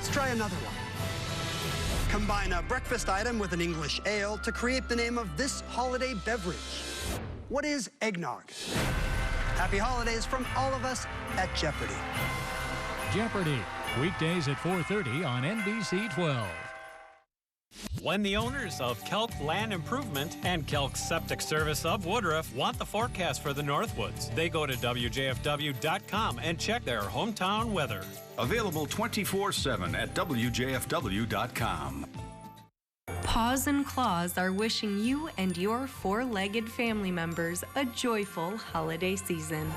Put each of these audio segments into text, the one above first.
Let's try another one. Combine a breakfast item with an English ale to create the name of this holiday beverage. What is eggnog? Happy holidays from all of us at Jeopardy! Jeopardy! Weekdays at 4:30 on NBC 12. When the owners of Kelk Land Improvement and Kelk Septic Service of Woodruff want the forecast for the Northwoods, they go to WJFW.com and check their hometown weather. Available 24/7 at WJFW.com. Paws and Claws are wishing you and your four-legged family members a joyful holiday season.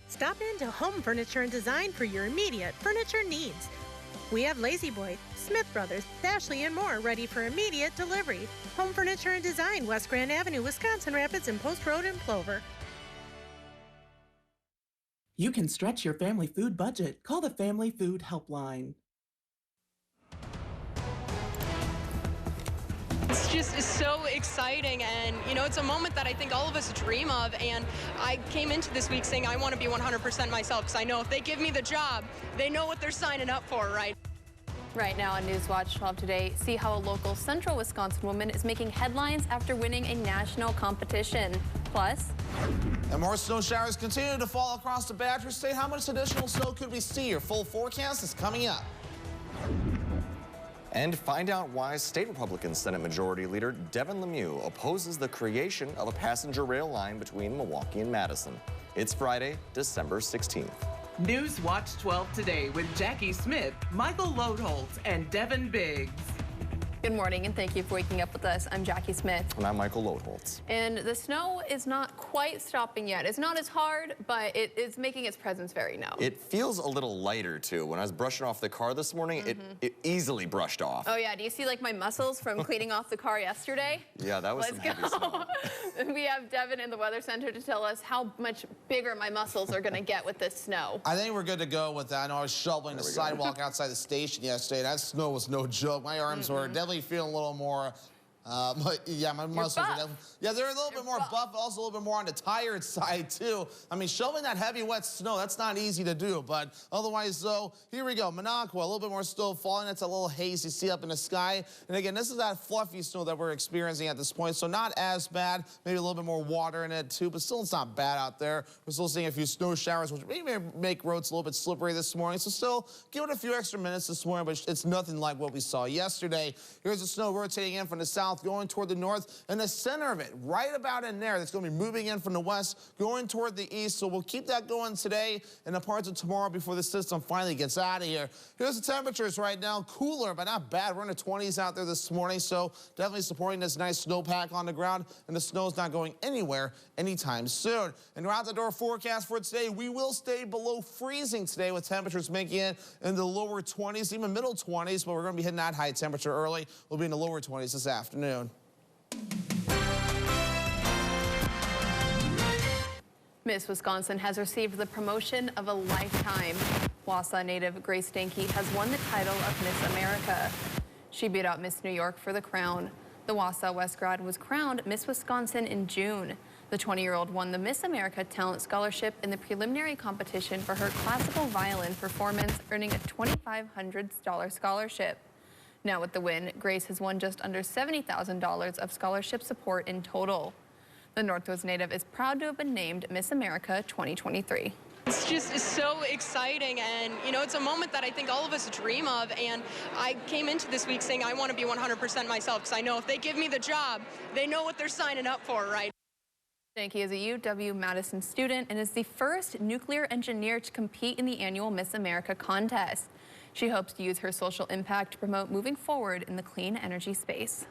Stop into Home Furniture and Design for your immediate furniture needs. We have Lazy Boy, Smith Brothers, Dashley, and more ready for immediate delivery. Home Furniture and Design, West Grand Avenue, Wisconsin Rapids, and Post Road in Plover. You can stretch your family food budget. Call the Family Food Helpline. It's just so exciting, and it's a moment that I think all of us dream of, and I came into this week saying I want to be 100% myself, because I know if they give me the job, they know what they're signing up for, right? Right now on Newswatch 12 today, see how a local central Wisconsin woman is making headlines after winning a national competition. Plus, and more snow showers continue to fall across the Badger State. How much additional snow could we see? Your full forecast is coming up. And find out why State Republican Senate Majority Leader Devin Lemieux opposes the creation of a passenger rail line between Milwaukee and Madison. It's Friday, December 16th. Newswatch 12 today with Jackie Smith, Michael Lodeholtz, and Devin Biggs. good morning and thank you for waking up with us. I'm Jackie Smith. And I'm Michael Lodeholtz. And the snow is not quite stopping yet. It's not as hard, but it is making its presence very known. It feels a little lighter too. When I was brushing off the car this morning, it easily brushed off. Oh yeah, do you see like my muscles from cleaning off the car yesterday? Yeah, that was some heavy snow. We have Devin in the Weather Center to tell us how much bigger my muscles are going to get with this snow. I think we're good to go with that. I know I was shoveling the sidewalk outside the station yesterday. That snow was no joke. My arms were definitely feeling a little more, but yeah, my muscles are definitely, yeah, they're a little bit more buff, but also a little bit more on the tired side too. I mean, shoveling that heavy wet snow, that's not easy to do, but otherwise though, here we go. Minocqua, a little bit more snow falling. That's a little haze you see up in the sky. And again, this is that fluffy snow that we're experiencing at this point, so not as bad. Maybe a little bit more water in it too, but still it's not bad out there. We're still seeing a few snow showers, which may make roads a little bit slippery this morning, so still give it a few extra minutes this morning, but it's nothing like what we saw yesterday. Here's the snow rotating in from the south, going toward the north, and the center of it, right about in there, that's going to be moving in from the west, going toward the east. So we'll keep that going today and the parts of tomorrow before the system finally gets out of here. Here's the temperatures right now, cooler, but not bad. We're in the 20s out there this morning, so definitely supporting this nice snowpack on the ground, and the snow's not going anywhere anytime soon. And our out-the-door forecast for today, we will stay below freezing today with temperatures making it in the lower 20s, even middle 20s, but we're going to be hitting that high temperature early. We'll be in the lower 20s this afternoon. Miss Wisconsin has received the promotion of a lifetime. Wausau native Grace Stanke has won the title of Miss America. She beat out Miss New York for the crown. The Wausau West grad was crowned Miss Wisconsin in June. The 20-year-old won the Miss America Talent Scholarship in the preliminary competition for her classical violin performance, earning a $2,500 scholarship. Now with the win, Grace has won just under $70,000 of scholarship support in total. The Northwoods native is proud to have been named Miss America 2023. It's just so exciting, and it's a moment that I think all of us dream of, and I came into this week saying I want to be 100% myself, because I know if they give me the job, they know what they're signing up for, right? Stanke is a UW-Madison student and is the first nuclear engineer to compete in the annual Miss America contest. She hopes to use her social impact to promote moving forward in the clean energy space.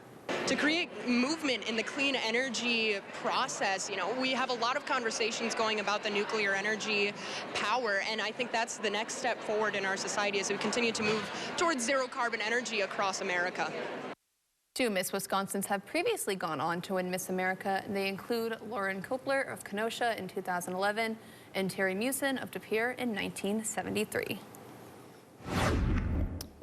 To create movement in the clean energy process, we have a lot of conversations going about the nuclear energy power, and I think that's the next step forward in our society as we continue to move towards zero carbon energy across America. Two Miss Wisconsins have previously gone on to win Miss America. They include Lauren Kopler of Kenosha in 2011 and Terry Mewson of De Pere in 1973.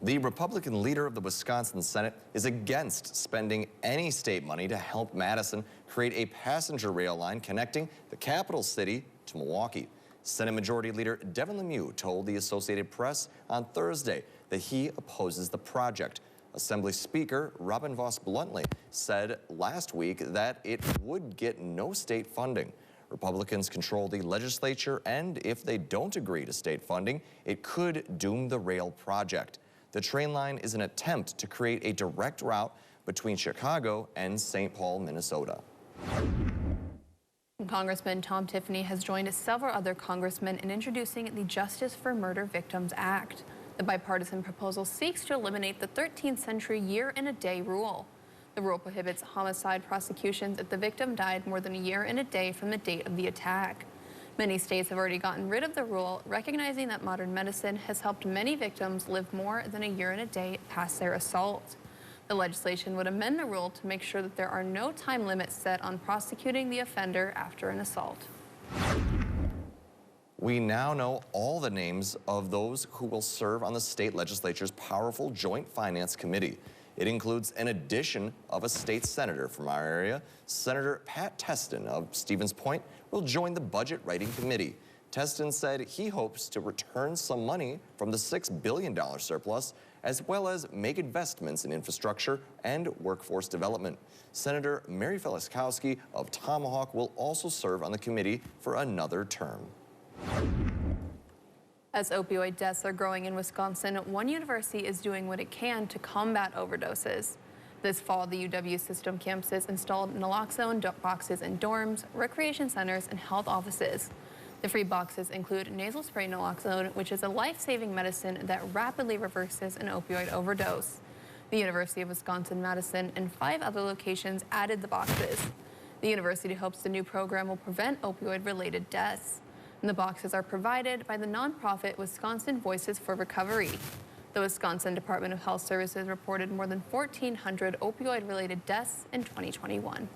The Republican leader of the Wisconsin Senate is against spending any state money to help Madison create a passenger rail line connecting the capital city to Milwaukee. Senate Majority Leader Devin Lemieux told the Associated Press on Thursday that he opposes the project. Assembly Speaker Robin Vos bluntly said last week that it would get no state funding. Republicans control the legislature, and if they don't agree to state funding, it could doom the rail project. The train line is an attempt to create a direct route between Chicago and St. Paul, Minnesota. Congressman Tom Tiffany has joined several other congressmen in introducing the Justice for Murder Victims Act. The bipartisan proposal seeks to eliminate the 13th century year-and-a-day rule. The rule prohibits homicide prosecutions if the victim died more than a year and a day from the date of the attack. Many states have already gotten rid of the rule, recognizing that modern medicine has helped many victims live more than a year and a day past their assault. The legislation would amend the rule to make sure that there are no time limits set on prosecuting the offender after an assault. We now know all the names of those who will serve on the state legislature's powerful Joint Finance Committee. It includes an addition of a state senator from our area. Senator Pat Testin of Stevens Point will join the Budget Writing Committee. Testin said he hopes to return some money from the $6 billion surplus, as well as make investments in infrastructure and workforce development. Senator Mary Feliskowski of Tomahawk will also serve on the committee for another term. As opioid deaths are growing in Wisconsin, one university is doing what it can to combat overdoses. This fall, the UW system campuses installed naloxone boxes in dorms, recreation centers, and health offices. The free boxes include nasal spray naloxone, which is a life-saving medicine that rapidly reverses an opioid overdose. The University of Wisconsin-Madison and 5 other locations added the boxes. The university hopes the new program will prevent opioid-related deaths. And the boxes are provided by the nonprofit Wisconsin Voices for Recovery. The Wisconsin Department of Health Services reported more than 1,400 opioid-related deaths in 2021.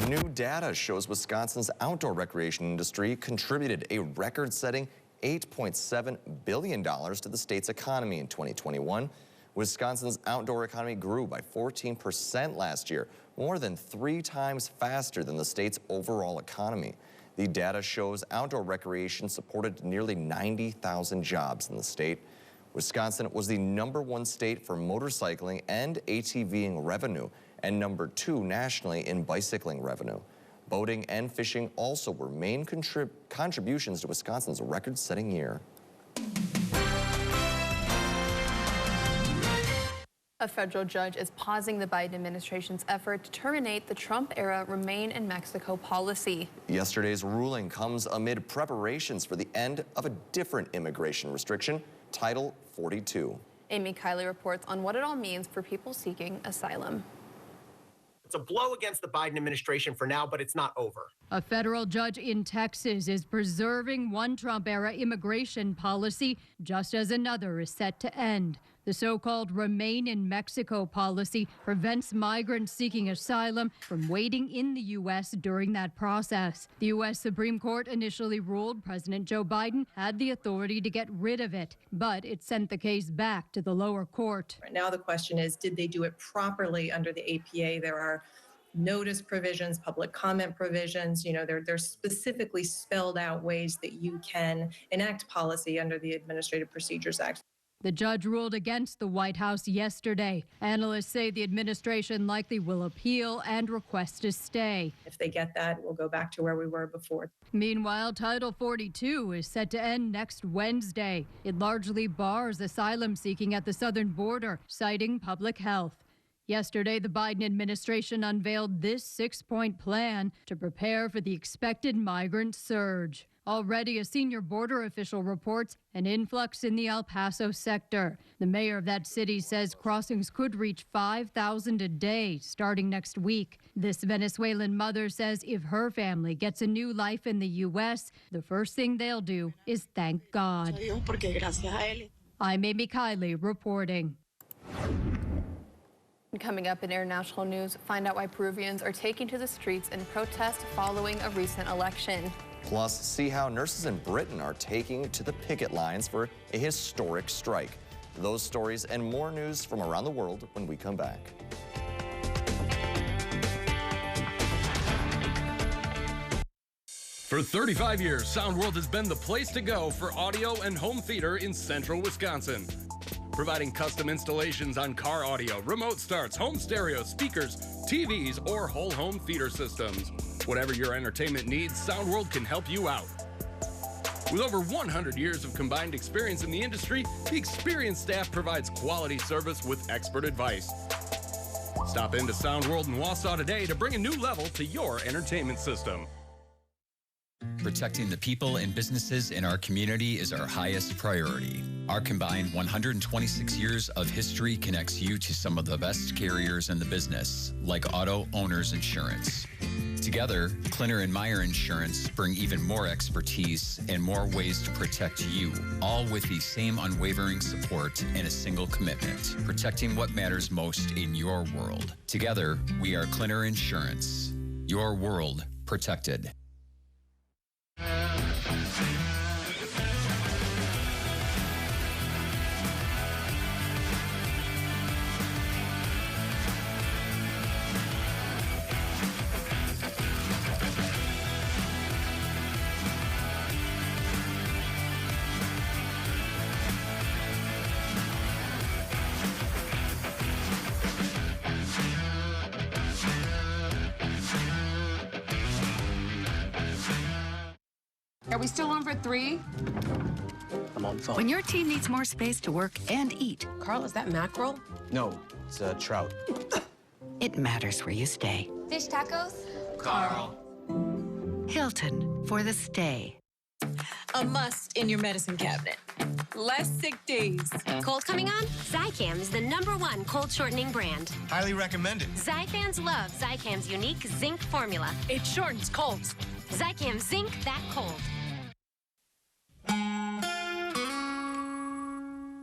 New data shows Wisconsin's outdoor recreation industry contributed a record-setting $8.7 billion to the state's economy in 2021. Wisconsin's outdoor economy grew by 14% last year, more than 3 times faster than the state's overall economy. The data shows outdoor recreation supported nearly 90,000 jobs in the state. Wisconsin was the #1 state for motorcycling and ATVing revenue, and #2 nationally in bicycling revenue. Boating and fishing also were main contributions to Wisconsin's record-setting year. A federal judge is pausing the Biden administration's effort to terminate the Trump-era Remain in Mexico policy. Yesterday's ruling comes amid preparations for the end of a different immigration restriction, Title 42. Amy Kiley reports on what it all means for people seeking asylum. It's a blow against the Biden administration for now, but it's not over. A federal judge in Texas is preserving one Trump-era immigration policy just as another is set to end. The so-called Remain in Mexico policy prevents migrants seeking asylum from waiting in the U.S. during that process. The U.S. Supreme Court initially ruled President Joe Biden had the authority to get rid of it, but it sent the case back to the lower court. Right now the question is, did they do it properly under the APA? There are notice provisions, public comment provisions. You know, they're specifically spelled out ways that you can enact policy under the Administrative Procedures Act. The judge ruled against the White House yesterday. Analysts say the administration likely will appeal and request a stay. If they get that, we'll go back to where we were before. Meanwhile, Title 42 is set to end next Wednesday. It largely bars asylum seeking at the southern border, citing public health. Yesterday, the Biden administration unveiled this 6-point plan to prepare for the expected migrant surge. Already, a senior border official reports an influx in the El Paso sector. The mayor of that city says crossings could reach 5,000 a day starting next week. This Venezuelan mother says if her family gets a new life in the U.S., the first thing they'll do is thank God. I'm Amy Kiley reporting. Coming up in international news, find out why Peruvians are taking to the streets in protest following a recent election. Plus, see how nurses in Britain are taking to the picket lines for a historic strike. Those stories and more news from around the world when we come back. For 35 years, Sound World has been the place to go for audio and home theater in central Wisconsin. Providing custom installations on car audio, remote starts, home stereo, speakers, TVs, or whole home theater systems. Whatever your entertainment needs, Sound World can help you out. With over 100 years of combined experience in the industry, the experienced staff provides quality service with expert advice. Stop into Sound World in Wausau today to bring a new level to your entertainment system. Protecting the people and businesses in our community is our highest priority. Our combined 126 years of history connects you to some of the best carriers in the business, like Auto Owners Insurance. Together, Klinner and Meyer Insurance bring even more expertise and more ways to protect you, all with the same unwavering support and a single commitment, protecting what matters most in your world. Together, we are Klinner Insurance. Your world protected. Are we still on for 3? I'm on phone. When your team needs more space to work and eat. Carl, is that mackerel? No, it's trout. It matters where you stay. Fish tacos? Carl. Hilton for the stay. A must in your medicine cabinet. Less sick days. Cold coming on? Zicam is the #1 cold shortening brand. Highly recommended. Zyfans love Zicam's unique zinc formula. It shortens colds. Zicam Zinc That Cold.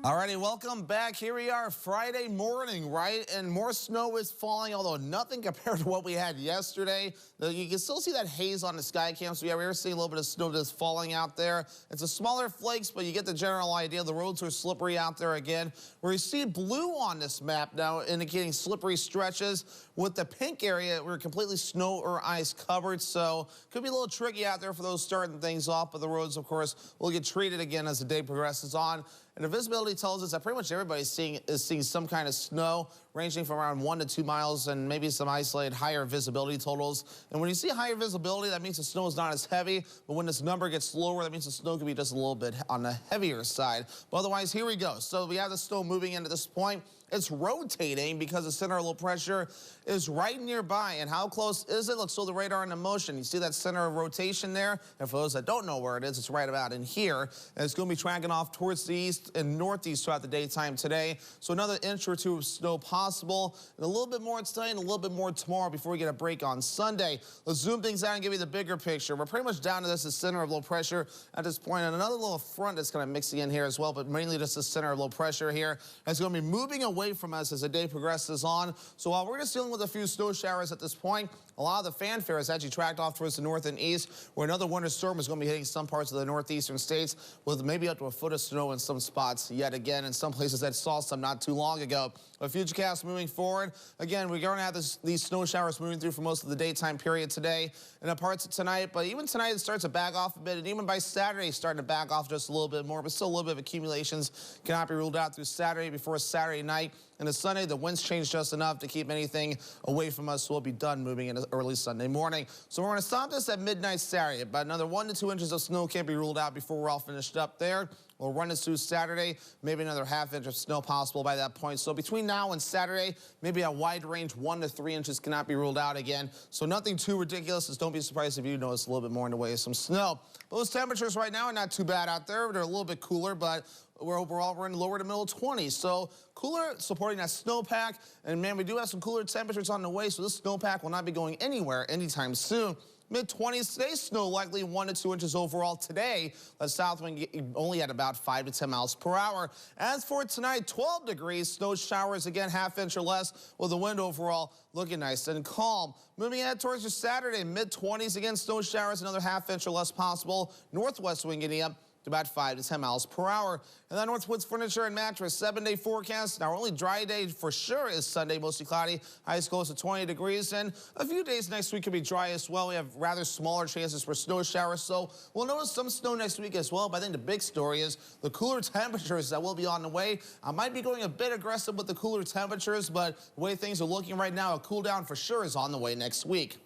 Alrighty, welcome back. Here we are Friday morning, right? And more snow is falling, although nothing compared to what we had yesterday. You can still see that haze on the sky cam. So yeah, we are seeing a little bit of snow just falling out there. It's a smaller flakes, but you get the general idea. The roads are slippery out there again. Where you see blue on this map now, indicating slippery stretches. With the pink area, we're completely snow or ice covered. So could be a little tricky out there for those starting things off. But the roads, of course, will get treated again as the day progresses on. And the visibility tells us that pretty much everybody is seeing some kind of snow, ranging from around 1 to 2 miles, and maybe some isolated higher visibility totals. And when you see higher visibility, that means the snow is not as heavy. But when this number gets lower, that means the snow could be just a little bit on the heavier side. But otherwise, here we go. So we have the snow moving into this point. It's rotating because the center of low pressure is right nearby. And how close is it? Let's show the radar in motion. You see that center of rotation there? And for those that don't know where it is, it's right about in here. And it's going to be tracking off towards the east and northeast throughout the daytime today. So another inch or two of snow possible. And a little bit more tonight and a little bit more tomorrow before we get a break on Sunday. Let's zoom things out and give you the bigger picture. We're pretty much down to this, the center of low pressure at this point. And another little front that's kind of mixing in here as well, but mainly just the center of low pressure here. It's going to be moving away from us as the day progresses on. So while we're just dealing with a few snow showers at this point, a lot of the fanfare is actually tracked off towards the north and east, where another winter storm is going to be hitting some parts of the northeastern states with maybe up to a foot of snow in some spots yet again, in some places that saw some not too long ago. But Futurecast moving forward, again, we're going to have these snow showers moving through for most of the daytime period today and in parts of tonight. But even tonight, it starts to back off a bit, and even by Saturday, it's starting to back off just a little bit more, but still a little bit of accumulations cannot be ruled out through Saturday before Saturday night. And the Sunday, the winds change just enough to keep anything away from us. So we'll be done moving into early Sunday morning. So we're going to stop this at midnight Saturday. About another 1 to 2 inches of snow can't be ruled out before we're all finished up there. We'll run this through Saturday, maybe another ½ inch of snow possible by that point. So between now and Saturday, maybe a wide range 1 to 3 inches cannot be ruled out again. So nothing too ridiculous. Just don't be surprised if you notice a little bit more in the way of some snow. Those temperatures right now are not too bad out there. They're a little bit cooler, but we're overall in lower to middle 20s. So cooler, supporting that snowpack. And man, we do have some cooler temperatures on the way, so this snowpack will not be going anywhere anytime soon. Mid-20s today, snow likely 1 to 2 inches overall today. The south wind only at about 5 to 10 miles per hour. As for tonight, 12 degrees, snow showers again, ½ inch or less, with the wind overall looking nice and calm. Moving ahead towards your Saturday, mid-20s again, snow showers, another ½ inch or less possible. Northwest wind getting up to about 5 to 10 miles per hour. And then Northwoods Furniture and Mattress, 7-day forecast. Our only dry day for sure is Sunday, mostly cloudy. Highs close to 20 degrees. And a few days next week could be dry as well. We have rather smaller chances for snow showers, so we'll notice some snow next week as well. But I think the big story is the cooler temperatures that will be on the way. I might be going a bit aggressive with the cooler temperatures, but the way things are looking right now, a cool down for sure is on the way next week.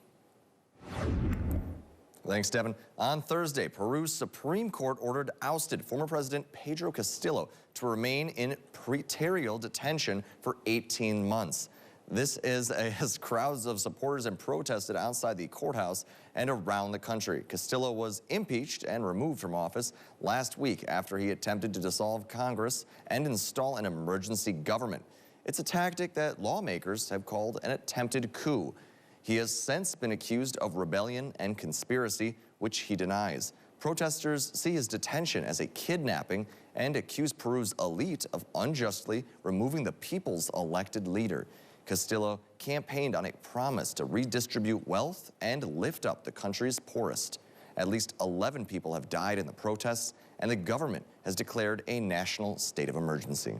Thanks, Devin. On Thursday, Peru's Supreme Court ordered ousted former President Pedro Castillo to remain in pretrial detention for 18 months. This is as crowds of supporters and protested outside the courthouse and around the country. Castillo was impeached and removed from office last week after he attempted to dissolve Congress and install an emergency government. It's a tactic that lawmakers have called an attempted coup. He has since been accused of rebellion and conspiracy, which he denies. Protesters see his detention as a kidnapping and accuse Peru's elite of unjustly removing the people's elected leader. Castillo campaigned on a promise to redistribute wealth and lift up the country's poorest. At least 11 people have died in the protests, and the government has declared a national state of emergency.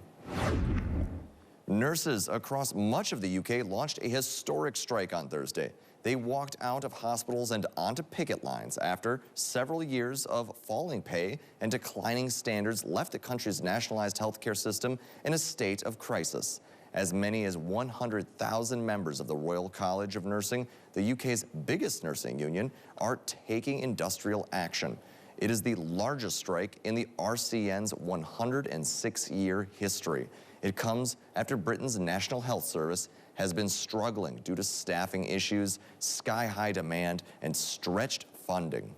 Nurses across much of the UK launched a historic strike on Thursday. They walked out of hospitals and onto picket lines after several years of falling pay and declining standards left the country's nationalized healthcare system in a state of crisis. As many as 100,000 members of the Royal College of Nursing, the UK's biggest nursing union, are taking industrial action. It is the largest strike in the RCN's 106-year history. It comes after Britain's National Health Service has been struggling due to staffing issues, sky-high demand, and stretched funding.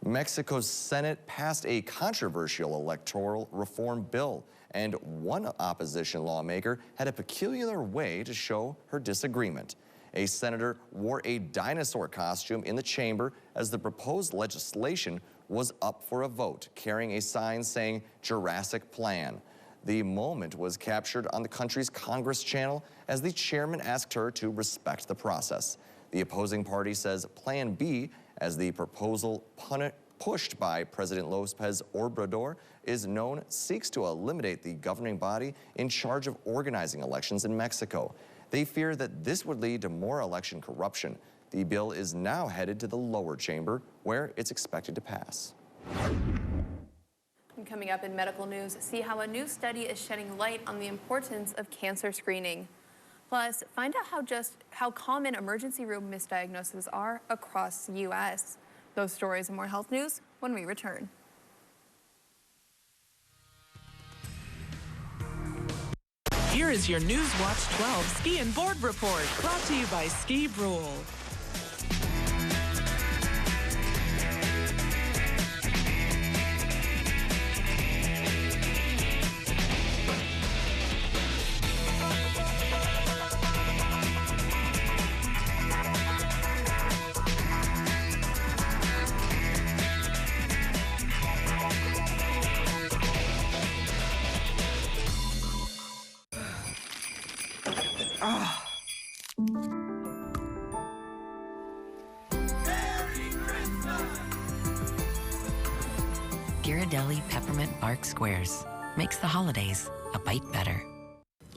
Mexico's Senate passed a controversial electoral reform bill, and one opposition lawmaker had a peculiar way to show her disagreement. A senator wore a dinosaur costume in the chamber as the proposed legislation was up for a vote, carrying a sign saying Jurassic Plan. The moment was captured on the country's Congress channel as the chairman asked her to respect the process. The opposing party says Plan B, as the proposal pushed by President López Obrador is known, seeks to eliminate the governing body in charge of organizing elections in Mexico. They fear that this would lead to more election corruption. The bill is now headed to the lower chamber, where it's expected to pass. And coming up in medical news, see how a new study is shedding light on the importance of cancer screening. Plus, find out how common emergency room misdiagnoses are across the U.S. Those stories and more health news when we return. Here is your Newswatch 12 Ski and Board Report, brought to you by Ski Brule. Ghirardelli Peppermint Bark Squares makes the holidays a bite better.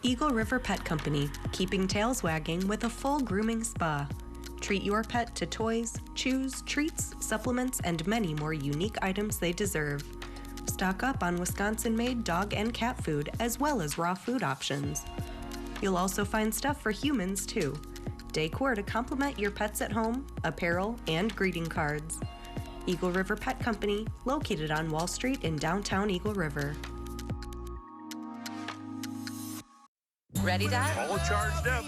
Eagle River Pet Company, keeping tails wagging with a full grooming spa. Treat your pet to toys, chews, treats, supplements, and many more unique items they deserve. Stock up on Wisconsin-made dog and cat food, as well as raw food options. You'll also find stuff for humans, too. Decor to complement your pets at home, apparel, and greeting cards. Eagle River Pet Company, located on Wall Street in downtown Eagle River. Ready, Dad? All charged up.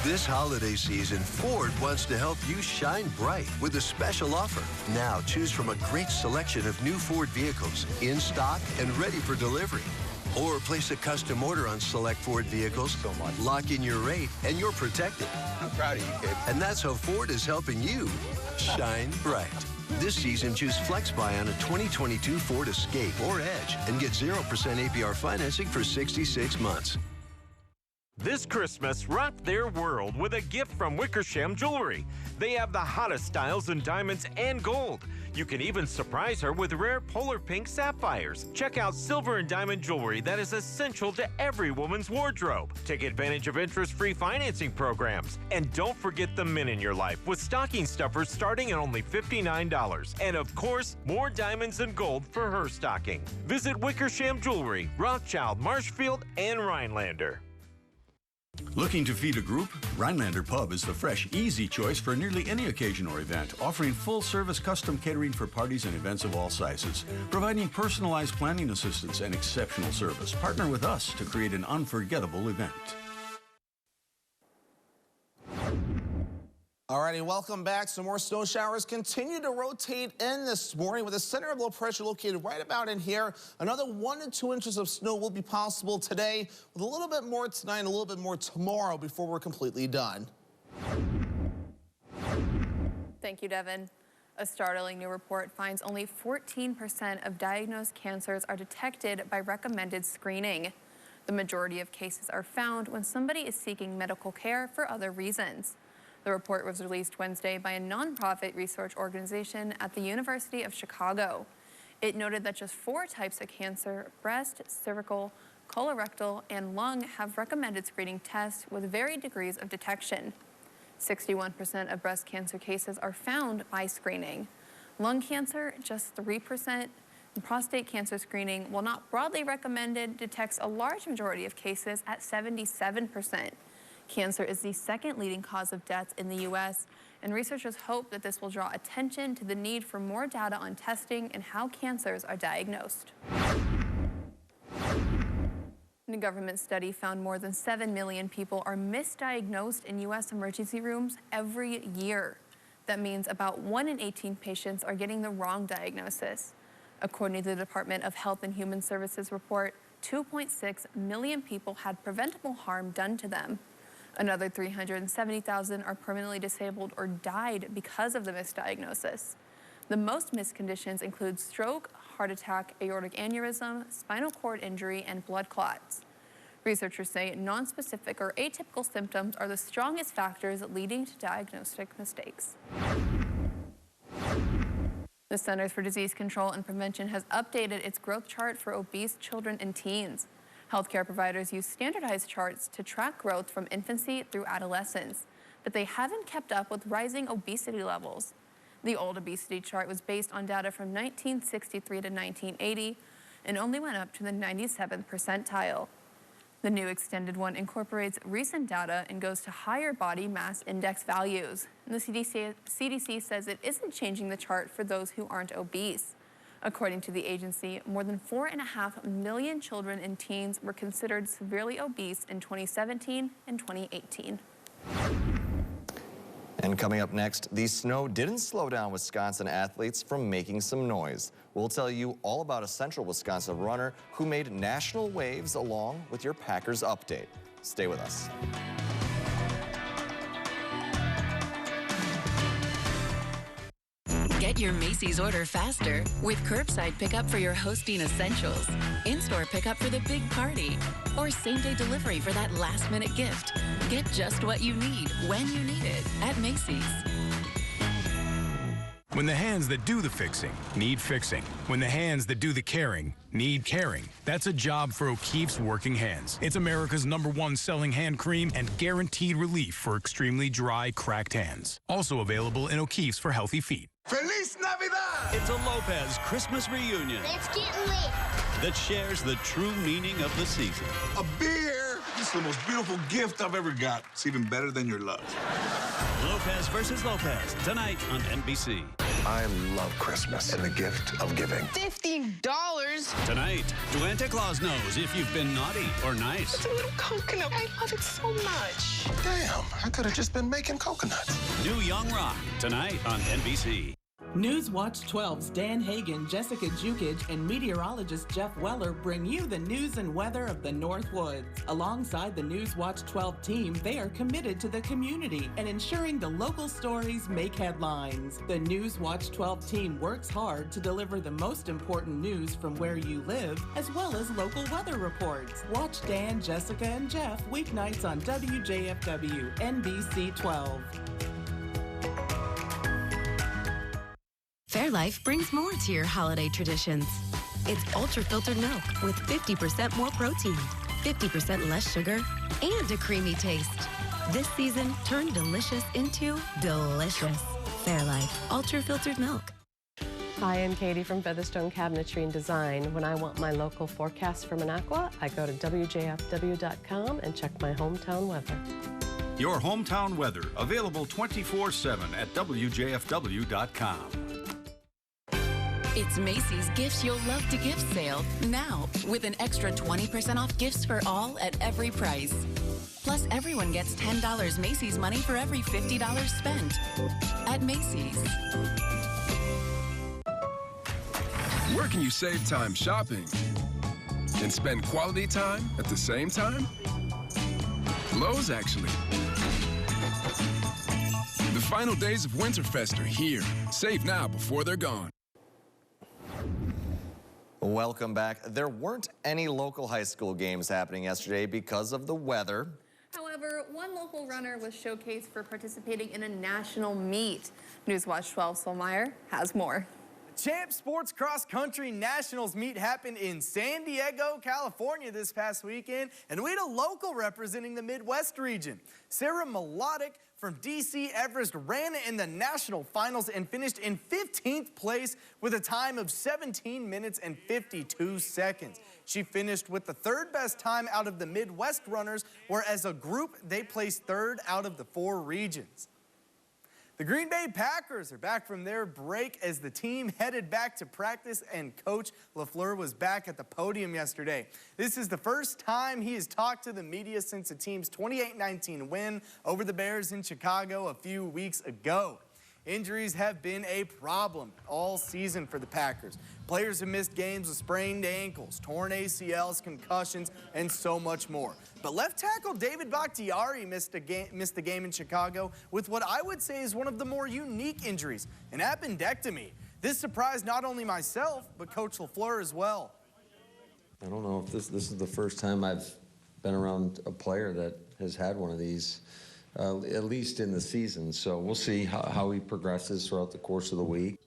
This holiday season, Ford wants to help you shine bright with a special offer. Now, choose from a great selection of new Ford vehicles in stock and ready for delivery. Or place a custom order on select Ford vehicles, lock in your rate, and you're protected. I'm proud of you, kid. And that's how Ford is helping you shine bright. This season, choose FlexBuy on a 2022 Ford Escape or Edge and get 0% APR financing for 66 months. This Christmas, rock their world with a gift from Wickersham Jewelry. They have the hottest styles in diamonds and gold. You can even surprise her with rare polar pink sapphires. Check out silver and diamond jewelry that is essential to every woman's wardrobe. Take advantage of interest-free financing programs. And don't forget the men in your life with stocking stuffers starting at only $59. And of course, more diamonds and gold for her stocking. Visit Wickersham Jewelry, Rothschild, Marshfield, and Rhinelander. Looking to feed a group? Rhinelander Pub is the fresh, easy choice for nearly any occasion or event, offering full-service custom catering for parties and events of all sizes, providing personalized planning assistance and exceptional service. Partner with us to create an unforgettable event. Alrighty, welcome back. Some more snow showers continue to rotate in this morning with a center of low pressure located right about in here. Another 1 to 2 inches of snow will be possible today, with a little bit more tonight and a little bit more tomorrow before we're completely done. Thank you, Devin. A startling new report finds only 14% of diagnosed cancers are detected by recommended screening. The majority of cases are found when somebody is seeking medical care for other reasons. The report was released Wednesday by a nonprofit research organization at the University of Chicago. It noted that just 4 types of cancer, breast, cervical, colorectal, and lung, have recommended screening tests with varied degrees of detection. 61% of breast cancer cases are found by screening. Lung cancer, just 3%. And prostate cancer screening, while not broadly recommended, detects a large majority of cases at 77%. Cancer is the second leading cause of death in the U.S., and researchers hope that this will draw attention to the need for more data on testing and how cancers are diagnosed. A government study found more than 7 million people are misdiagnosed in U.S. emergency rooms every year. That means about 1 in 18 patients are getting the wrong diagnosis. According to the Department of Health and Human Services report, 2.6 million people had preventable harm done to them. Another 370,000 are permanently disabled or died because of the misdiagnosis. The most missed conditions include stroke, heart attack, aortic aneurysm, spinal cord injury, and blood clots. Researchers say nonspecific or atypical symptoms are the strongest factors leading to diagnostic mistakes. The Centers for Disease Control and Prevention has updated its growth chart for obese children and teens. Healthcare providers use standardized charts to track growth from infancy through adolescence, but they haven't kept up with rising obesity levels. The old obesity chart was based on data from 1963 to 1980 and only went up to the 97th percentile. The new extended one incorporates recent data and goes to higher body mass index values. And the CDC says it isn't changing the chart for those who aren't obese. According to the agency, more than 4.5 million children and teens were considered severely obese in 2017 and 2018. And coming up next, the snow didn't slow down Wisconsin athletes from making some noise. We'll tell you all about a central Wisconsin runner who made national waves along with your Packers update. Stay with us. Get your Macy's order faster with curbside pickup for your hosting essentials, in-store pickup for the big party, or same-day delivery for that last-minute gift. Get just what you need when you need it at Macy's. When the hands that do the fixing need fixing, when the hands that do the caring need caring, that's a job for O'Keeffe's Working Hands. It's America's #1 selling hand cream and guaranteed relief for extremely dry, cracked hands. Also available in O'Keeffe's for healthy feet. Feliz Navidad! It's a Lopez Christmas reunion. Let's get lit. That shares the true meaning of the season. A beer! This is the most beautiful gift I've ever got. It's even better than your love. Lopez versus Lopez, tonight on NBC. I love Christmas and the gift of giving. $15? Tonight, Santa Claus knows if you've been naughty or nice. It's a little coconut. I love it so much. Damn, I could have just been making coconuts. New Young Rock, tonight on NBC. Newswatch 12's Dan Hagan, Jessica Jukic, and meteorologist Jeff Weller bring you the news and weather of the North Woods. Alongside the Newswatch 12 team, they are committed to the community and ensuring the local stories make headlines. The Newswatch 12 team works hard to deliver the most important news from where you live, as well as local weather reports. Watch Dan, Jessica, and Jeff weeknights on WJFW NBC 12. Fairlife brings more to your holiday traditions. It's ultra-filtered milk with 50% more protein, 50% less sugar, and a creamy taste. This season, turn delicious into delicious. Fairlife ultra-filtered milk. Hi, I'm Katie from Featherstone Cabinetry and Design. When I want my local forecast for Minocqua, I go to WJFW.com and check my hometown weather. Your hometown weather, available 24/7 at WJFW.com. It's Macy's Gifts You'll Love to Gift sale now with an extra 20% off gifts for all at every price. Plus, everyone gets $10 Macy's money for every $50 spent at Macy's. Where can you save time shopping and spend quality time at the same time? Lowe's, actually. The final days of Winterfest are here. Save now before they're gone. Welcome back. There weren't any local high school games happening yesterday because of the weather. However, one local runner was showcased for participating in a national meet. Newswatch 12 Solmeyer has more. Champ Sports Cross Country Nationals meet happened in San Diego, California this past weekend, and we had a local representing the Midwest region. Sarah Melodic from DC Everest ran in the national finals and finished in 15th place with a time of 17 minutes and 52 seconds. She finished with the third best time out of the Midwest runners, where as a group, they placed third out of the 4 regions. The Green Bay Packers are back from their break as the team headed back to practice, and Coach LaFleur was back at the podium yesterday. This is the first time he has talked to the media since the team's 28-19 win over the Bears in Chicago a few weeks ago. Injuries have been a problem all season for the Packers. Players have missed games with sprained ankles, torn ACLs, concussions, and so much more. But left tackle David Bakhtiari missed the game in Chicago with what I would say is one of the more unique injuries, an appendectomy. This surprised not only myself, but Coach LaFleur as well. I don't know if this is the first time I've been around a player that has had one of these, at least in the season. So we'll see how he progresses throughout the course of the week.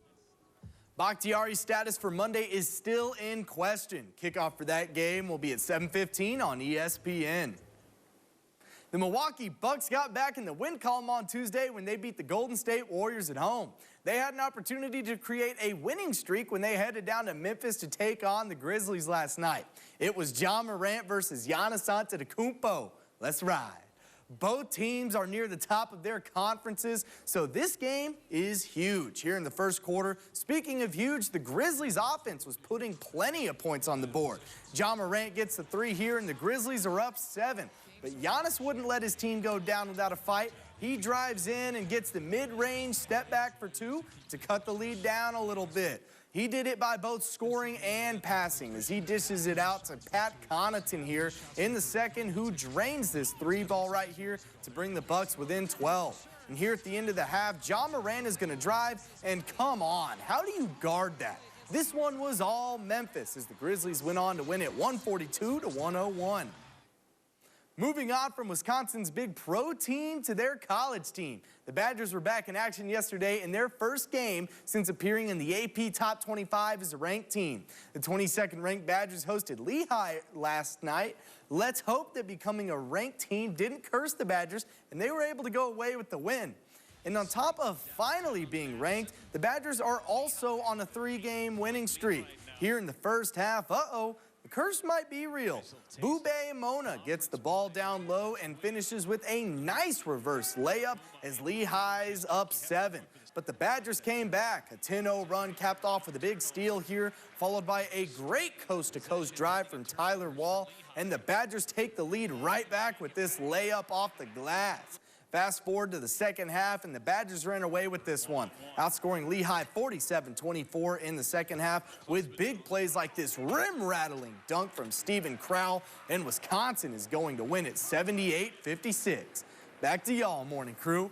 Bakhtiari's status for Monday is still in question. Kickoff for that game will be at 7:15 on ESPN. The Milwaukee Bucks got back in the win column on Tuesday when they beat the Golden State Warriors at home. They had an opportunity to create a winning streak when they headed down to Memphis to take on the Grizzlies last night. It was Ja Morant versus Giannis Antetokounmpo. Let's ride. Both teams are near the top of their conferences, so this game is huge. Here in the first quarter, speaking of huge, the Grizzlies offense was putting plenty of points on the board. Ja Morant gets the 3 here, and the Grizzlies are up 7. But Giannis wouldn't let his team go down without a fight. He drives in and gets the mid-range step back for 2 to cut the lead down a little bit. He did it by both scoring and passing as he dishes it out to Pat Connaughton here in the second, who drains this 3-ball right here to bring the Bucks within 12. And here at the end of the half, Ja Morant is going to drive, and come on, how do you guard that? This one was all Memphis as the Grizzlies went on to win it 142-101. Moving on from Wisconsin's big pro team to their college team. The Badgers were back in action yesterday in their first game since appearing in the AP Top 25 as a ranked team. The 22nd ranked Badgers hosted Lehigh last night. Let's hope that becoming a ranked team didn't curse the Badgers and they were able to go away with the win. And on top of finally being ranked, the Badgers are also on a 3-game winning streak. Here in the first half, the curse might be real. Bube Mona gets the ball down low and finishes with a nice reverse layup as Lehigh's up 7. But the Badgers came back. A 10-0 run capped off with a big steal here, followed by a great coast-to-coast drive from Tyler Wall. And the Badgers take the lead right back with this layup off the glass. Fast forward to the second half, and the Badgers ran away with this one, outscoring Lehigh 47-24 in the second half with big plays like this rim-rattling dunk from Stephen Crowell, and Wisconsin is going to win it 78-56. Back to y'all, Morning Crew.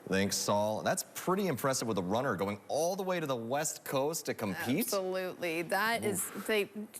Thanks, Saul. That's pretty impressive with a runner going all the way to the West Coast to compete. Absolutely. That is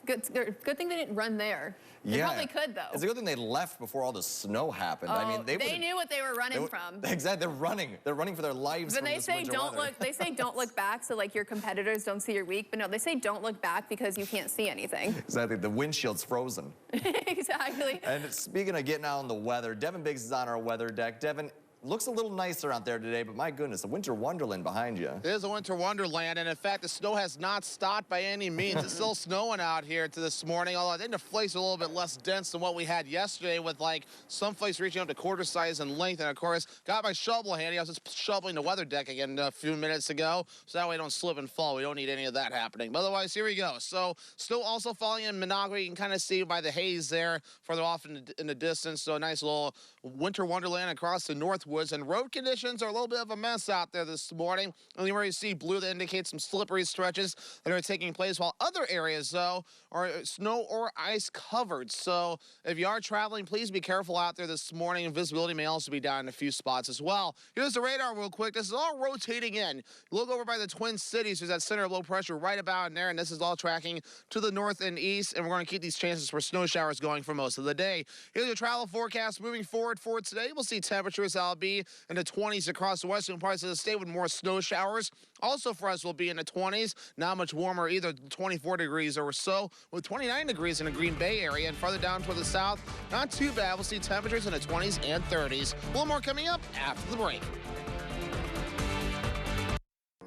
good thing they didn't run there. They probably could, though. It's a good thing they left before all the snow happened. Oh, I mean, they knew what they were running from. Exactly. They're running. They're running for their lives. But they say don't look. They say don't look back, so like your competitors don't see your week. But no, they say don't look back because you can't see anything. Exactly. The windshield's frozen. Exactly. And speaking of getting out on the weather, Devin Biggs is on our weather deck. Devin, looks a little nicer out there today, but my goodness, the winter wonderland behind you. It is a winter wonderland, and in fact, the snow has not stopped by any means. It's still snowing out here to this morning, although I think the flakes are a little bit less dense than what we had yesterday, with like some flakes reaching up to quarter size in length. And of course, got my shovel handy. I was just shoveling the weather deck again a few minutes ago, so that way I don't slip and fall. We don't need any of that happening. But otherwise, here we go. So still also falling in Minocqua. You can kind of see by the haze there further off in the distance. So a nice little winter wonderland across the Northwoods, and road conditions are a little bit of a mess out there this morning. Only where you see blue that indicates some slippery stretches that are taking place, while other areas, though, are snow or ice covered. So if you are traveling, please be careful out there this morning, and visibility may also be down in a few spots as well. Here's the radar real quick. This is all rotating in. Look over by the Twin Cities. There's that center of low pressure right about in there, and this is all tracking to the north and east, and we're going to keep these chances for snow showers going for most of the day. Here's your travel forecast moving forward for today. We'll see temperatures that'll be in the 20s across the western parts of the state with more snow showers. Also for us will be in the 20s, not much warmer either, 24 degrees or so, with 29 degrees in the Green Bay area. And farther down toward the south, not too bad. We'll see temperatures in the 20s and 30s. A little more coming up after the break.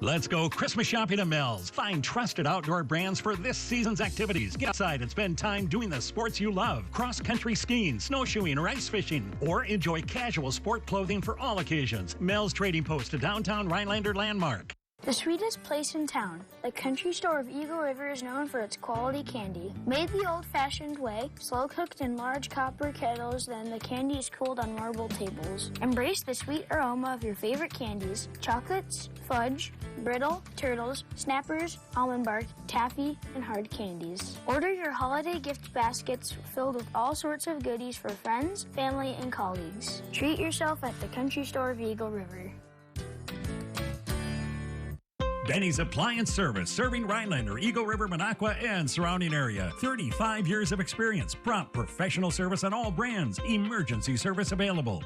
Let's go Christmas shopping at Mel's. Find trusted outdoor brands for this season's activities. Get outside and spend time doing the sports you love. Cross-country skiing, snowshoeing, or ice fishing. Or enjoy casual sport clothing for all occasions. Mel's Trading Post, a downtown Rhinelander landmark. The sweetest place in town, the country store of Eagle River, is known for its quality candy. Made the old-fashioned way, slow-cooked in large copper kettles, then the candy is cooled on marble tables. Embrace the sweet aroma of your favorite candies: chocolates, fudge, brittle, turtles, snappers, almond bark, taffy, and hard candies. Order your holiday gift baskets filled with all sorts of goodies for friends, family, and colleagues. Treat yourself at the country store of Eagle River. Benny's Appliance Service, serving Rhinelander, Eagle River, Minocqua, and surrounding area. 35 years of experience, prompt professional service on all brands, emergency service available.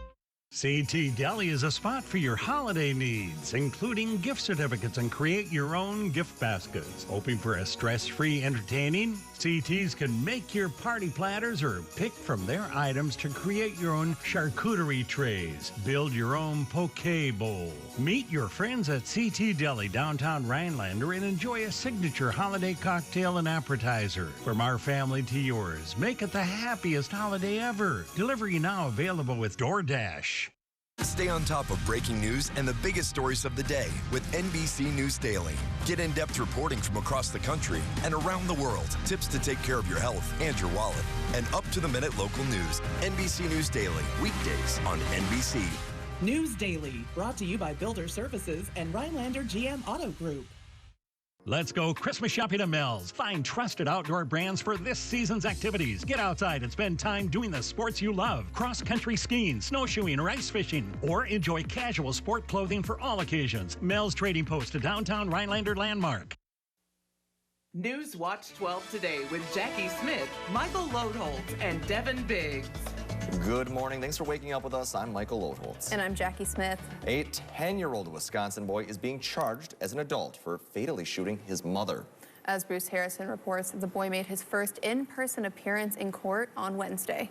CT Deli is a spot for your holiday needs, including gift certificates and create your own gift baskets. Hoping for a stress-free entertaining? CTs can make your party platters or pick from their items to create your own charcuterie trays. Build your own poke bowl. Meet your friends at CT Deli, downtown Rhinelander, and enjoy a signature holiday cocktail and appetizer. From our family to yours, make it the happiest holiday ever. Delivery now available with DoorDash. Stay on top of breaking news and the biggest stories of the day with NBC News Daily. Get in-depth reporting from across the country and around the world, tips to take care of your health and your wallet, and up-to-the-minute local news. NBC News Daily, weekdays on NBC. News Daily, brought to you by Builder Services and Rhinelander GM Auto Group. Let's go Christmas shopping at Mel's. Find trusted outdoor brands for this season's activities. Get outside and spend time doing the sports you love. Cross-country skiing, snowshoeing, or ice fishing. Or enjoy casual sport clothing for all occasions. Mel's Trading Post, a downtown Rhinelander landmark. News Watch 12 today with Jackie Smith, Michael Lodeholtz, and Devin Biggs. Good morning. Thanks for waking up with us. I'm Michael Lodeholtz. And I'm Jackie Smith. A 10-year-old Wisconsin boy is being charged as an adult for fatally shooting his mother. As Bruce Harrison reports, the boy made his first in-person appearance in court on Wednesday.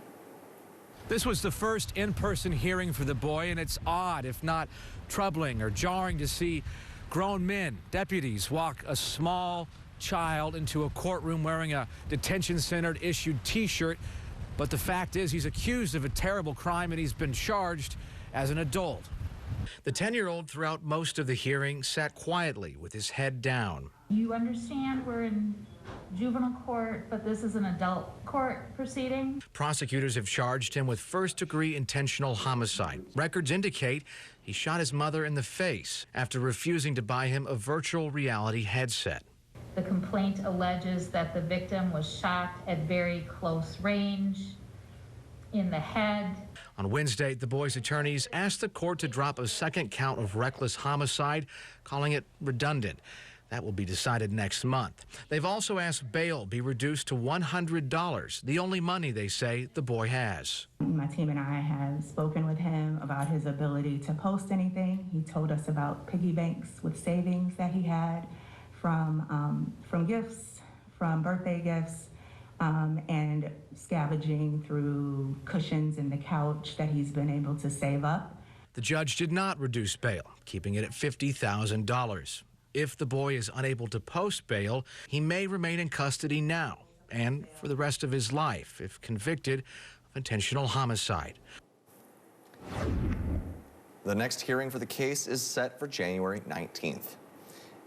This was the first in-person hearing for the boy, and it's odd, if not troubling or jarring, to see grown men, deputies, walk a small child into a courtroom wearing a detention center issued T-shirt. But the fact is, he's accused of a terrible crime, and he's been charged as an adult. The 10-year-old, throughout most of the hearing, sat quietly with his head down. You understand we're in juvenile court, but this is an adult court proceeding. Prosecutors have charged him with first-degree intentional homicide. Records indicate he shot his mother in the face after refusing to buy him a virtual reality headset. The complaint alleges that the victim was shot at very close range in the head. On Wednesday, the boy's attorneys asked the court to drop a second count of reckless homicide, calling it redundant. That will be decided next month. They've also asked bail be reduced to $100, the only money they say the boy has. My team and I have spoken with him about his ability to post anything. He told us about piggy banks with savings that he had from gifts, from birthday gifts, and scavenging through cushions in the couch that he's been able to save up. The judge did not reduce bail, keeping it at $50,000. If the boy is unable to post bail, he may remain in custody now and for the rest of his life if convicted of intentional homicide. The next hearing for the case is set for January 19th.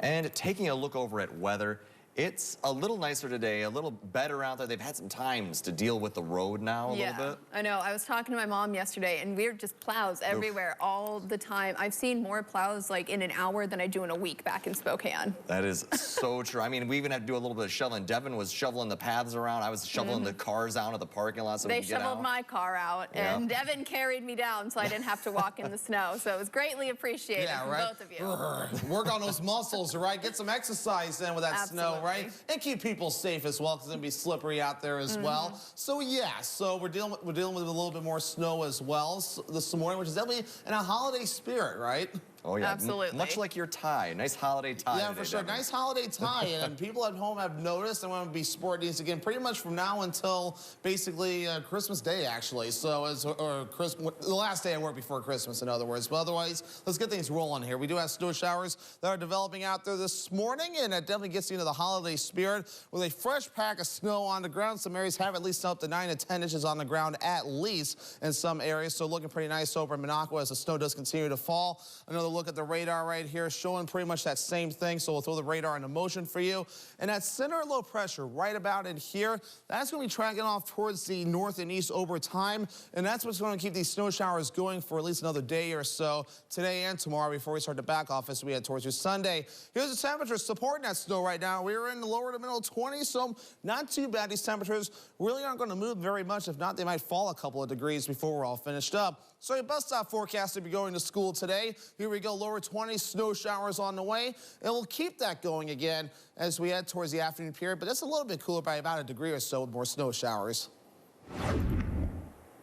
And taking a look over at weather, it's a little nicer today, a little better out there. They've had some times to deal with the road now a little bit. I know. I was talking to my mom yesterday, and we're just plows everywhere all the time. I've seen more plows like in an hour than I do in a week back in Spokane. That is so true. I mean, we even had to do a little bit of shoveling. Devin was shoveling the paths around. I was shoveling the cars out of the parking lot so we could get out. They shoveled my car out, and Devin carried me down so I didn't have to walk in the snow. So it was greatly appreciated from both of you. Work on those muscles, right? Get some exercise in with that snow, right? And keep people safe as well, because it's gonna be slippery out there as well. So yeah, so we're dealing with a little bit more snow as well this morning, which is definitely in a holiday spirit, right? Oh yeah, absolutely. Much like your tie, nice holiday tie. Yeah, for sure, nice holiday tie. And people at home have noticed and want to be sporting these again, pretty much from now until basically Christmas Day, actually. So the last day I work before Christmas, in other words. But otherwise, let's get things rolling here. We do have snow showers that are developing out there this morning, and it definitely gets you into the holiday spirit with a fresh pack of snow on the ground. Some areas have at least up to 9 to 10 inches on the ground, at least in some areas. So looking pretty nice over in Minocqua as the snow does continue to fall. Another look at the radar right here showing pretty much that same thing, so we'll throw the radar into motion for you. And that center low pressure right about in here, that's going to be tracking off towards the north and east over time, and that's what's going to keep these snow showers going for at least another day or so today and tomorrow before we start to back off as we head towards your Sunday. Here's the temperature supporting that snow right now. We're in the lower to middle 20s, so not too bad. These temperatures really aren't going to move very much. If not, they might fall a couple of degrees before we're all finished up. So your bus stop forecast to be going to school today. Here we go, lower 20s, snow showers on the way. And we'll keep that going again as we head towards the afternoon period, but it's a little bit cooler by about a degree or so with more snow showers.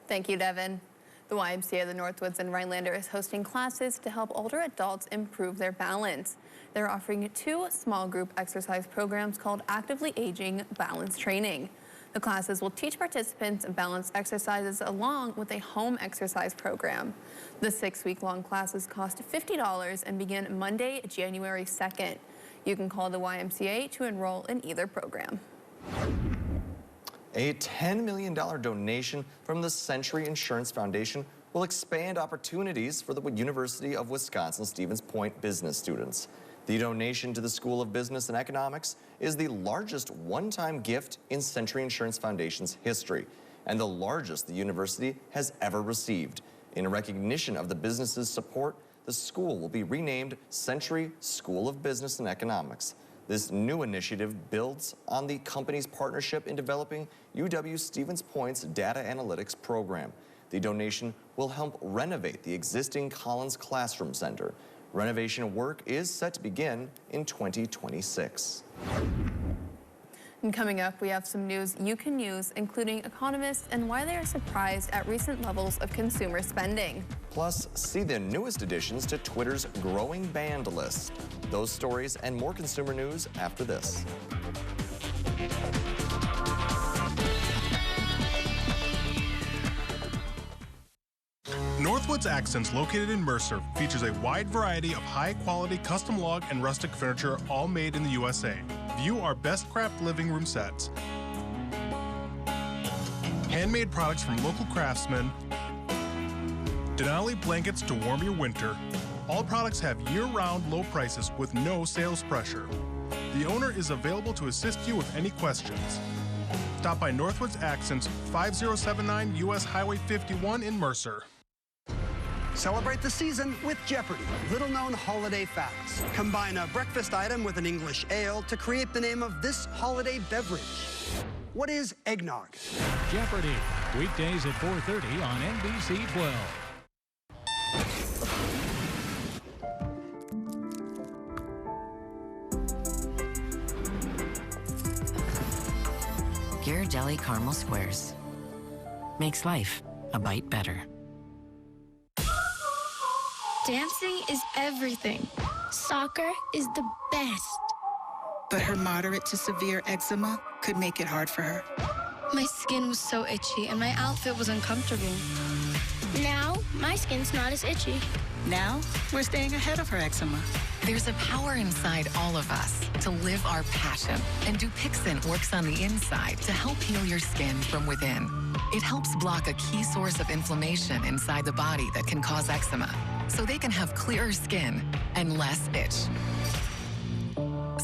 Thank you, Devin. The YMCA of the Northwoods in Rhinelander is hosting classes to help older adults improve their balance. They're offering 2 small group exercise programs called Actively Aging Balance Training. The classes will teach participants balance exercises along with a home exercise program. The 6-week-long classes cost $50 and begin Monday, January 2nd. You can call the YMCA to enroll in either program. A $10 million donation from the Century Insurance Foundation will expand opportunities for the University of Wisconsin-Stevens Point business students. The donation to the School of Business and Economics is the largest one-time gift in Century Insurance Foundation's history, and the largest the university has ever received. In recognition of the business's support, the school will be renamed Century School of Business and Economics. This new initiative builds on the company's partnership in developing UW-Stevens Point's data analytics program. The donation will help renovate the existing Collins Classroom Center. Renovation work is set to begin in 2026. And coming up, we have some news you can use, including economists and why they are surprised at recent levels of consumer spending. Plus, see the newest additions to Twitter's growing banned list. Those stories and more consumer news after this. Northwoods Accents, located in Mercer, features a wide variety of high-quality custom log and rustic furniture, all made in the USA. View our best craft living room sets. Handmade products from local craftsmen. Denali blankets to warm your winter. All products have year-round low prices with no sales pressure. The owner is available to assist you with any questions. Stop by Northwoods Accents, 5079 US Highway 51 in Mercer. Celebrate the season with Jeopardy! Little-known holiday facts. Combine a breakfast item with an English ale to create the name of this holiday beverage. What is eggnog? Jeopardy! Weekdays at 4:30 on NBC 12. Ghirardelli Caramel Squares. Makes life a bite better. Dancing is everything. Soccer is the best. But her moderate to severe eczema could make it hard for her. My skin was so itchy and my outfit was uncomfortable. Now, my skin's not as itchy. Now, we're staying ahead of her eczema. There's a power inside all of us to live our passion. And Dupixent works on the inside to help heal your skin from within. It helps block a key source of inflammation inside the body that can cause eczema, so they can have clearer skin and less itch.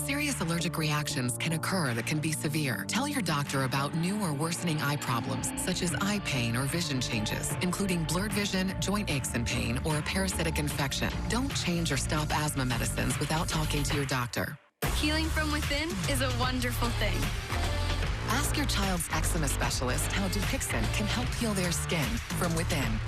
Serious allergic reactions can occur that can be severe. Tell your doctor about new or worsening eye problems, such as eye pain or vision changes, including blurred vision, joint aches and pain, or a parasitic infection. Don't change or stop asthma medicines without talking to your doctor. Healing from within is a wonderful thing. Ask your child's eczema specialist how Dupixent can help heal their skin from within.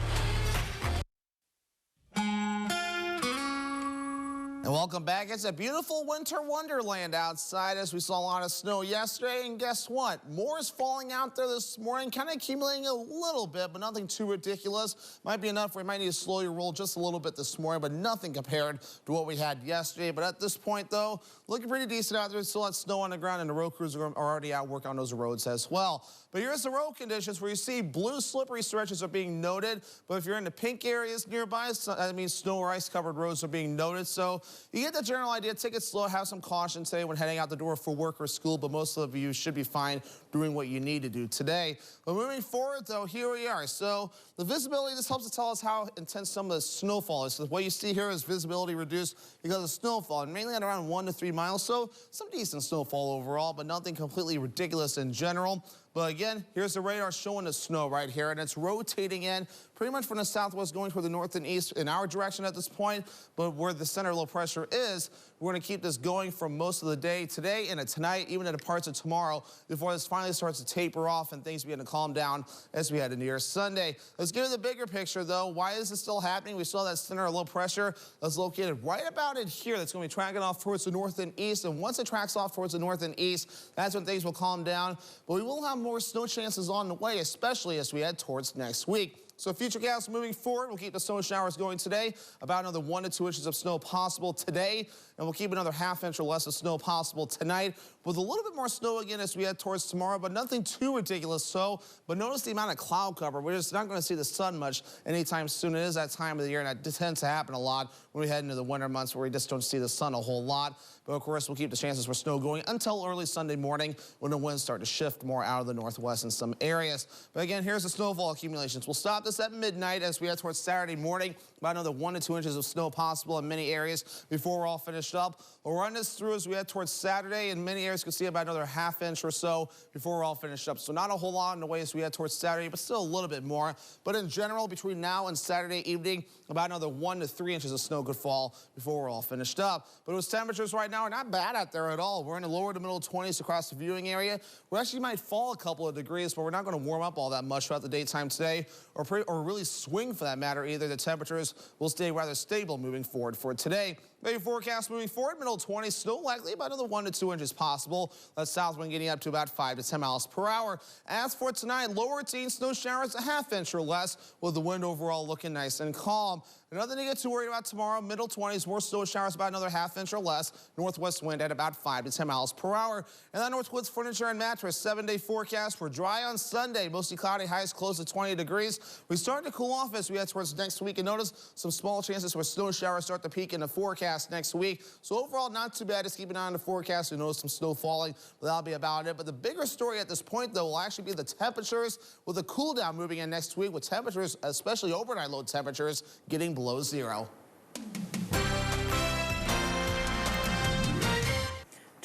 And welcome back. It's a beautiful winter wonderland outside as we saw a lot of snow yesterday. And guess what? More is falling out there this morning, kind of accumulating a little bit, but nothing too ridiculous. Might be enough where you might need to slow your roll just a little bit this morning, but nothing compared to what we had yesterday. But at this point, though, looking pretty decent out there. Still had snow on the ground, and the road crews are already out working on those roads as well. But here's the road conditions where you see blue slippery stretches are being noted. But if you're in the pink areas nearby, that means snow or ice covered roads are being noted. So you get the general idea. Take it slow, have some caution today when heading out the door for work or school, but most of you should be fine doing what you need to do today. But moving forward, though, here we are. So the visibility, this helps to tell us how intense some of the snowfall is. So what you see here is visibility reduced because of snowfall, and mainly at around 1 to 3 miles. So some decent snowfall overall, but nothing completely ridiculous in general. But again, here's the radar showing the snow right here, and it's rotating in pretty much from the southwest going toward the north and east in our direction at this point. But where the center of low pressure is, we're going to keep this going for most of the day today and tonight, even into parts of tomorrow, before this finally starts to taper off and things begin to calm down as we head into your Sunday. Let's get to the bigger picture, though. Why is this still happening? We saw that center of low pressure that's located right about in here. That's going to be tracking off towards the north and east. And once it tracks off towards the north and east, that's when things will calm down. But we will have more snow chances on the way, especially as we head towards next week. So futurecast moving forward, we'll keep the snow showers going today. About another 1 to 2 inches of snow possible today. And we'll keep another ½ inch or less of snow possible tonight, with a little bit more snow again as we head towards tomorrow, but nothing too ridiculous so. But notice the amount of cloud cover. We're just not going to see the sun much anytime soon. It is that time of the year, and that tends to happen a lot when we head into the winter months where we just don't see the sun a whole lot. But of course, we'll keep the chances for snow going until early Sunday morning when the winds start to shift more out of the northwest in some areas. But again, here's the snowfall accumulations. We'll stop this at midnight as we head towards Saturday morning. About another 1 to 2 inches of snow possible in many areas before we're all finished up. We'll run this through as we head towards Saturday, and many areas can see about another ½ inch or so before we're all finished up. So not a whole lot in the way as we head towards Saturday, but still a little bit more. But in general, between now and Saturday evening, about another 1 to 3 inches of snow could fall before we're all finished up. But those temperatures right now are not bad out there at all. We're in the lower to middle 20s across the viewing area. We actually might fall a couple of degrees, but we're not going to warm up all that much throughout the daytime today, or really swing for that matter either. The temperatures will stay rather stable moving forward for today. Maybe forecast moving forward, middle 20s, snow likely about another 1 to 2 inches possible. That south wind getting up to about 5 to 10 miles per hour. As for tonight, lower teens, snow showers a ½ inch or less, with the wind overall looking nice and calm. Nothing to get too worried about tomorrow. Middle 20s, more snow showers about another ½ inch or less. Northwest wind at about 5 to 10 miles per hour. And that Northwoods Furniture and Mattress 7-day forecast. We're dry on Sunday, mostly cloudy, highs close to 20 degrees. We start to cool off as we head towards next week, and notice some small chances for snow showers start to peak in the forecast next week. So overall, not too bad. Just keep an eye on the forecast. You notice some snow falling, but that'll be about it. But the bigger story at this point, though, will actually be the temperatures, with a cool down moving in next week, with temperatures, especially overnight low temperatures, getting below zero.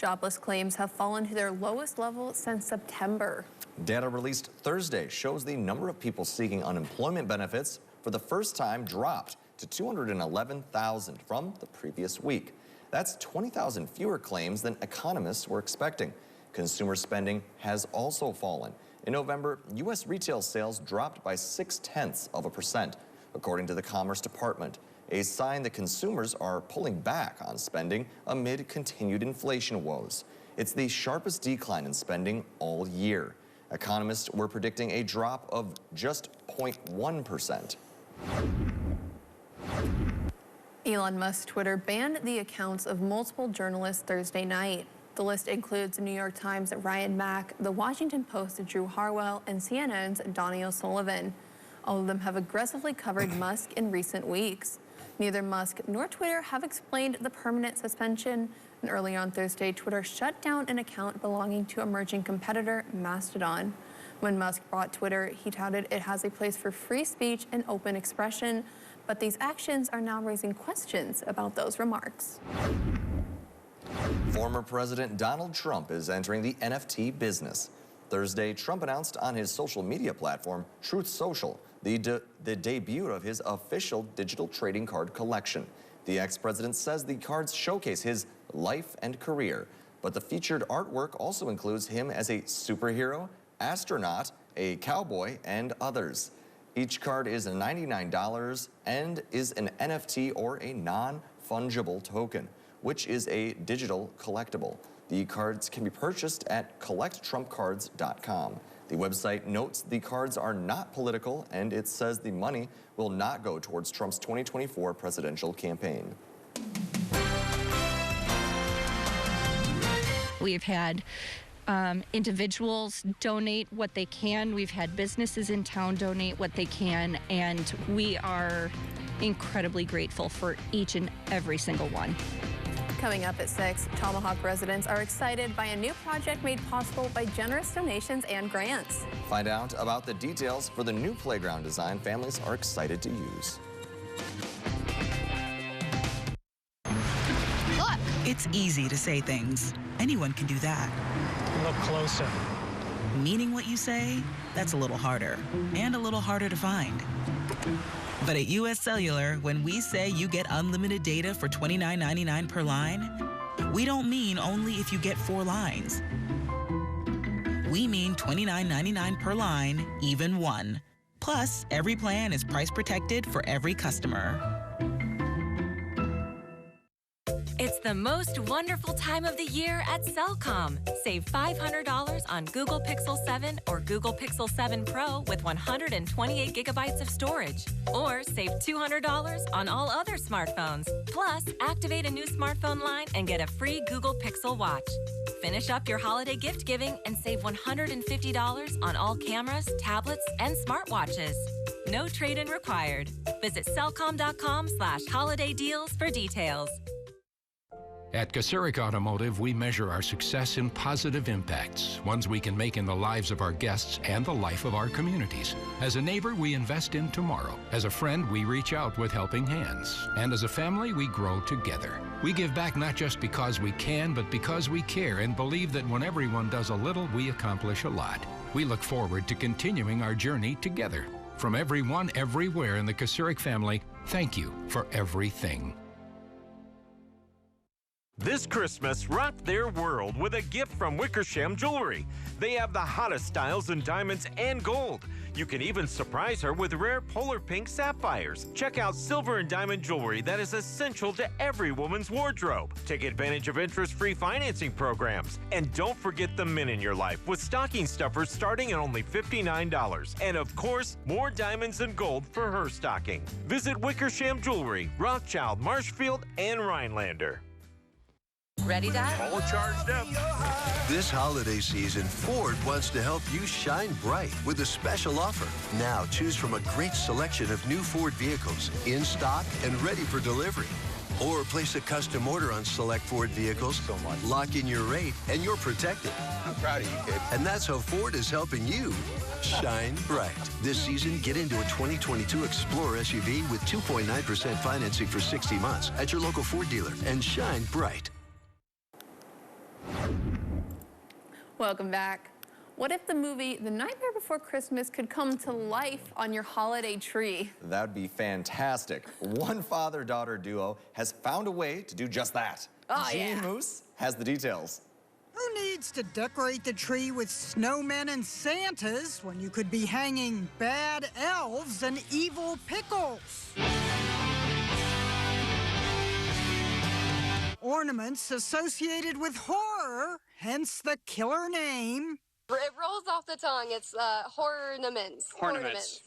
Jobless claims have fallen to their lowest level since September. Data released Thursday shows the number of people seeking unemployment benefits for the first time dropped to 211,000 from the previous week. That's 20,000 fewer claims than economists were expecting. Consumer spending has also fallen. In November, U.S. retail sales dropped by 0.6%, according to the Commerce Department, a sign that consumers are pulling back on spending amid continued inflation woes. It's the sharpest decline in spending all year. Economists were predicting a drop of just 0.1%. Elon Musk's Twitter banned the accounts of multiple journalists Thursday night. The list includes New York Times' Ryan Mack, The Washington Post's Drew Harwell, and CNN's Donnie O'Sullivan. All of them have aggressively covered Musk in recent weeks. Neither Musk nor Twitter have explained the permanent suspension. And early on Thursday, Twitter shut down an account belonging to emerging competitor Mastodon. When Musk bought Twitter, he touted it has a place for free speech and open expression. But these actions are now raising questions about those remarks. Former President Donald Trump is entering the NFT business. Thursday, Trump announced on his social media platform, Truth Social, the debut of his official digital trading card collection. The ex-president says the cards showcase his life and career, but the featured artwork also includes him as a superhero, astronaut, a cowboy, and others. Each card is $99 and is an NFT or a non-fungible token, which is a digital collectible. The cards can be purchased at collecttrumpcards.com. The website notes the cards are not political, and it says the money will not go towards Trump's 2024 presidential campaign. We've had individuals donate what they can. We've had businesses in town donate what they can, and we are incredibly grateful for each and every single one. Coming up at 6, Tomahawk residents are excited by a new project made possible by generous donations and grants. Find out about the details for the new playground design families are excited to use. Look! It's easy to say things. Anyone can do that. Look closer. Meaning what you say, that's a little harder. And a little harder to find. But at US Cellular, when we say you get unlimited data for $29.99 per line, we don't mean only if you get 4 lines. We mean $29.99 per line, even 1. Plus, every plan is price protected for every customer. It's the most wonderful time of the year at Cellcom. Save $500 on Google Pixel 7 or Google Pixel 7 Pro with 128 gigabytes of storage. Or save $200 on all other smartphones. Plus, activate a new smartphone line and get a free Google Pixel Watch. Finish up your holiday gift giving and save $150 on all cameras, tablets, and smartwatches. No trade-in required. Visit Cellcom.com/holiday deals for details. At Kosurik Automotive, we measure our success in positive impacts, ones we can make in the lives of our guests and the life of our communities. As a neighbor, we invest in tomorrow. As a friend, we reach out with helping hands. And as a family, we grow together. We give back not just because we can, but because we care and believe that when everyone does a little, we accomplish a lot. We look forward to continuing our journey together. From everyone, everywhere in the Kosurik family, thank you for everything. This Christmas, rock their world with a gift from Wickersham Jewelry. They have the hottest styles in diamonds and gold. You can even surprise her with rare polar pink sapphires. Check out silver and diamond jewelry that is essential to every woman's wardrobe. Take advantage of interest-free financing programs. And don't forget the men in your life with stocking stuffers starting at only $59. And of course, more diamonds and gold for her stocking. Visit Wickersham Jewelry, Rothschild, Marshfield, and Rhinelander. Ready, Dad? All charged up. This holiday season, Ford wants to help you shine bright with a special offer. Now, choose from a great selection of new Ford vehicles in stock and ready for delivery. Or place a custom order on select Ford vehicles, lock in your rate, and you're protected. I'm proud of you, kid. And that's how Ford is helping you shine bright. This season, get into a 2022 Explorer SUV with 2.9% financing for 60 months at your local Ford dealer and shine bright. Welcome back. What if the movie The Nightmare Before Christmas could come to life on your holiday tree? That would be fantastic. One father-daughter duo has found a way to do just that. Oh, Jean yeah. Moose has the details. Who needs to decorate the tree with snowmen and Santas when you could be hanging bad elves and evil pickles? Ornaments associated with horror, hence the killer name. It rolls off the tongue. It's horror-naments. Hornaments.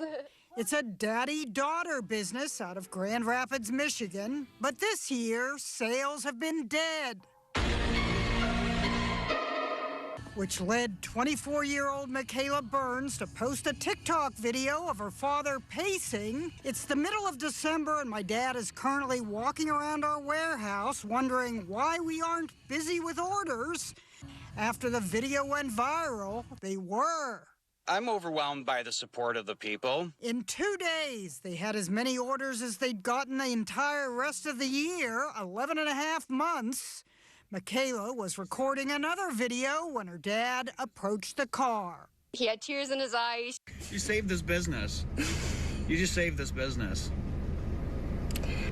It's a daddy-daughter business out of Grand Rapids, Michigan. But this year, sales have been dead. Which led 24-year-old Michaela Burns to post a TikTok video of her father pacing. It's the middle of December, and my dad is currently walking around our warehouse wondering why we aren't busy with orders. After the video went viral, they were. I'm overwhelmed by the support of the people. In 2 days, they had as many orders as they'd gotten the entire rest of the year, 11 and a half months. Michaela was recording another video when her dad approached the car. He had tears in his eyes. You saved this business. You just saved this business.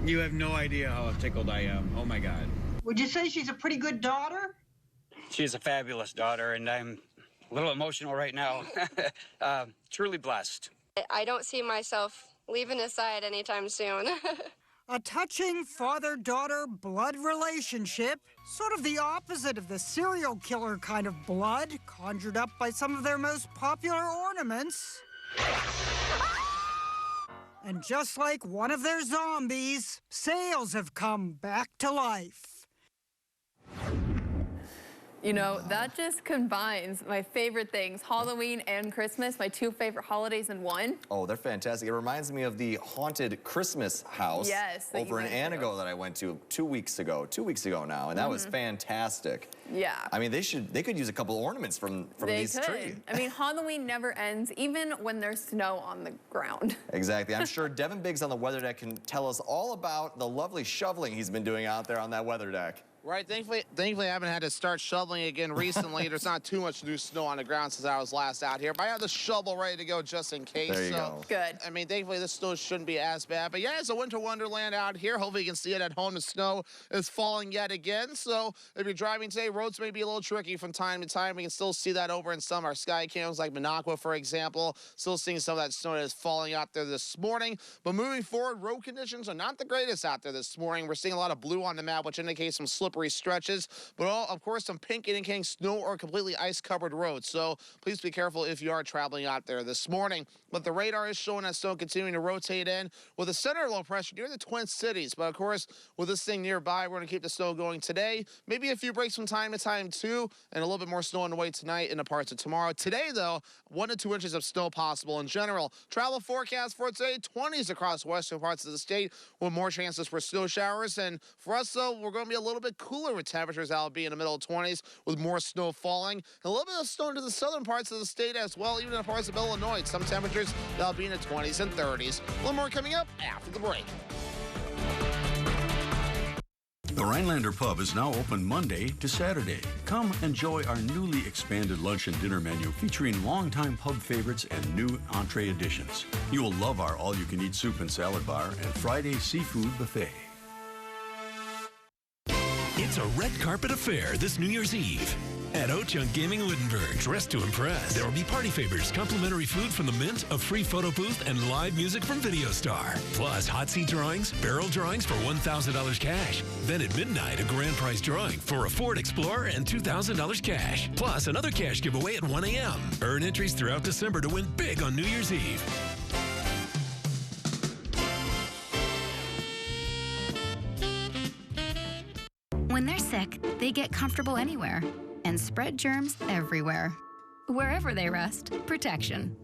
You have no idea how tickled I am. Oh my God. Would you say she's a pretty good daughter? She's a fabulous daughter, and I'm a little emotional right now. Truly blessed. I don't see myself leaving his side anytime soon. A touching father-daughter blood relationship, sort of the opposite of the serial killer kind of blood conjured up by some of their most popular ornaments. And just like one of their zombies, sales have come back to life. You know, that just combines my favorite things, Halloween and Christmas, my two favorite holidays in one. Oh, they're fantastic. It reminds me of the haunted Christmas house over in Anago that I went to 2 weeks ago. 2 weeks ago now, and that was fantastic. Yeah. I mean, they could use a couple ornaments from these trees. I mean, Halloween never ends, even when there's snow on the ground. Exactly. I'm sure Devin Biggs on the weather deck can tell us all about the lovely shoveling he's been doing out there on that weather deck. Right, thankfully I haven't had to start shoveling again recently. There's not too much new snow on the ground since I was last out here, but I have the shovel ready to go just in case. There you go. Good. I mean, thankfully this snow shouldn't be as bad, but yeah, it's a winter wonderland out here. Hopefully you can see it at home. The snow is falling yet again, so if you're driving today, roads may be a little tricky from time to time. We can still see that over in some of our sky cams like Minocqua, for example. Still seeing some of that snow that is falling out there this morning, but moving forward, road conditions are not the greatest out there this morning. We're seeing a lot of blue on the map, which indicates some slippery stretches. But of course, some pink indicating snow or completely ice-covered roads. So please be careful if you are traveling out there this morning. But the radar is showing that snow continuing to rotate in with a center of low pressure near the Twin Cities. But of course, with this thing nearby, we're going to keep the snow going today. Maybe a few breaks from time to time too, and a little bit more snow on the way tonight and the parts of tomorrow. Today, though, 1 to 2 inches of snow possible in general. Travel forecast for today: 20s across western parts of the state with more chances for snow showers. And for us, though, we're going to be a little bit cooler with temperatures. That'll be in the middle of 20s with more snow falling. And a little bit of snow into the southern parts of the state as well, even in parts of Illinois. Some temperatures that'll be in the 20s and 30s. A little more coming up after the break. The Rhinelander Pub is now open Monday to Saturday. Come enjoy our newly expanded lunch and dinner menu featuring longtime pub favorites and new entree additions. You will love our all-you-can-eat soup and salad bar and Friday seafood buffet. It's a red carpet affair this New Year's Eve at Oak Gaming Wittenberg. Dress to impress. There will be party favors, complimentary food from the Mint, a free photo booth, and live music from VideoStar. Plus, hot seat drawings, barrel drawings for $1,000 cash. Then at midnight, a grand prize drawing for a Ford Explorer and $2,000 cash. Plus, another cash giveaway at 1 a.m. Earn entries throughout December to win big on New Year's Eve. When they're sick, they get comfortable anywhere and spread germs everywhere. Wherever they rest, protection.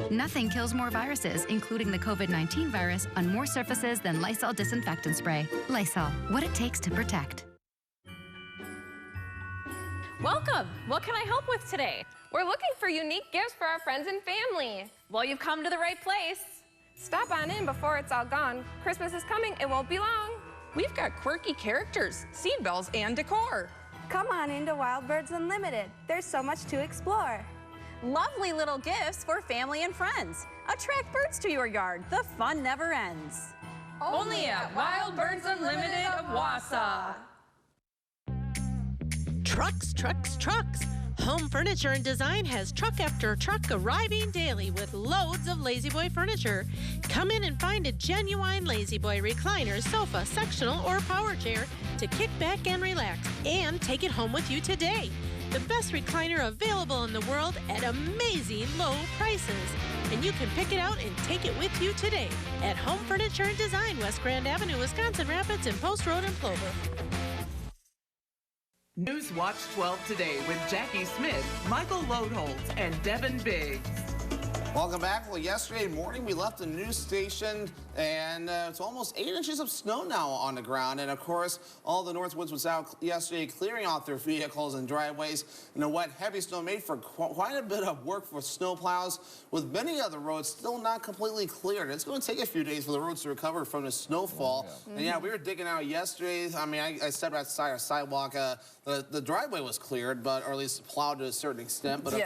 Nothing kills more viruses, including the COVID-19 virus, on more surfaces than Lysol disinfectant spray. Lysol, what it takes to protect. Welcome! What can I help with today? We're looking for unique gifts for our friends and family. Well, you've come to the right place. Stop on in before it's all gone. Christmas is coming, it won't be long. We've got quirky characters, seatbelts, and decor. Come on into Wild Birds Unlimited. There's so much to explore. Lovely little gifts for family and friends. Attract birds to your yard. The fun never ends. Only at Wild Birds Unlimited of Wausau. Trucks, trucks, trucks. Home Furniture and Design has truck after truck arriving daily with loads of La-Z-Boy furniture. Come in and find a genuine La-Z-Boy recliner, sofa, sectional, or power chair to kick back and relax, and take it home with you today. The best recliner available in the world at amazing low prices. And you can pick it out and take it with you today at Home Furniture and Design, West Grand Avenue, Wisconsin Rapids, and Post Road in Plover. Newswatch 12 today with Jackie Smith, Michael Lodeholtz, and Devin Biggs. Welcome back. Well, yesterday morning we left the news station and it's almost 8 inches of snow now on the ground. And of course, all the Northwoods was out yesterday clearing out their vehicles and driveways. And the wet, heavy snow made for quite a bit of work for snow plows, with many of the roads still not completely cleared. It's going to take a few days for the roads to recover from the snowfall. And yeah, we were digging out yesterday. I mean, I stepped outside our sidewalk. The driveway was cleared, or at least plowed to a certain extent. But of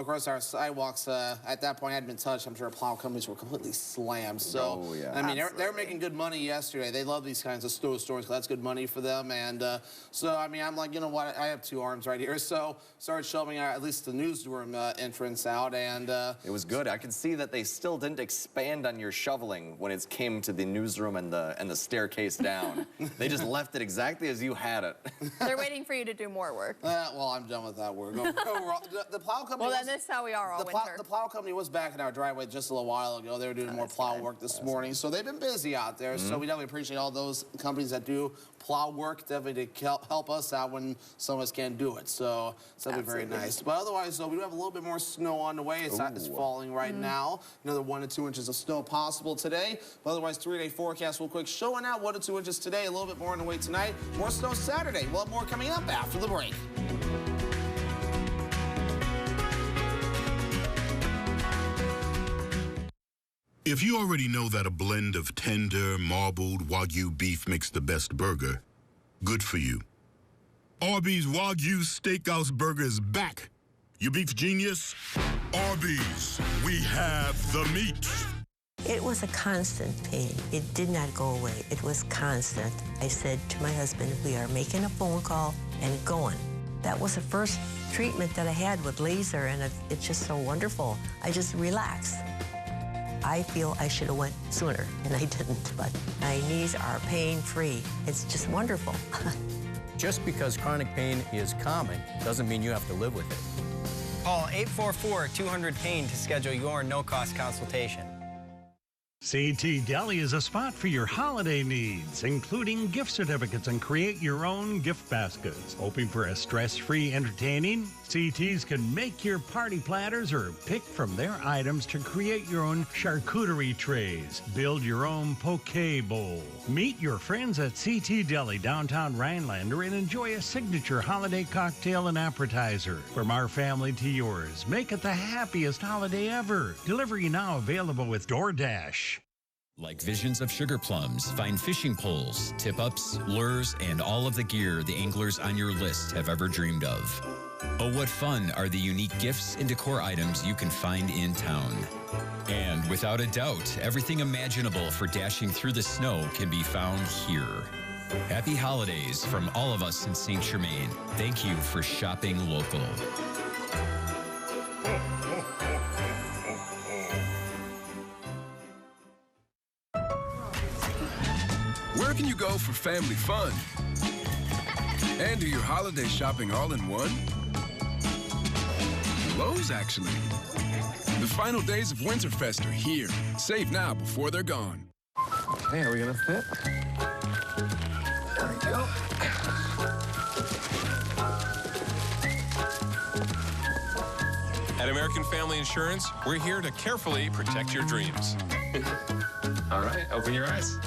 course, our sidewalks at that point hadn't been touched. I'm sure plow companies were completely slammed. So, I mean, they're making good money yesterday. They love these kinds of snowstorms, because that's good money for them. And so, I mean, I'm like, you know what? I have 2 arms right here. So, started shoving at least the newsroom entrance out. And it was good. I could see that they still didn't expand on your shoveling when it came to the newsroom and the staircase down. They just left it exactly as you had it. They're waiting for you to do more work. Well, I'm done with that work. The plow company. Well, then this is how we are all winter. The plow company was back in our driveway just a little while ago. They were doing more plow work this morning, so they've been busy out there. So we definitely appreciate all those companies that do plow work, definitely to help us out when some of us can't do it. So that'll be very nice. But otherwise, though, we do have a little bit more snow on the way. It's falling right now. Another 1 to 2 inches of snow possible today. But otherwise, 3-day forecast real quick, showing out 1 to 2 inches today. A little bit more on the way tonight. More snow Saturday. We'll have more coming up after the break. If you already know that a blend of tender, marbled Wagyu beef makes the best burger, good for you. Arby's Wagyu Steakhouse Burger is back. You beef genius? Arby's, we have the meat. It was a constant pain. It did not go away. It was constant. I said to my husband, we are making a phone call and going. That was the first treatment that I had with laser, and it's just so wonderful. I just relaxed. I feel I should have went sooner, and I didn't, but my knees are pain-free. It's just wonderful. Just because chronic pain is common doesn't mean you have to live with it. Call 844-200-PAIN to schedule your no-cost consultation. CT Deli is a spot for your holiday needs, including gift certificates and create your own gift baskets. Hoping for a stress-free entertaining? CTs can make your party platters or pick from their items to create your own charcuterie trays. Build your own poke bowl. Meet your friends at CT Deli, downtown Rhinelander, and enjoy a signature holiday cocktail and appetizer. From our family to yours, make it the happiest holiday ever. Delivery now available with DoorDash. Like visions of sugar plums, find fishing poles, tip-ups, lures, and all of the gear the anglers on your list have ever dreamed of. Oh, what fun are the unique gifts and decor items you can find in town. And without a doubt, everything imaginable for dashing through the snow can be found here. Happy holidays from all of us in St. Germain. Thank you for shopping local. Where can you go for family fun? And do your holiday shopping all in one? Lowe's, actually. The final days of Winterfest are here. Save now before they're gone. Okay, are we gonna fit? There we go. At American Family Insurance, we're here to carefully protect your dreams. All right, open your eyes.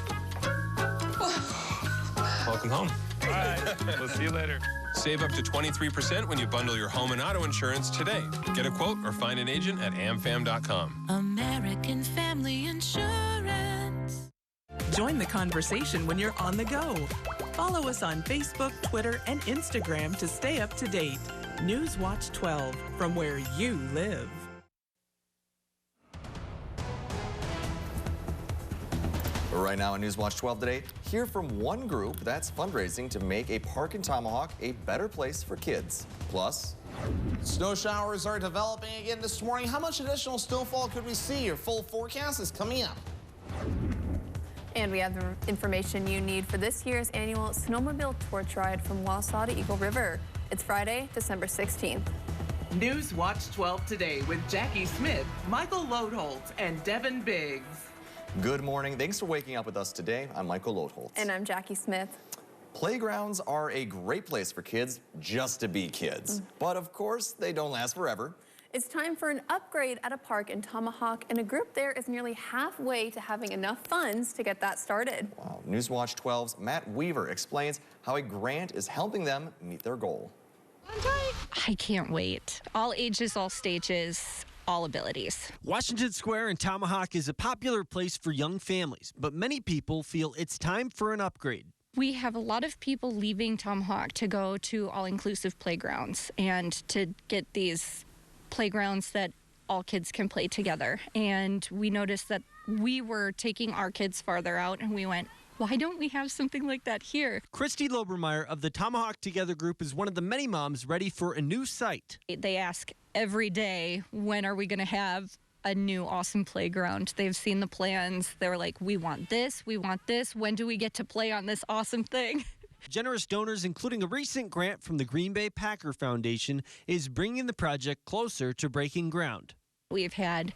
Welcome home. All right, we'll see you later. Save up to 23% when you bundle your home and auto insurance today. Get a quote or find an agent at amfam.com. American Family Insurance. Join the conversation when you're on the go. Follow us on Facebook, Twitter, and Instagram to stay up to date. Newswatch 12, from where you live. Right now on Newswatch 12 today, hear from one group that's fundraising to make a park in Tomahawk a better place for kids. Plus, snow showers are developing again this morning. How much additional snowfall could we see? Your full forecast is coming up. And we have the information you need for this year's annual snowmobile torch ride from Wausau to Eagle River. It's Friday, December 16th. Newswatch 12 today with Jackie Smith, Michael Lodeholtz, and Devin Biggs. good morning. Thanks for waking up with us today. I'm Michael Lodeholtz. And I'm Jackie Smith. Playgrounds are a great place for kids just to be kids. But of course, they don't last forever. It's time for an upgrade at a park in Tomahawk, and a group there is nearly halfway to having enough funds to get that started. Wow. Newswatch 12's Matt Weaver explains how a grant is helping them meet their goal. I can't wait. All ages, all stages, all abilities. Washington Square in Tomahawk is a popular place for young families, but many people feel it's time for an upgrade. We have a lot of people leaving Tomahawk to go to all-inclusive playgrounds and to get these playgrounds that all kids can play together. And we noticed that we were taking our kids farther out, and we went, why don't we have something like that here? Christy Lobermeyer of the Tomahawk Together group is one of the many moms ready for a new site. They ask every day, when are we going to have a new awesome playground? They've seen the plans. They're like, we want this, when do we get to play on this awesome thing? Generous donors, including a recent grant from the Green Bay Packer Foundation, is bringing the project closer to breaking ground. We've had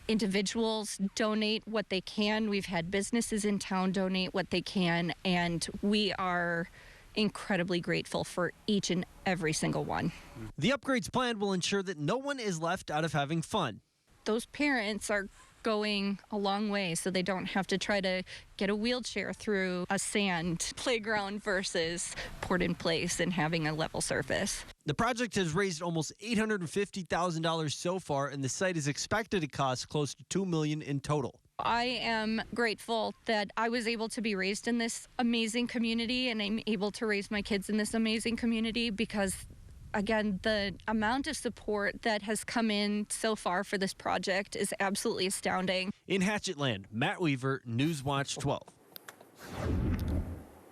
individuals donate what they can. We've had businesses in town donate what they can, and we are incredibly grateful for each and every single one. The upgrades plan will ensure that no one is left out of having fun. Those parents are going a long way so they don't have to try to get a wheelchair through a sand playground versus poured in place and having a level surface. The project has raised almost $850,000 so far, and the site is expected to cost close to $2 million in total. I am grateful that I was able to be raised in this amazing community, and I'm able to raise my kids in this amazing community because, again, the amount of support that has come in so far for this project is absolutely astounding. In Hatchetland, Matt Weaver, Newswatch 12.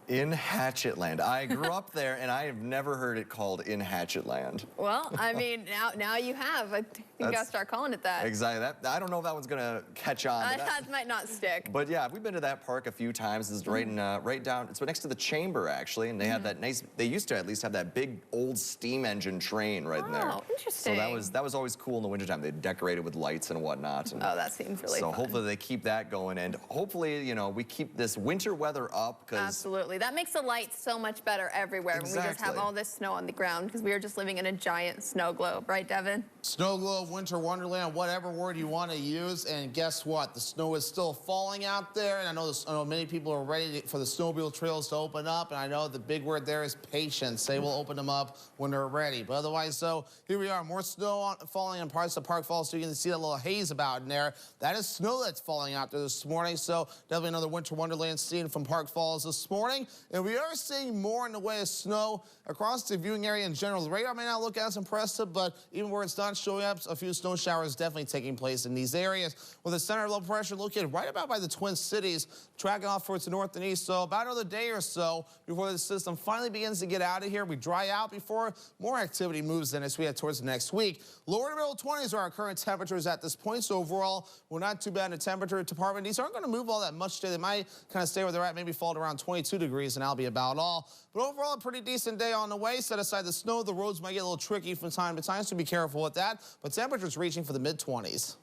In Hatchetland. I grew up there, and I have never heard it called In Hatchetland. Well, I mean, now you have. I think you gotta start calling it that. Exactly. I don't know if that one's gonna catch on. That might not stick. But yeah, we've been to that park a few times. It's right in, right down. It's next to the Chamber actually, and they have that nice. They used to at least have that big old steam engine train right in there. Oh, interesting. So that was always cool in the wintertime. They decorated with lights and whatnot. And oh, that seems really fun. So hopefully they keep that going, and hopefully we keep this winter weather up. Absolutely. That makes the lights so much better everywhere when we just have all this snow on the ground, because we are just living in a giant snow globe, right, Devin? Snow globe, winter wonderland, whatever word you want to use. And guess what? The snow is still falling out there, and I know many people are ready for the snowmobile trails to open up, and I know the big word there is patience. They will open them up when they're ready. But otherwise, so here we are, more snow falling in parts of Park Falls, so you can see that little haze about in there. That is snow that's falling out there this morning, so definitely another winter wonderland scene from Park Falls this morning. And we are seeing more in the way of snow across the viewing area in general. The radar may not look as impressive, but even where it's not showing up, a few snow showers definitely taking place in these areas. With the center of low pressure located right about by the Twin Cities, tracking off towards the north and east. So about another day or so before the system finally begins to get out of here. We dry out before more activity moves in as we head towards the next week. Lower to middle 20s are our current temperatures at this point. So overall, we're not too bad in the temperature department. These aren't going to move all that much today. They might kind of stay where they're at, maybe fall to around 22 degrees, and that'll be about all. But overall, a pretty decent day on the way. Set aside the snow, the roads might get a little tricky from time to time, so be careful with that. But temperatures reaching for the mid-20s.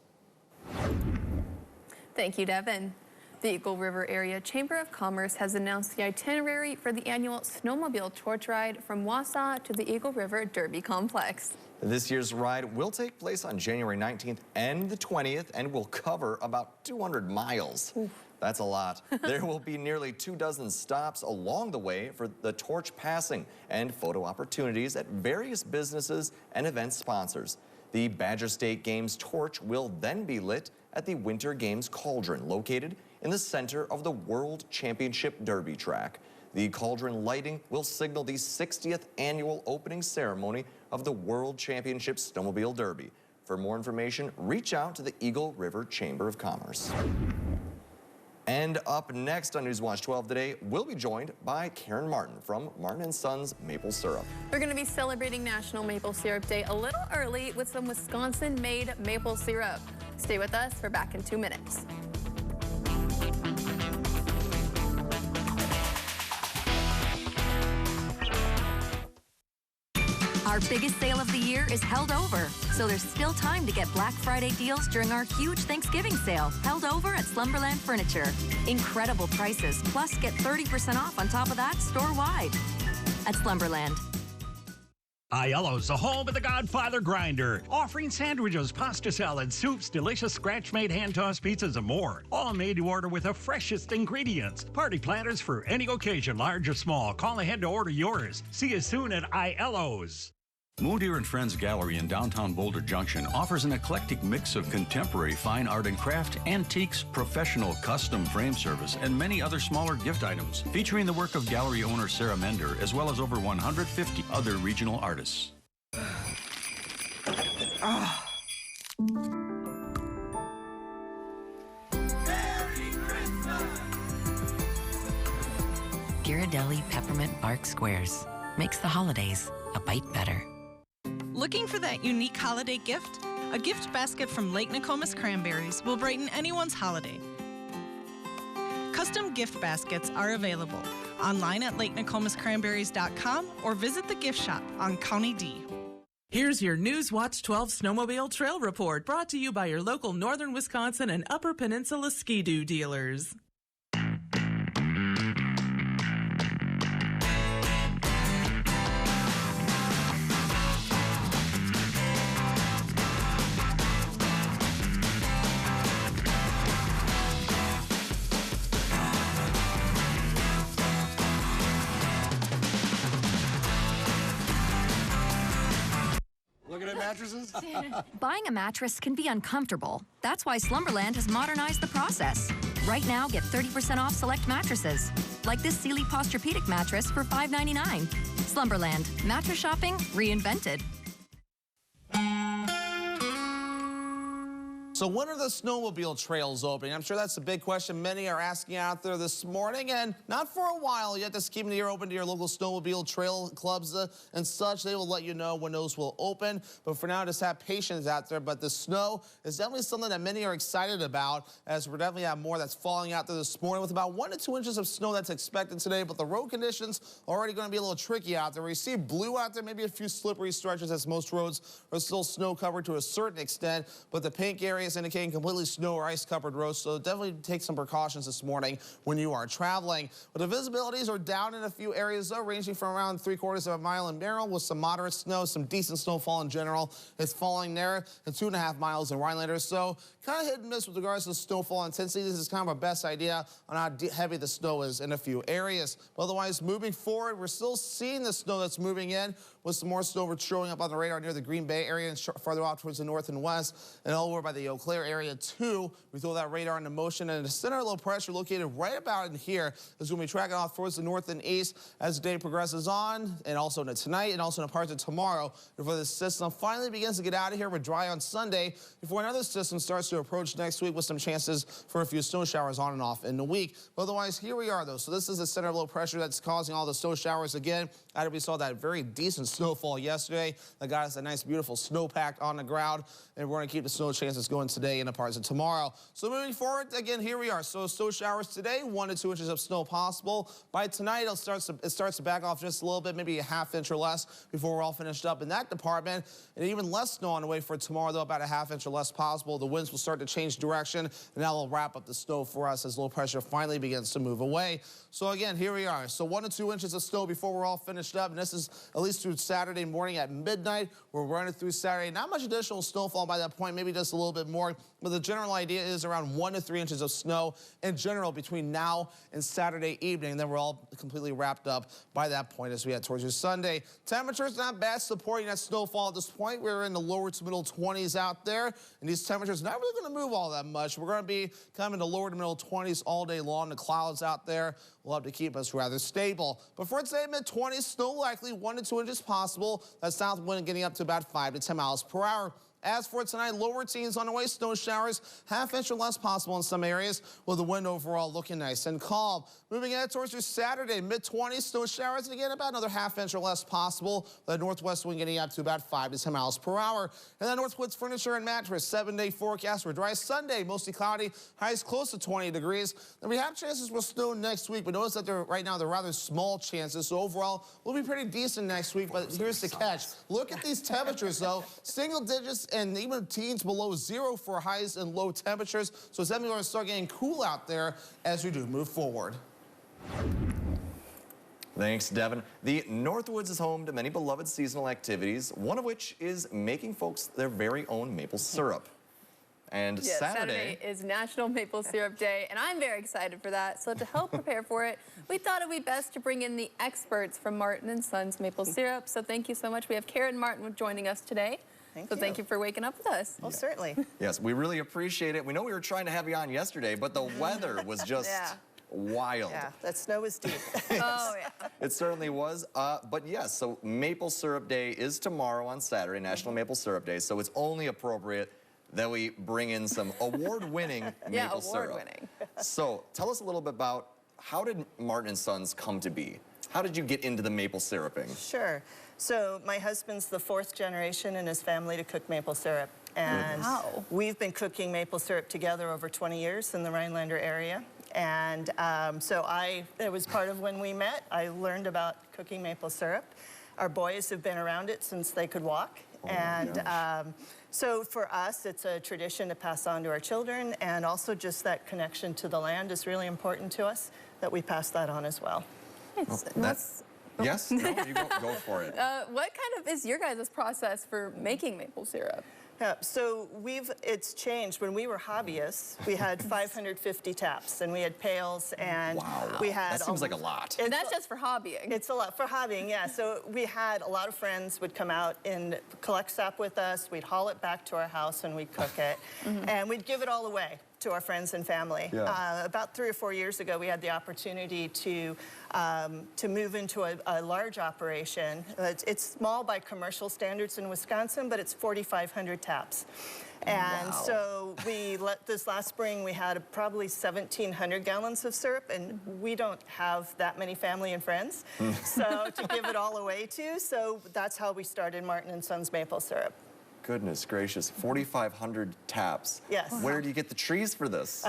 Thank you, Devin. The Eagle River Area Chamber of Commerce has announced the itinerary for the annual snowmobile torch ride from Wausau to the Eagle River Derby Complex. This year's ride will take place on January 19th and the 20th and will cover about 200 miles. Oof. That's a lot. There will be nearly 24 stops along the way for the torch passing and photo opportunities at various businesses and event sponsors. The Badger State Games torch will then be lit at the Winter Games Cauldron, located in the center of the World Championship Derby track. The cauldron lighting will signal the 60th annual opening ceremony of the World Championship Snowmobile Derby. For more information, reach out to the Eagle River Chamber of Commerce. And up next on Newswatch 12 today, we'll be joined by Karen Martin from Martin & Sons Maple Syrup. We're going to be celebrating National Maple Syrup Day a little early with some Wisconsin-made maple syrup. Stay with us. We're back in 2 minutes. Our biggest sale of the year is held over, so there's still time to get Black Friday deals during our huge Thanksgiving sale, held over at Slumberland Furniture. Incredible prices, plus get 30% off on top of that store-wide at Slumberland. Aiello's, the home of the Godfather Grinder, offering sandwiches, pasta salads, soups, delicious scratch-made hand-tossed pizzas, and more. All made to order with the freshest ingredients. Party platters for any occasion, large or small. Call ahead to order yours. See you soon at Aiello's. Moondeer and Friends Gallery in downtown Boulder Junction offers an eclectic mix of contemporary fine art and craft, antiques, professional custom frame service, and many other smaller gift items, featuring the work of gallery owner Sarah Mender, as well as over 150 other regional artists. Ghirardelli Peppermint Bark Squares makes the holidays a bite better. Looking for that unique holiday gift? A gift basket from Lake Nokomis Cranberries will brighten anyone's holiday. Custom gift baskets are available online at LakeNokomisCranberries.com or visit the gift shop on County D. Here's your Newswatch 12 Snowmobile Trail Report, brought to you by your local Northern Wisconsin and Upper Peninsula Ski-Doo dealers. Looking at mattresses? Buying a mattress can be uncomfortable. That's why Slumberland has modernized the process. Right now, get 30% off select mattresses, like this Sealy Posturepedic mattress for $5.99. Slumberland, mattress shopping reinvented. So when are the snowmobile trails opening? I'm sure that's a big question many are asking out there this morning, and not for a while yet. Just keeping the ear open to your local snowmobile trail clubs and such. They will let you know when those will open. But for now, just have patience out there. But the snow is definitely something that many are excited about, as we're definitely have more that's falling out there this morning with about 1 to 2 inches of snow that's expected today. But the road conditions are already going to be a little tricky out there. We see blue out there, maybe a few slippery stretches, as most roads are still snow covered to a certain extent. But the pink area is indicating completely snow or ice covered roads, so definitely take some precautions this morning when you are traveling. But the visibilities are down in a few areas though, ranging from around 3/4 of a mile in Merrill with some moderate snow, some decent snowfall in general. It's falling there, and 2.5 miles in Rhinelander. So kind of hit and miss with regards to snowfall intensity. This is kind of our best idea on how heavy the snow is in a few areas. But otherwise, moving forward, we're still seeing the snow that's moving in, with some more snow showing up on the radar near the Green Bay area and farther out towards the north and west, and all over by the Eau Claire area too. We throw that radar into motion, and the center of low pressure located right about in here is going to be tracking off towards the north and east as the day progresses on, and also into tonight and also into parts of tomorrow, before this system finally begins to get out of here with dry on Sunday, before another system starts to approach next week with some chances for a few snow showers on and off in the week. But otherwise, here we are though. So this is the center of low pressure that's causing all the snow showers again. After we saw that very decent snowfall yesterday, that got us a nice beautiful snowpack on the ground, and we're going to keep the snow chances going today and the parts of tomorrow. So moving forward, again, here we are. So snow showers today, 1 to 2 inches of snow possible. By tonight, it starts to back off just a little bit, maybe a ½ inch or less, before we're all finished up in that department. And even less snow on the way for tomorrow, though, about a ½ inch or less possible. The winds will start to change direction, and that will wrap up the snow for us as low pressure finally begins to move away. So again, here we are. So 1 to 2 inches of snow before we're all finished up, and this is at least through Saturday morning at midnight. We're running through Saturday. Not much additional snowfall by that point, maybe just a little bit more, but the general idea is around 1 to 3 inches of snow in general between now and Saturday evening. And then we're all completely wrapped up by that point as we head towards your Sunday. Temperatures not bad, supporting that snowfall at this point. We're in the lower to middle 20s out there, and these temperatures not really going to move all that much. We're going to be kind of in the lower to middle 20s all day long. The clouds out there will help to keep us rather stable. But for today, mid-20s, snow likely 1 to 2 inches possible. That south wind getting up to about 5 to 10 miles per hour. As for tonight, lower teens on the way, snow showers, half-inch or less possible in some areas, with the wind overall looking nice and calm. Moving ahead towards your Saturday, mid-20s, snow showers, and again, about another half-inch or less possible. The northwest wind getting up to about 5 to 10 miles per hour. And then Northwoods Furniture and Mattress, 7-day forecast for dry Sunday, mostly cloudy, highs close to 20 degrees. Then we have chances for snow next week, but notice that right now they're rather small chances. So overall, we'll be pretty decent next week, but here's the catch. Look at these temperatures, though. Single digits and even teens below 0 for highs and low temperatures. So it's definitely going to start getting cool out there as we do move forward. Thanks, Devin. The Northwoods is home to many beloved seasonal activities, one of which is making folks their very own maple syrup. And yes, Saturday is National Maple Syrup Day, and I'm very excited for that. So to help prepare for it, we thought it would be best to bring in the experts from Martin & Sons Maple Syrup. So thank you so much. We have Karen Martin joining us today. Thank you for waking up with us. Oh, certainly. Yes, we really appreciate it. We know we were trying to have you on yesterday, but the weather was just wild. Yeah, that snow was deep. Oh, yeah. It certainly was. But yes, so Maple Syrup Day is tomorrow on Saturday, National Maple Syrup Day. So it's only appropriate that we bring in some award-winning maple syrup. Award-winning. So tell us a little bit about how did Martin & Sons come to be? How did you get into the maple syruping? Sure. So my husband's the 4th generation in his family to cook maple syrup. And we've been cooking maple syrup together over 20 years in the Rhinelander area. And it was part of when we met. I learned about cooking maple syrup. Our boys have been around it since they could walk. So for us, it's a tradition to pass on to our children, and also just that connection to the land is really important to us, that we pass that on as well. Yes? No, you go for it. What kind of is your guys' process for making maple syrup? Yeah, so it's changed. When we were hobbyists, we had 550 taps, and we had pails, and we had... That seems like a lot. And that's just for hobbying. It's a lot for hobbying, yeah. So we had a lot of friends would come out and collect sap with us. We'd haul it back to our house, and we'd cook it. And we'd give it all away to our friends and family. About 3 or 4 years ago, we had the opportunity to move into a large operation. It's small by commercial standards in Wisconsin, but it's 4,500 taps. And so this last spring, we had probably 1,700 gallons of syrup, and we don't have that many family and friends, so to give it all away to. So that's how we started Martin & Sons Maple Syrup. Goodness gracious, 4,500 taps. Yes. Where do you get the trees for this?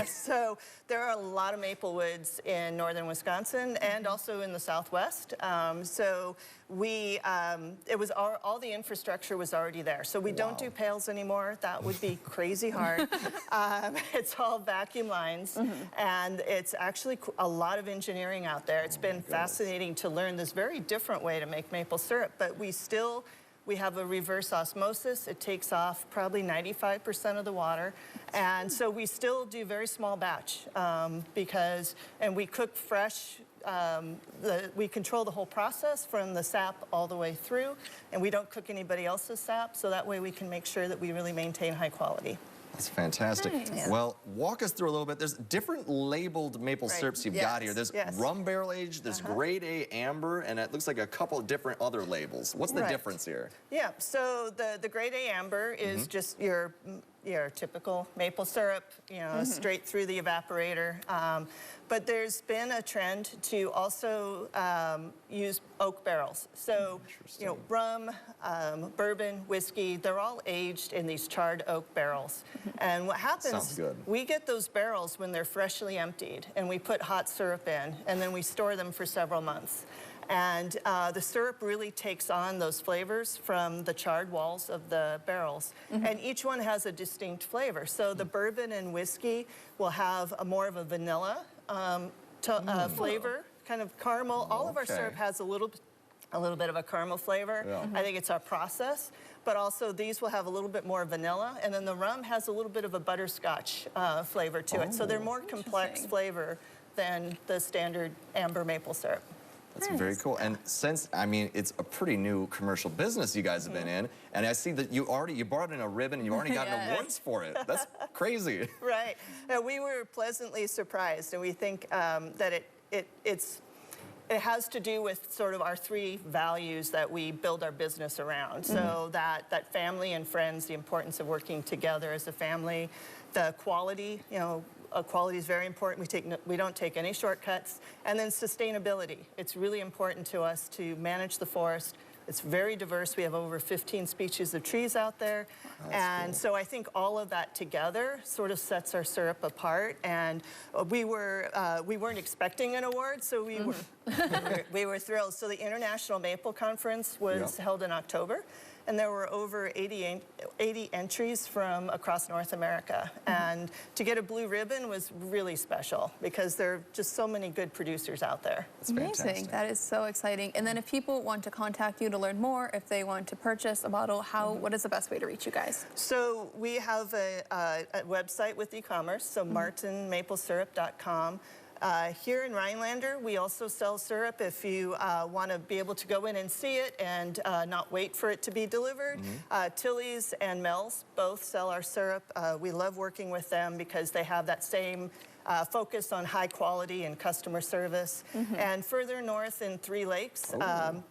So there are a lot of maple woods in northern Wisconsin and also in the Southwest. So it was all the infrastructure was already there. So we don't do pails anymore. That would be crazy hard. It's all vacuum lines, and it's actually a lot of engineering out there. It's been fascinating to learn this very different way to make maple syrup, but we have a reverse osmosis. It takes off probably 95% of the water. And so we still do very small batch and we cook fresh. We control the whole process from the sap all the way through, and we don't cook anybody else's sap, so that way we can make sure that we really maintain high quality. That's fantastic. Nice. Well, walk us through a little bit. There's different labeled maple syrups you've got here. There's rum barrel aged, there's grade A amber, and it looks like a couple of different other labels. What's the difference here? Yeah, so the grade A amber is just your typical maple syrup, straight through the evaporator. But there's been a trend to also use oak barrels. So, rum, bourbon, whiskey, they're all aged in these charred oak barrels. And what happens, we get those barrels when they're freshly emptied, and we put hot syrup in, and then we store them for several months. And the syrup really takes on those flavors from the charred walls of the barrels. And each one has a distinct flavor. So the bourbon and whiskey will have more of a vanilla flavor, kind of caramel. All of our syrup has a little bit of a caramel flavor. I think it's our process. But also these will have a little bit more vanilla. And then the rum has a little bit of a butterscotch flavor to it. So they're more complex flavor than the standard amber maple syrup. That's very cool. And since, it's a pretty new commercial business you guys have been in, and I see that you brought in a ribbon and you already got awards for it. That's crazy. Right. We were pleasantly surprised, and we think that it has to do with sort of our 3 values that we build our business around. So that family and friends, the importance of working together as a family, the quality, quality is very important. We don't take any shortcuts. And then sustainability. It's really important to us to manage the forest. It's very diverse. We have over 15 species of trees out there. And so I think all of that together sort of sets our syrup apart. And we weren't expecting an award, so we were thrilled. So the International Maple Conference was held in October. And there were over 80 entries from across North America. And to get a blue ribbon was really special because there are just so many good producers out there. It's amazing. That is so exciting. And then if people want to contact you to learn more, if they want to purchase a bottle, what is the best way to reach you guys? So we have a website with e-commerce, so martinmaplesyrup.com. Here in Rhinelander, we also sell syrup if you want to be able to go in and see it and not wait for it to be delivered. Tilly's and Mel's both sell our syrup. We love working with them because they have that same focus on high quality and customer service. And further north in Three Lakes,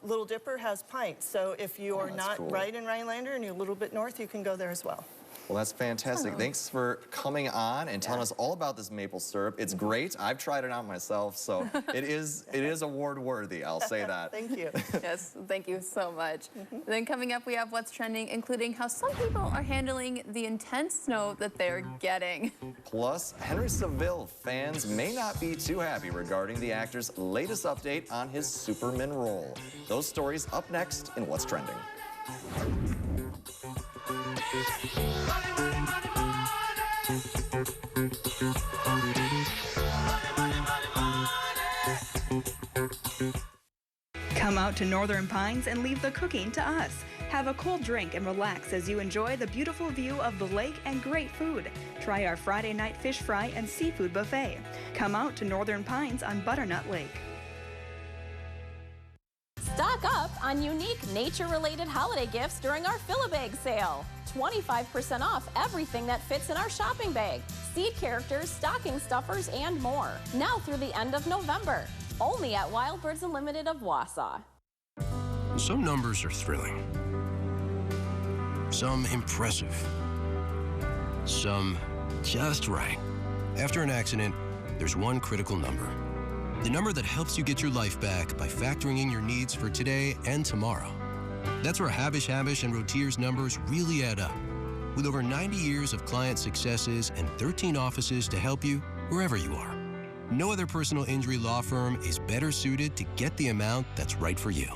Little Dipper has pints. So if you're not right in Rhinelander and you're a little bit north, you can go there as well. Well, that's fantastic. Thanks for coming on and telling us all about this maple syrup. It's great. I've tried it out myself, so it is award worthy. I'll say that. Thank you. Yes, thank you so much. Then coming up, we have What's Trending, including how some people are handling the intense snow that they're getting. Plus, Henry Cavill fans may not be too happy regarding the actor's latest update on his Superman role. Those stories up next in What's Trending. Come out to Northern Pines and leave the cooking to us. Have a cold drink and relax as you enjoy the beautiful view of the lake and great food. Try our Friday night fish fry and seafood buffet. Come out to Northern Pines on Butternut Lake. Stock up on unique nature-related holiday gifts during our Fill-A-Bag sale. 25% off everything that fits in our shopping bag. Seed characters, stocking stuffers, and more. Now through the end of November. Only at Wild Birds Unlimited of Wausau. Some numbers are thrilling. Some impressive. Some just right. After an accident, there's one critical number. The number that helps you get your life back by factoring in your needs for today and tomorrow. That's where Habish & Rotier's numbers really add up. With over 90 years of client successes and 13 offices to help you wherever you are. No other personal injury law firm is better suited to get the amount that's right for you.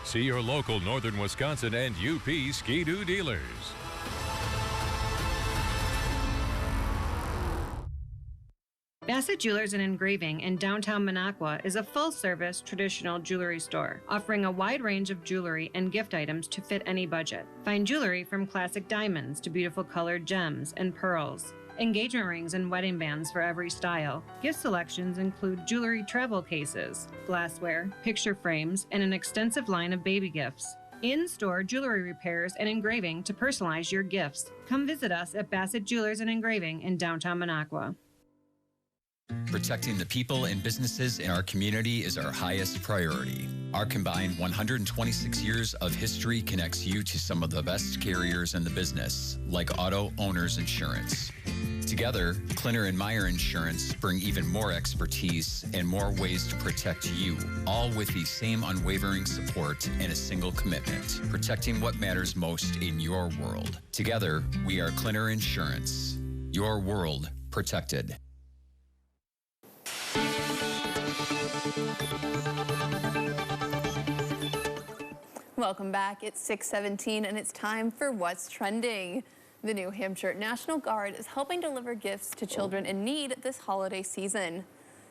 See your local Northern Wisconsin and UP Ski-Doo dealers. Bassett Jewelers and Engraving in downtown Minocqua is a full-service traditional jewelry store, offering a wide range of jewelry and gift items to fit any budget. Find jewelry from classic diamonds to beautiful colored gems and pearls. Engagement rings and wedding bands for every style. Gift selections include jewelry travel cases, glassware, picture frames, and an extensive line of baby gifts. In-store jewelry repairs and engraving to personalize your gifts. Come visit us at Bassett Jewelers and Engraving in downtown Minocqua. Protecting the people and businesses in our community is our highest priority. Our combined 126 years of history connects you to some of the best carriers in the business, like Auto Owners Insurance. Together, Klinner and Meyer Insurance bring even more expertise and more ways to protect you, all with the same unwavering support and a single commitment, protecting what matters most in your world. Together, we are Klinner Insurance. Your world protected. Welcome back. It's 6:17 and it's time for What's Trending. The New Hampshire National Guard is helping deliver gifts to children in need this holiday season.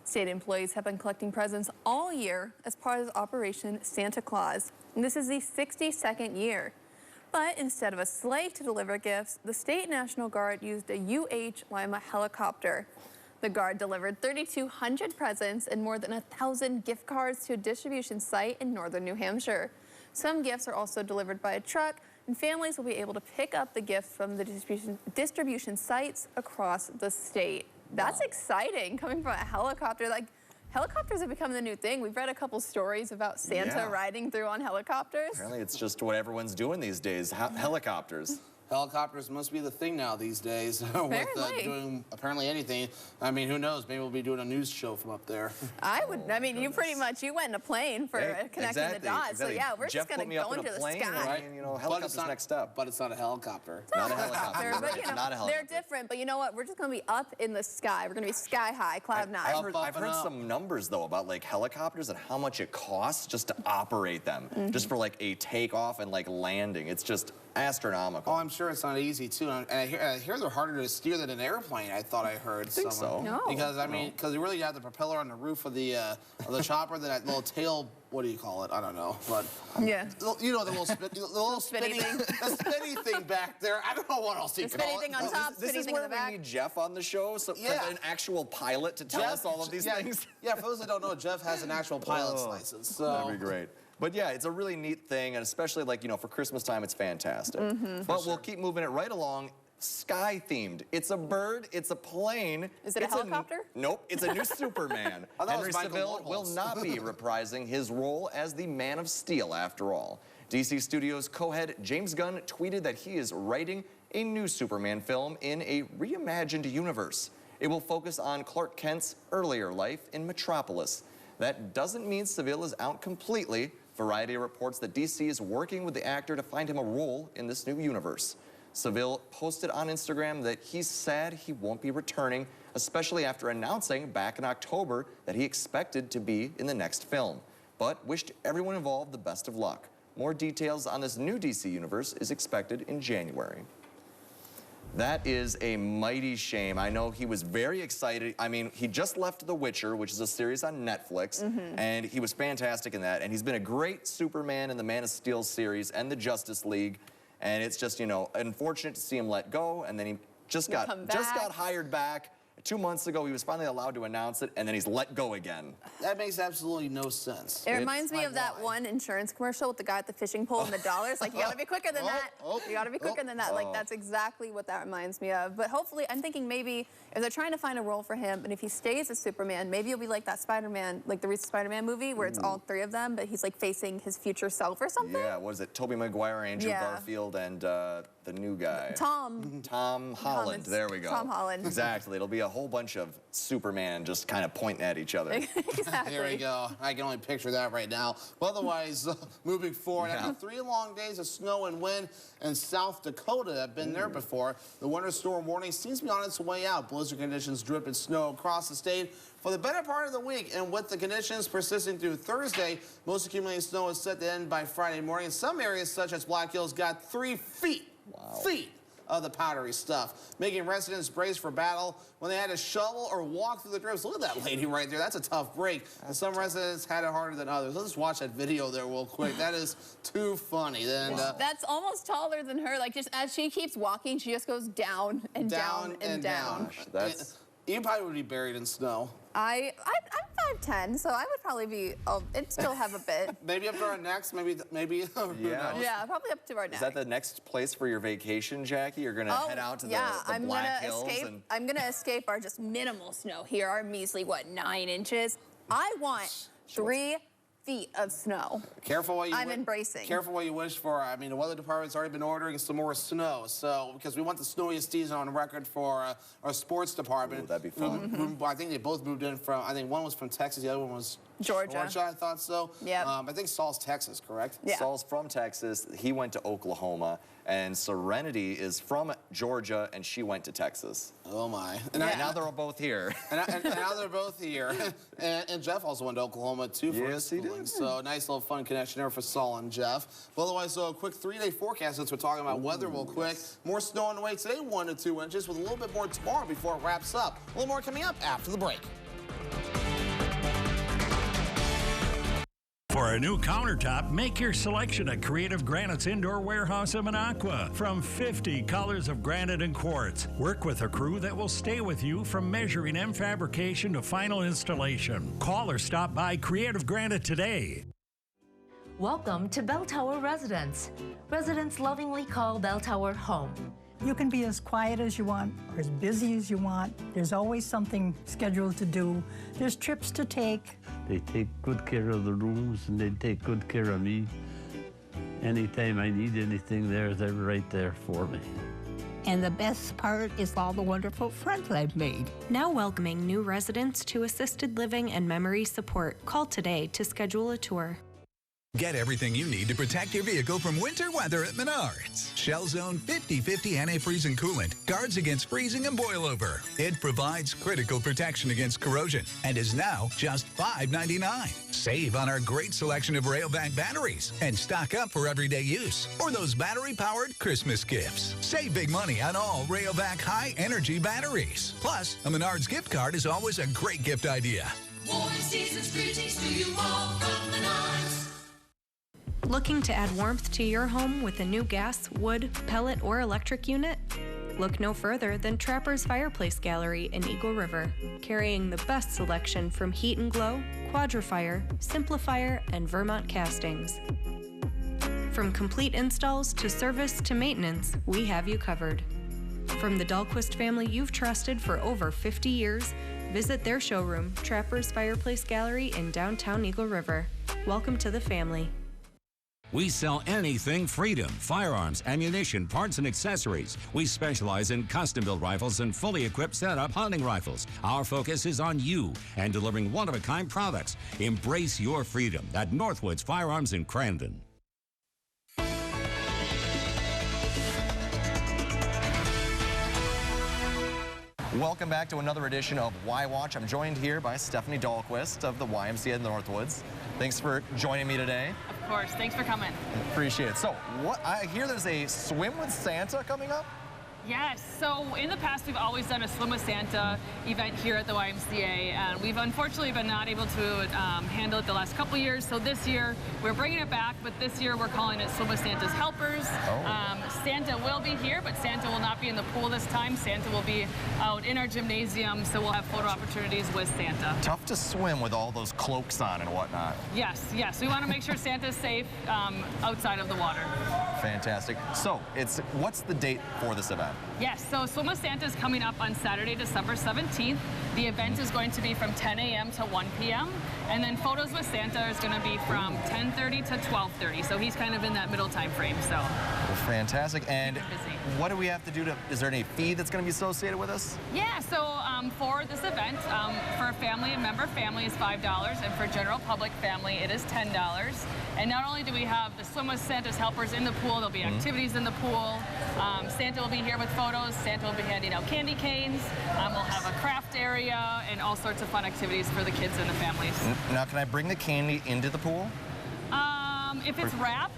State employees have been collecting presents all year as part of Operation Santa Claus, and this is the 62nd year. But instead of a sleigh to deliver gifts, the State National Guard used a UH Lima helicopter. The Guard delivered 3,200 presents and more than 1,000 gift cards to a distribution site in northern New Hampshire. Some gifts are also delivered by a truck, and families will be able to pick up the gifts from the distribution sites across the state. That's exciting, coming from a helicopter. Like, helicopters have become the new thing. We've read a couple stories about Santa riding through on helicopters. Apparently it's just what everyone's doing these days, helicopters. Helicopters must be the thing now these days with doing apparently anything. I mean, who knows? Maybe we'll be doing a news show from up there. I mean, you pretty much, you went in a plane for connecting the dots. So yeah, we're just going to go into the sky. Right? You know, helicopter's next up. But it's not a helicopter. Not a helicopter. But, you know, they're different. But you know what? We're just going to be up in the sky. We're going to be sky high, cloud nine. I've heard some numbers, though, about like helicopters and how much it costs just to operate them. Just for like a takeoff and like landing. It's just astronomical. Oh, I'm sure it's not easy, too. And I hear they're harder to steer than an airplane, I thought I heard. I think so. No. Because, I mean, because you really have the propeller on the roof of the chopper, that little tail, what do you call it? I don't know. But yeah. You know, the little spinny thing. The spinny thing back there. I don't know what else you call it. Spinny thing on top, this spinny thing in the back. We need Jeff on the show, so an actual pilot to tell us all of these things. Yeah, for those that don't know, Jeff has an actual pilot's license. So. That'd be great. But yeah, it's a really neat thing, and especially like, you know, for Christmas time, it's fantastic. But we'll keep moving it right along. Sky-themed. It's a bird, it's a plane. Is it a helicopter? Nope, it's a new Superman. Henry Cavill will not be reprising his role as the Man of Steel, after all. DC Studios co-head James Gunn tweeted that he is writing a new Superman film in a reimagined universe. It will focus on Clark Kent's earlier life in Metropolis. That doesn't mean Cavill is out completely. Variety reports that DC is working with the actor to find him a role in this new universe. Cavill posted on Instagram that he's sad he won't be returning, especially after announcing back in October that he expected to be in the next film, but wished everyone involved the best of luck. More details on this new DC universe is expected in January. That is a mighty shame. I know he was very excited. I mean, he just left The Witcher, which is a series on Netflix, and he was fantastic in that. And he's been a great Superman in the Man of Steel series and the Justice League. And it's just, you know, unfortunate to see him let go. And then he just got hired back. 2 months ago, he was finally allowed to announce it, and then he's let go again. That makes absolutely no sense. It reminds me of that one insurance commercial with the guy at the fishing pole and the dollars. Like, you gotta be quicker than that. You gotta be quicker than that. Like, that's exactly what that reminds me of. But hopefully, I'm thinking maybe if they're trying to find a role for him, and if he stays as Superman, maybe it'll be like that Spider-Man, like the recent Spider-Man movie, where it's all three of them, but he's like facing his future self or something. Yeah, what is it? Tobey Maguire, Andrew Garfield, and the new guy. Tom Holland. There we go. Tom Holland. Exactly. It'll be a whole bunch of Superman just kind of pointing at each other. Exactly. Here we go. I can only picture that right now. But otherwise, moving forward, after 3 long days of snow and wind in South Dakota, I've been there before, the winter storm warning seems to be on its way out. Blizzard conditions, drip and snow across the state for the better part of the week. And with the conditions persisting through Thursday, most accumulated snow is set to end by Friday morning. Some areas, such as Black Hills, got 3 feet. Feet of the powdery stuff, making residents brace for battle when they had to shovel or walk through the drifts. Look at that lady right there. That's a tough break. And some residents had it harder than others. Let's watch that video there real quick. That is too funny. And, that's almost taller than her. Like, just as she keeps walking, she just goes down and down and down. You probably would be buried in snow. I'm 5'10", so I would probably be, it'd still have a bit. Maybe up to our necks, maybe. Yeah, probably up to our necks. Is that the next place for your vacation, Jackie? You're gonna head out to the Black Hills? I'm gonna escape our just minimal snow here, our measly, 9 inches. I want 3 feet of snow. Careful what you I'm embracing. Careful what you wish for. I mean, the weather department's already been ordering some more snow. So, because we want the snowiest season on record for our sports department. Ooh, that'd be fun. I think they both moved in from, I think one was from Texas, the other one was Georgia, I thought so. Yeah. I think Saul's Texas, correct? Yeah. Saul's from Texas. He went to Oklahoma. And Serenity is from Georgia, and she went to Texas. Oh, my. And now they're both here. and now they're both here. and Jeff also went to Oklahoma, too, for his schooling. So nice little fun connection there for Saul and Jeff. But otherwise, so a quick 3-day forecast since we're talking about weather real quick. More snow on the way today, 1 to 2 inches, with a little bit more tomorrow before it wraps up. A little more coming up after the break. For For a new countertop, make your selection at Creative Granite's Indoor Warehouse in Minocqua. From 50 colors of granite and quartz. Work with a crew that will stay with you from measuring and fabrication to final installation. Call or stop by Creative Granite today. Welcome to Bell Tower Residence. Residents lovingly call Bell Tower home. You can be as quiet as you want or as busy as you want. There's always something scheduled to do. There's trips to take. They take good care of the rooms and they take good care of me. Anytime I need anything there, they're right there for me. And the best part is all the wonderful friends I've made. Now welcoming new residents to assisted living and memory support. Call today to schedule a tour. Get everything you need to protect your vehicle from winter weather at Menards. Shell Zone 50/50 antifreeze and coolant guards against freezing and boilover. It provides critical protection against corrosion and is now just $5.99. Save on our great selection of Rayovac batteries and stock up for everyday use or those battery-powered Christmas gifts. Save big money on all Rayovac high-energy batteries. Plus, a Menards gift card is always a great gift idea. Warm season's greetings to you all from Menards. Looking to add warmth to your home with a new gas, wood, pellet, or electric unit? Look no further than Trapper's Fireplace Gallery in Eagle River, carrying the best selection from Heat and Glow, Quadrifire, Simplifier, and Vermont Castings. From complete installs to service to maintenance, we have you covered. From the Dahlquist family you've trusted for over 50 years, visit their showroom, Trapper's Fireplace Gallery in downtown Eagle River. Welcome to the family. We sell anything Freedom, firearms, ammunition, parts, and accessories. We specialize in custom-built rifles and fully equipped setup hunting rifles. Our focus is on you and delivering one-of-a-kind products. Embrace your freedom at Northwoods Firearms in Crandon. Welcome back to another edition of Y Watch. I'm joined here by Stephanie Dahlquist of the YMCA Northwoods. Thanks for joining me today. Of course, thanks for coming. Appreciate it. So, I hear there's a Swim with Santa coming up? Yes, so in the past we've always done a Swim with Santa event here at the YMCA, and we've unfortunately been not able to handle it the last couple years, so this year we're bringing it back, but this year we're calling it Swim with Santa's Helpers. Santa will be here, but Santa will not be in the pool this time. Santa will be out in our gymnasium, so we'll have photo opportunities with Santa. Tough to swim with all those cloaks on and whatnot. Yes, we want to make sure Santa's safe outside of the water. Fantastic. So, what's the date for this event? Yes, so Swim with Santa is coming up on Saturday, December 17th. The event is going to be from 10 a.m. to 1 p.m. And then Photos with Santa is going to be from 10:30 to 12:30. So he's kind of in that middle time frame. So. Well, fantastic. And what do we have to do is there any fee that's going to be associated with us? Yeah, so for this event, for a family and member family is $5, and for general public family it is $10. And not only do we have the Swim with Santa's Helpers in the pool, there'll be activities in the pool. Santa will be here with photos. Santa will be handing out candy canes. We'll have a craft area and all sorts of fun activities for the kids and the families. Now, can I bring the candy into the pool? If it's wrapped,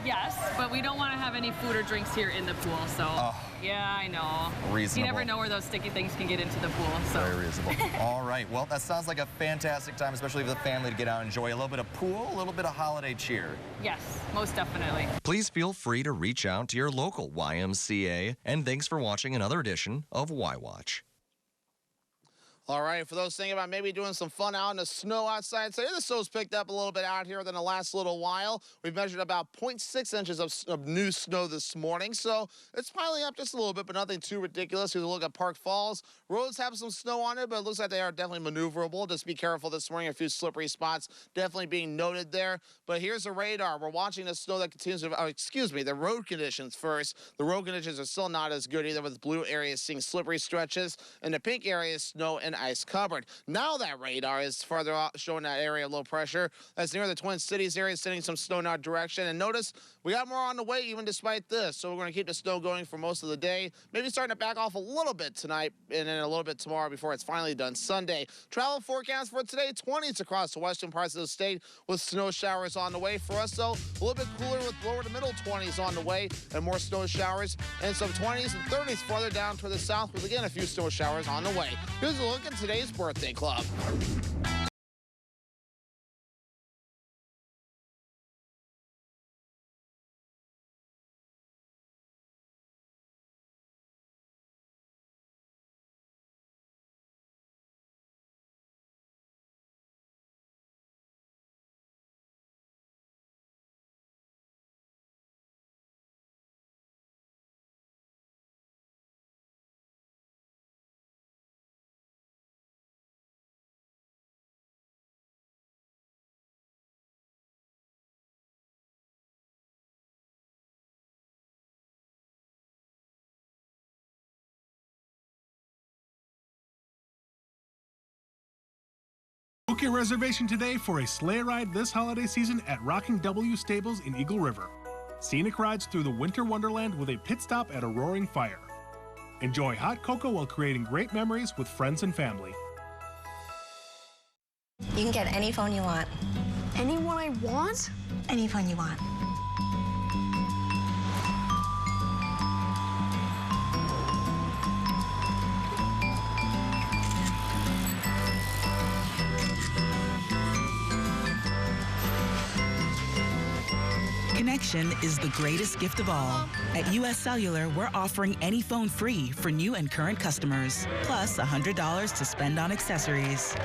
yes, but we don't want to have any food or drinks here in the pool, so. Yeah, I know. Reasonable. You never know where those sticky things can get into the pool. So. Very reasonable. All right. Well, that sounds like a fantastic time, especially for the family to get out and enjoy a little bit of pool, a little bit of holiday cheer. Yes, most definitely. Please feel free to reach out to your local YMCA. And thanks for watching another edition of Y Watch. All right, for those thinking about maybe doing some fun out in the snow outside, so the snow's picked up a little bit out here in the last little while. We've measured about 0.6 inches of new snow this morning, so it's piling up just a little bit, but nothing too ridiculous. Here's a look at Park Falls. Roads have some snow on it, but it looks like they are definitely maneuverable. Just be careful this morning. A few slippery spots definitely being noted there. But here's the radar. We're watching the snow that continues to, the road conditions first. The road conditions are still not as good either, with blue areas seeing slippery stretches, and the pink areas snow and ice covered. Now that radar is farther out, showing that area of low pressure that's near the Twin Cities area, sending some snow in our direction. And notice we got more on the way even despite this. So we're going to keep the snow going for most of the day. Maybe starting to back off a little bit tonight and then a little bit tomorrow before it's finally done Sunday. Travel forecast for today, 20s across the western parts of the state with snow showers on the way. For us, though, a little bit cooler with lower to middle 20s on the way and more snow showers, and some 20s and 30s farther down to the south with, again, a few snow showers on the way. Here's a look at today's Birthday Club. Book your reservation today for a sleigh ride this holiday season at Rocking W Stables in Eagle River. Scenic rides through the winter wonderland with a pit stop at a roaring fire. Enjoy hot cocoa while creating great memories with friends and family. You can get any phone you want. Any one I want? Any phone you want. Connection is the greatest gift of all. At US Cellular, we're offering any phone free for new and current customers, plus $100 to spend on accessories.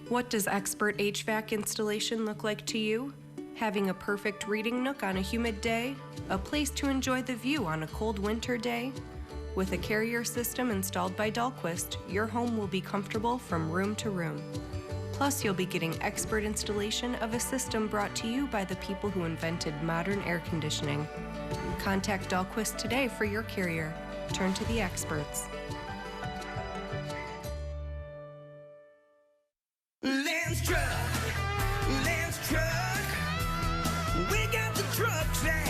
What does expert HVAC installation look like to you? Having a perfect reading nook on a humid day? A place to enjoy the view on a cold winter day? With a Carrier system installed by Dahlquist, your home will be comfortable from room to room. Plus, you'll be getting expert installation of a system brought to you by the people who invented modern air conditioning. Contact Dahlquist today for your Carrier. Turn to the experts. Lance Truck, Lance Truck, we got the trucks at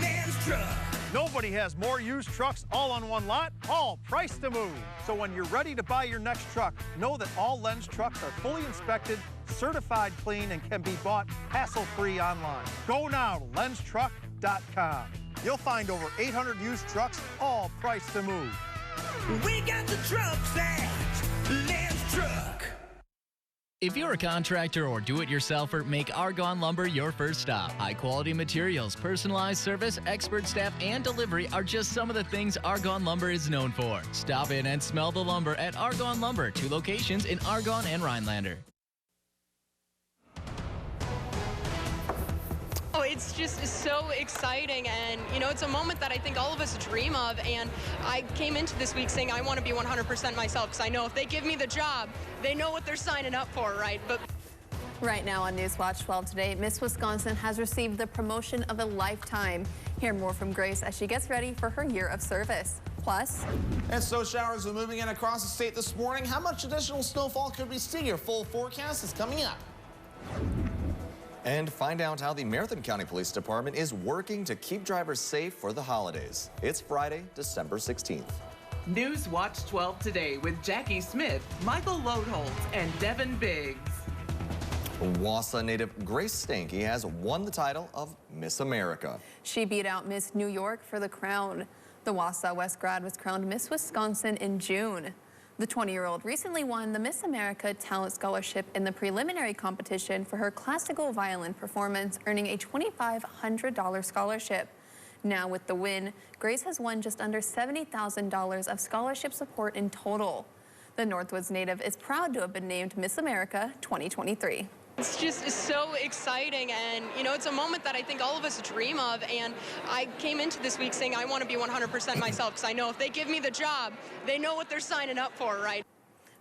Lance Truck. Nobody has more used trucks all on one lot, all priced to move. So when you're ready to buy your next truck, know that all Lens trucks are fully inspected, certified clean, and can be bought hassle-free online. Go now to lenstruck.com. You'll find over 800 used trucks, all priced to move. We got the trucks at Lance Truck. If you're a contractor or do-it-yourselfer, make Argonne Lumber your first stop. High-quality materials, personalized service, expert staff, and delivery are just some of the things Argonne Lumber is known for. Stop in and smell the lumber at Argonne Lumber, 2 locations in Argonne and Rhinelander. Oh, it's just so exciting, and it's a moment that I think all of us dream of, and I came into this week saying I want to be 100% myself, because I know if they give me the job, they know what they're signing up for, right? But right now on Newswatch 12 today, Miss Wisconsin has received the promotion of a lifetime. Hear more from Grace as she gets ready for her year of service. Plus, and snow showers are moving in across the state this morning. How much additional snowfall could we see? Your full forecast is coming up. And find out how the Marathon County Police Department is working to keep drivers safe for the holidays. It's Friday, December 16th. Newswatch 12 today with Jackie Smith, Michael Lodeholtz, and Devin Biggs. Wausau native Grace Stanke has won the title of Miss America. She beat out Miss New York for the crown. The Wausau West grad was crowned Miss Wisconsin in June. The 20-year-old recently won the Miss America Talent Scholarship in the preliminary competition for her classical violin performance, earning a $2,500 scholarship. Now with the win, Grace has won just under $70,000 of scholarship support in total. The Northwoods native is proud to have been named Miss America 2023. it's just so exciting, and it's a moment that I think all of us dream of, and I came into this week saying I want to be 100% myself, because I know if they give me the job, they know what they're signing up for, right?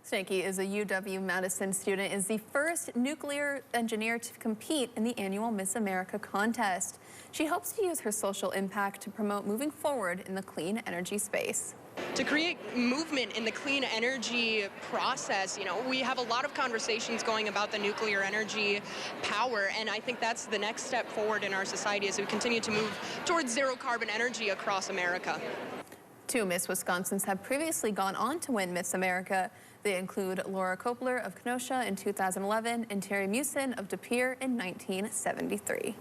Stanke is a UW-Madison student, is the first nuclear engineer to compete in the annual Miss America contest. She hopes to use her social impact to promote moving forward in the clean energy space. To create movement in the clean energy process, we have a lot of conversations going about the nuclear energy power, and I think that's the next step forward in our society as we continue to move towards zero carbon energy across America. 2 Miss Wisconsins have previously gone on to win Miss America. They include Laura Kopler of Kenosha in 2011 and Terry Mewson of De Pere in 1973.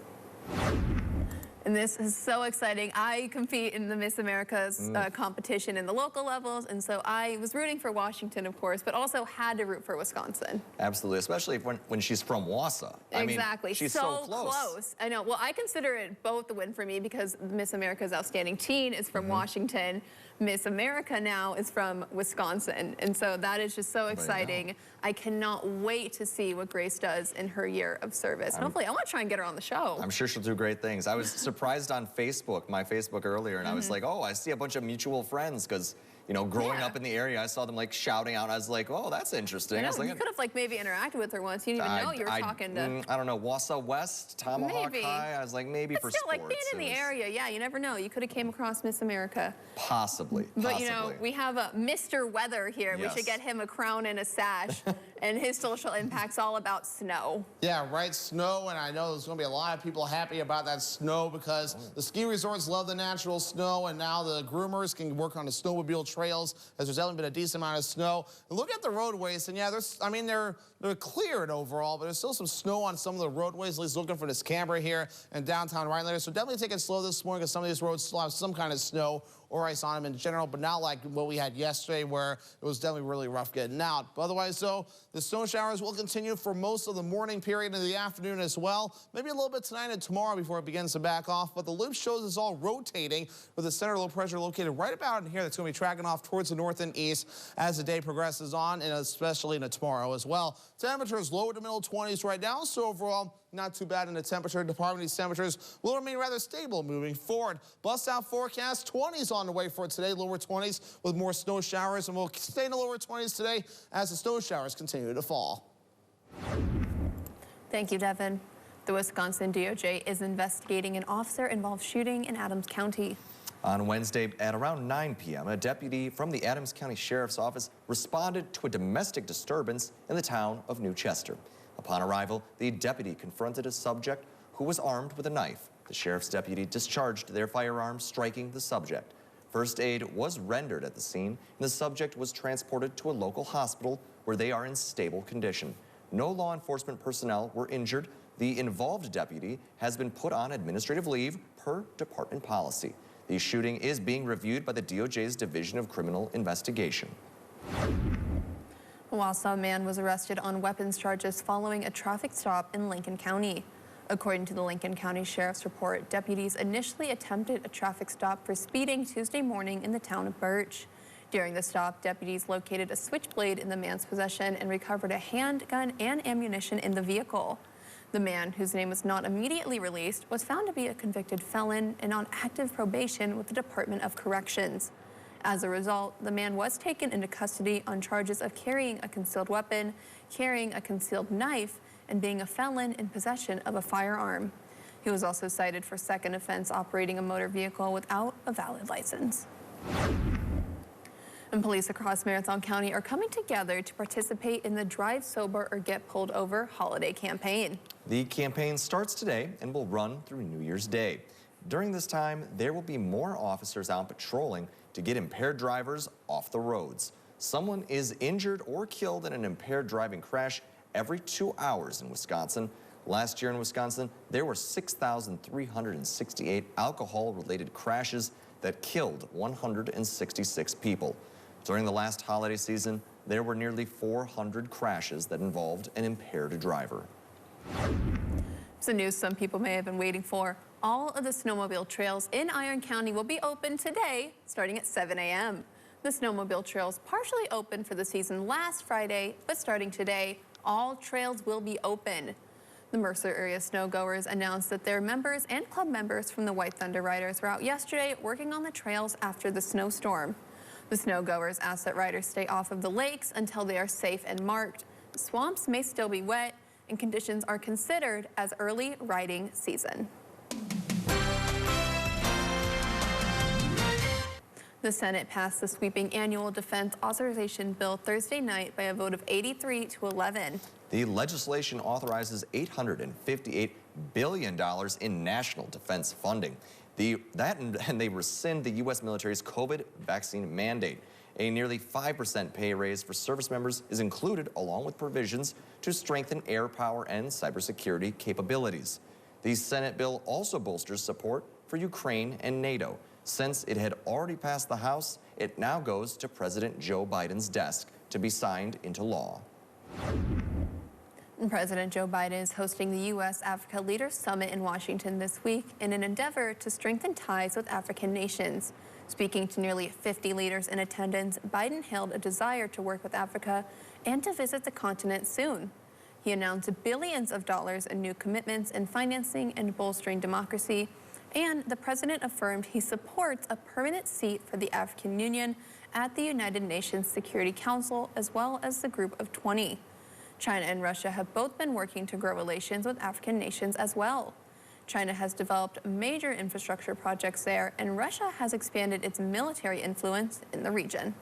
And this is so exciting. I compete in the Miss America's competition in the local levels, and so I was rooting for Washington, of course, but also had to root for Wisconsin. Absolutely, especially when she's from Wausau. Exactly. I mean, she's so close. I know. Well, I consider it both a win for me because Miss America's Outstanding Teen is from Washington. Miss America now is from Wisconsin, and so that is just so exciting. I cannot wait to see what Grace does in her year of service. And hopefully, I want to try and get her on the show. I'm sure she'll do great things. I was surprised on Facebook, my Facebook earlier, and I was like, oh, I see a bunch of mutual friends, because you know, growing up in the area, I saw them like shouting out. I was like, oh, that's interesting. I was like, you could have like maybe interacted with her once. You didn't even know you were talking to. I don't know, Wausau West, Tomahawk High. I was like, maybe for still, sports. Like being in the area, yeah, you never know. You could have came across Miss America. Possibly. But you know, we have a Mr. Weather here. Yes. We should get him a crown and a sash. And his social impact's all about snow. Yeah, right, snow, and I know there's going to be a lot of people happy about that snow because the ski resorts love the natural snow, and now the groomers can work on the snowmobile trails as there's only been a decent amount of snow. And look at the roadways, and yeah, they're cleared overall, but there's still some snow on some of the roadways, at least looking for this camera here in downtown Rhinelander. So definitely take it slow this morning because some of these roads still have some kind of snow or ice on them in general, but not like what we had yesterday where it was definitely really rough getting out. But otherwise, though, the snow showers will continue for most of the morning period and the afternoon as well. Maybe a little bit tonight and tomorrow before it begins to back off, but the loop shows us all rotating with the center low pressure located right about in here that's going to be tracking off towards the north and east as the day progresses on, and especially into tomorrow as well. Temperatures low to middle 20s right now, so overall, not too bad in the temperature department. These temperatures will remain rather stable moving forward. Bust out forecast, 20s on the way for today, lower 20s with more snow showers, and we'll stay in the lower 20s today as the snow showers continue to fall. Thank you, Devin. The Wisconsin DOJ is investigating an officer-involved shooting in Adams County. On Wednesday at around 9 p.m., a deputy from the Adams County Sheriff's Office responded to a domestic disturbance in the town of New Chester. Upon arrival, the deputy confronted a subject who was armed with a knife. The sheriff's deputy discharged their firearm, striking the subject. First aid was rendered at the scene, and the subject was transported to a local hospital where they are in stable condition. No law enforcement personnel were injured. The involved deputy has been put on administrative leave per department policy. The shooting is being reviewed by the DOJ's Division of Criminal Investigation. A Wausau man was arrested on weapons charges following a traffic stop in Lincoln County. According to the Lincoln County Sheriff's report, deputies initially attempted a traffic stop for speeding Tuesday morning in the town of Birch. During the stop, deputies located a switchblade in the man's possession and recovered a handgun and ammunition in the vehicle. The man, whose name was not immediately released, was found to be a convicted felon and on active probation with the Department of Corrections. As a result, the man was taken into custody on charges of carrying a concealed weapon, carrying a concealed knife, and being a felon in possession of a firearm. He was also cited for second offense operating a motor vehicle without a valid license. And police across Marathon County are coming together to participate in the Drive Sober or Get Pulled Over holiday campaign. The campaign starts today and will run through New Year's Day. During this time, there will be more officers out patrolling to get impaired drivers off the roads. Someone is injured or killed in an impaired driving crash every 2 hours in Wisconsin. Last year in Wisconsin, there were 6,368 alcohol-related crashes that killed 166 people. During the last holiday season, there were nearly 400 crashes that involved an impaired driver. It's the news some people may have been waiting for. All of the snowmobile trails in Iron County will be open today, starting at 7 a.m. The snowmobile trails partially opened for the season last Friday, but starting today, all trails will be open. The Mercer area snowgoers announced that their members and club members from the White Thunder Riders were out yesterday working on the trails after the snowstorm. The snowgoers asked that riders stay off of the lakes until they are safe and marked. Swamps may still be wet, and conditions are considered as early riding season. The Senate passed the sweeping annual defense authorization bill Thursday night by a vote of 83 to 11. The legislation authorizes $858 billion in national defense funding. And they rescind the U.S. military's COVID vaccine mandate. A nearly 5% pay raise for service members is included, along with provisions to strengthen air power and cybersecurity capabilities. The Senate bill also bolsters support for Ukraine and NATO. Since it had already passed the House, it now goes to President Joe Biden's desk to be signed into law. President Joe Biden is hosting the U.S.-Africa Leaders Summit in Washington this week in an endeavor to strengthen ties with African nations. Speaking to nearly 50 leaders in attendance, Biden hailed a desire to work with Africa and to visit the continent soon. He announced billions of dollars in new commitments in financing and bolstering democracy, and the president affirmed he supports a permanent seat for the African Union at the United Nations Security Council, as well as the Group of 20. China and Russia have both been working to grow relations with African nations as well. China has developed major infrastructure projects there, and Russia has expanded its military influence in the region.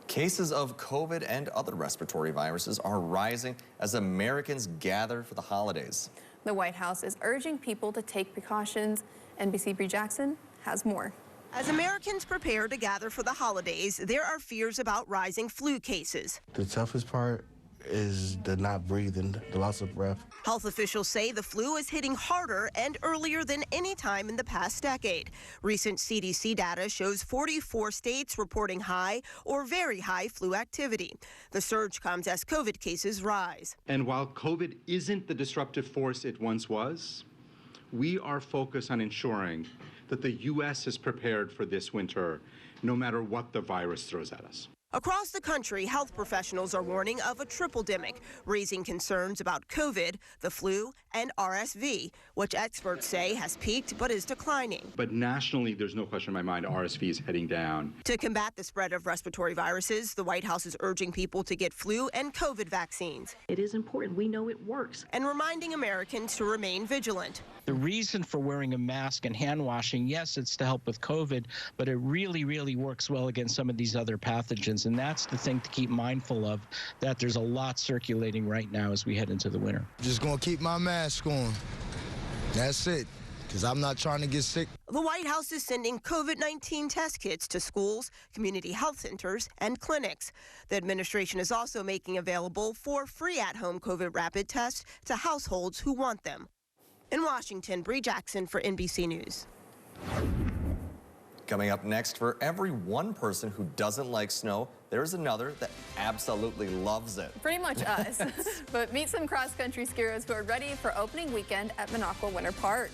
Cases of COVID and other respiratory viruses are rising as Americans gather for the holidays. The White House is urging people to take precautions. NBC Bree Jackson has more. As Americans prepare to gather for the holidays, there are fears about rising flu cases. The toughest part is the not breathing, the loss of breath. Health officials say the flu is hitting harder and earlier than any time in the past decade. Recent CDC data shows 44 states reporting high or very high flu activity. The surge comes as COVID cases rise. And while COVID isn't the disruptive force it once was, we are focused on ensuring that the U.S. is prepared for this winter, no matter what the virus throws at us. Across the country, health professionals are warning of a triple-demic, raising concerns about COVID, the flu, and RSV, which experts say has peaked but is declining. But nationally, there's no question in my mind RSV is heading down. To combat the spread of respiratory viruses, the White House is urging people to get flu and COVID vaccines. It is important. We know it works. And reminding Americans to remain vigilant. The reason for wearing a mask and hand washing, yes, it's to help with COVID, but it really, really works well against some of these other pathogens. And that's the thing to keep mindful of, that there's a lot circulating right now as we head into the winter. Just gonna keep my mask on. That's it, because I'm not trying to get sick. The White House is sending COVID-19 test kits to schools, community health centers, and clinics. The administration is also making available 4 free at-home COVID rapid tests to households who want them. In Washington, Bree Jackson for NBC News. Coming up next, for every one person who doesn't like snow, there's another that absolutely loves it. Pretty much us. But meet some cross-country skiers who are ready for opening weekend at Minocqua Winter Park.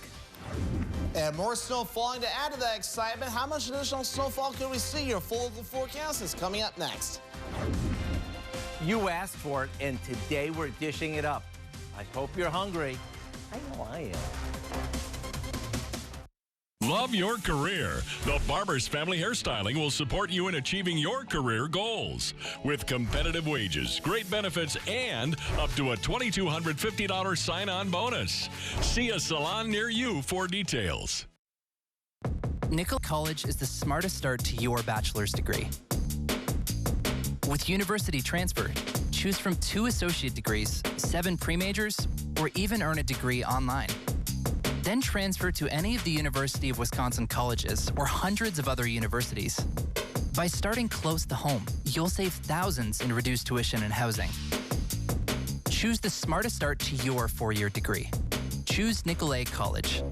And more snow falling to add to that excitement. How much additional snowfall could we see? Your full local forecast is coming up next. You asked for it, and today we're dishing it up. I hope you're hungry. I know I am. Love your career? The Barber's Family Hairstyling will support you in achieving your career goals. With competitive wages, great benefits, and up to a $2,250 sign-on bonus. See a salon near you for details. Nicolet College is the smartest start to your bachelor's degree. With university transfer, choose from 2 associate degrees, 7 pre-majors, or even earn a degree online. Then transfer to any of the University of Wisconsin colleges or hundreds of other universities. By starting close to home, you'll save thousands in reduced tuition and housing. Choose the smartest start to your 4-year degree. Choose Nicolet College.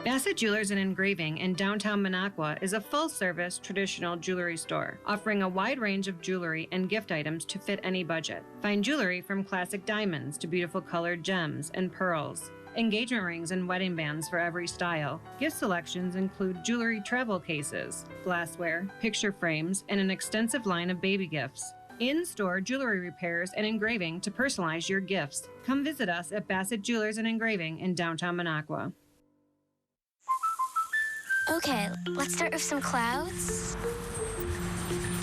Bassett Jewelers and Engraving in downtown Minocqua is a full-service traditional jewelry store, offering a wide range of jewelry and gift items to fit any budget. Find jewelry from classic diamonds to beautiful colored gems and pearls, engagement rings and wedding bands for every style. Gift selections include jewelry travel cases, glassware, picture frames, and an extensive line of baby gifts. In-store jewelry repairs and engraving to personalize your gifts. Come visit us at Bassett Jewelers and Engraving in downtown Minocqua. Okay, let's start with some clouds,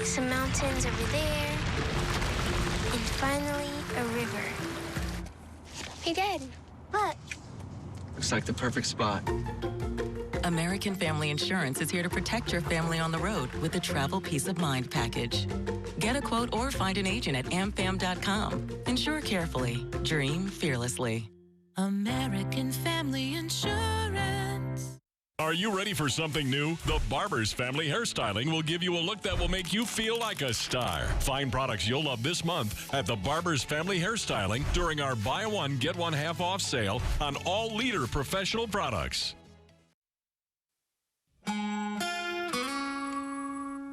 some mountains over there, and finally a river. Hey, Dad, look. Looks like the perfect spot. American Family Insurance is here to protect your family on the road with the Travel Peace of Mind package. Get a quote or find an agent at amfam.com. Insure carefully. Dream fearlessly. American Family Insurance. Are you ready for something new? The Barber's Family Hairstyling will give you a look that will make you feel like a star. Find products you'll love this month at the Barber's Family Hairstyling during our buy one, get one half off sale on all Leader professional products.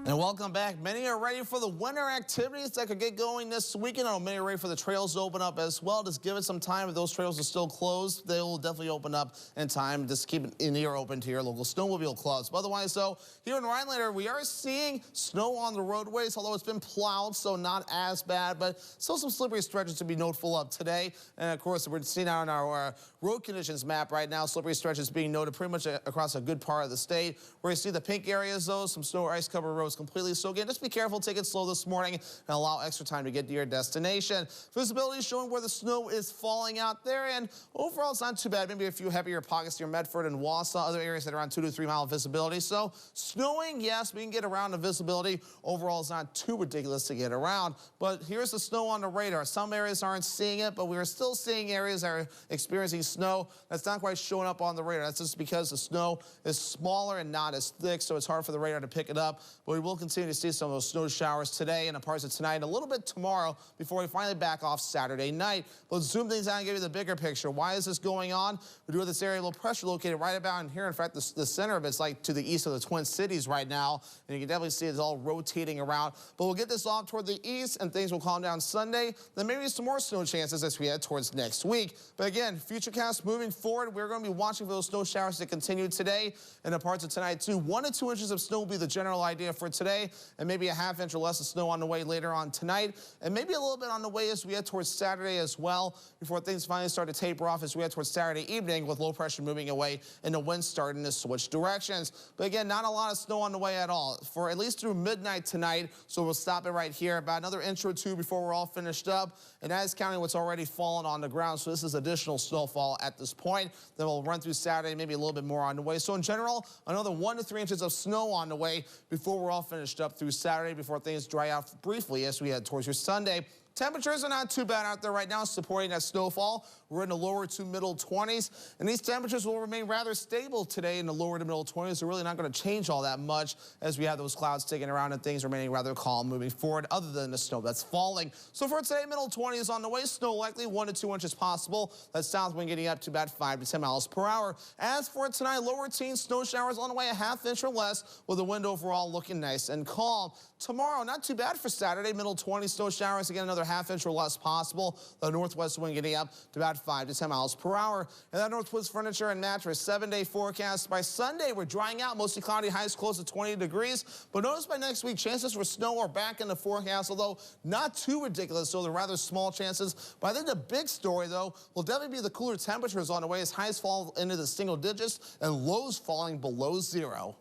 And welcome back. Many are ready for the winter activities that could get going this weekend. I know many are ready for the trails to open up as well. Just give it some time. If those trails are still closed, they will definitely open up in time. Just keep an ear open to your local snowmobile clubs. But otherwise, though, here in Rhinelander, we are seeing snow on the roadways, although it's been plowed, so not as bad, but still some slippery stretches to be noteful of today. And of course, we're seeing on our road conditions map right now, slippery stretches being noted pretty much across a good part of the state. Where you see the pink areas, though, some snow or ice covered roads completely. So again, just be careful, take it slow this morning, and allow extra time to get to your destination. Visibility is showing where the snow is falling out there, and overall it's not too bad. Maybe a few heavier pockets near Medford and Wausau, other areas that are around 2 to 3 mile visibility. So snowing, yes, we can get around the visibility. Overall, it's not too ridiculous to get around. But here's the snow on the radar. Some areas aren't seeing it, but we are still seeing areas that are experiencing snow that's not quite showing up on the radar. That's just because the snow is smaller and not as thick, so it's hard for the radar to pick it up. But we will continue to see some of those snow showers today and parts of tonight and a little bit tomorrow before we finally back off Saturday night. Let's zoom things out and give you the bigger picture. Why is this going on? We do have this area of low pressure located right about in here. In fact, the center of it's like to the east of the Twin Cities right now, and you can definitely see it's all rotating around. But we'll get this off toward the east, and things will calm down Sunday. Then maybe some more snow chances as we head towards next week. But again, Futurecast moving forward, we're going to be watching for those snow showers to continue today and the parts of tonight too. 1 to 2 inches of snow will be the general idea for today, and maybe a half inch or less of snow on the way later on tonight, and maybe a little bit on the way as we head towards Saturday as well, before things finally start to taper off as we head towards Saturday evening with low pressure moving away and the wind starting to switch directions. But again, not a lot of snow on the way at all for at least through midnight tonight, so we'll stop it right here. About another inch or two before we're all finished up, and that is counting what's already fallen on the ground, so this is additional snowfall at this point. Then we'll run through Saturday, maybe a little bit more on the way. So in general, another 1 to 3 inches of snow on the way before we're all finished up through Saturday, before things dry out briefly as we head towards your Sunday. Temperatures are not too bad out there right now, supporting that snowfall. We're in the lower to middle 20s, and these temperatures will remain rather stable today in the lower to middle 20s. They're really not going to change all that much as we have those clouds sticking around and things remaining rather calm moving forward, other than the snow that's falling. So for today, middle 20s on the way, snow likely 1 to 2 inches possible. That south wind getting up to about 5 to 10 miles per hour. As for tonight, lower teens, snow showers on the way, a half inch or less, with the wind overall looking nice and calm. Tomorrow, not too bad for Saturday, middle 20s, snow showers, again, another half inch or less possible. The northwest wind getting up to about 5 to 10 miles per hour. And that Northwoods Furniture and Mattress 7-day forecast. By Sunday, we're drying out, mostly cloudy, highs close to 20 degrees. But notice by next week, chances for snow are back in the forecast, although not too ridiculous, so they're rather small chances. But I think the big story, though, will definitely be the cooler temperatures on the way as highs fall into the single digits and lows falling below 0.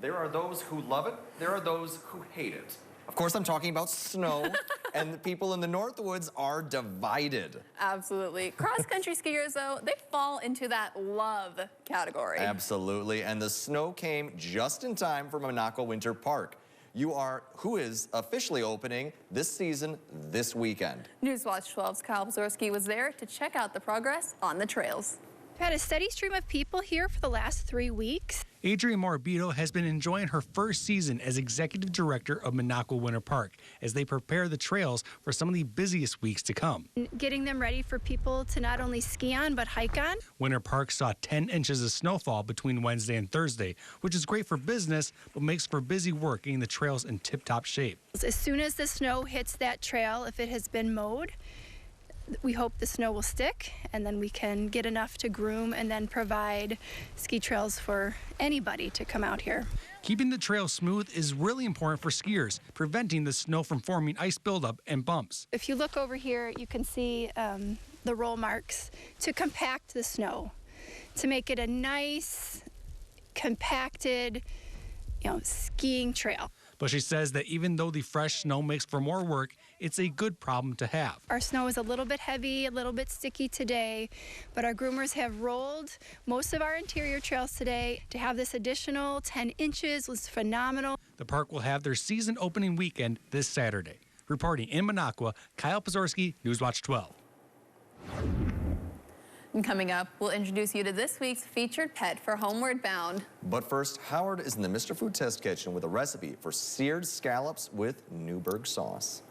There are those who love it. There are those who hate it. Of course, I'm talking about snow, and the people in the Northwoods are divided. Absolutely. Cross-country skiers, though, they fall into that love category. Absolutely, and the snow came just in time for Minocqua Winter Park. Who is officially opening this season this weekend. Newswatch 12's Kyle Bzorski was there to check out the progress on the trails. We've had a steady stream of people here for the last 3 weeks. Adrienne Morabito has been enjoying her first season as executive director of Minocqua Winter Park as they prepare the trails for some of the busiest weeks to come. Getting them ready for people to not only ski on, but hike on. Winter Park saw 10 inches of snowfall between Wednesday and Thursday, which is great for business, but makes for busy work getting the trails in tip-top shape. As soon as the snow hits that trail, if it has been mowed, we hope the snow will stick, and then we can get enough to groom and then provide ski trails for anybody to come out here. Keeping the trail smooth is really important for skiers, preventing the snow from forming ice buildup and bumps. If you look over here, you can see the roll marks to compact the snow, to make it a nice, compacted, skiing trail. But she says that even though the fresh snow makes for more work, it's a good problem to have. Our snow is a little bit heavy, a little bit sticky today, but our groomers have rolled most of our interior trails today. To have this additional 10 inches was phenomenal. The park will have their season opening weekend this Saturday. Reporting in Minocqua, Kyle Pazorski, Newswatch 12. And coming up, we'll introduce you to this week's featured pet for Homeward Bound. But first, Howard is in the Mr. Food Test Kitchen with a recipe for seared scallops with Newburgh sauce.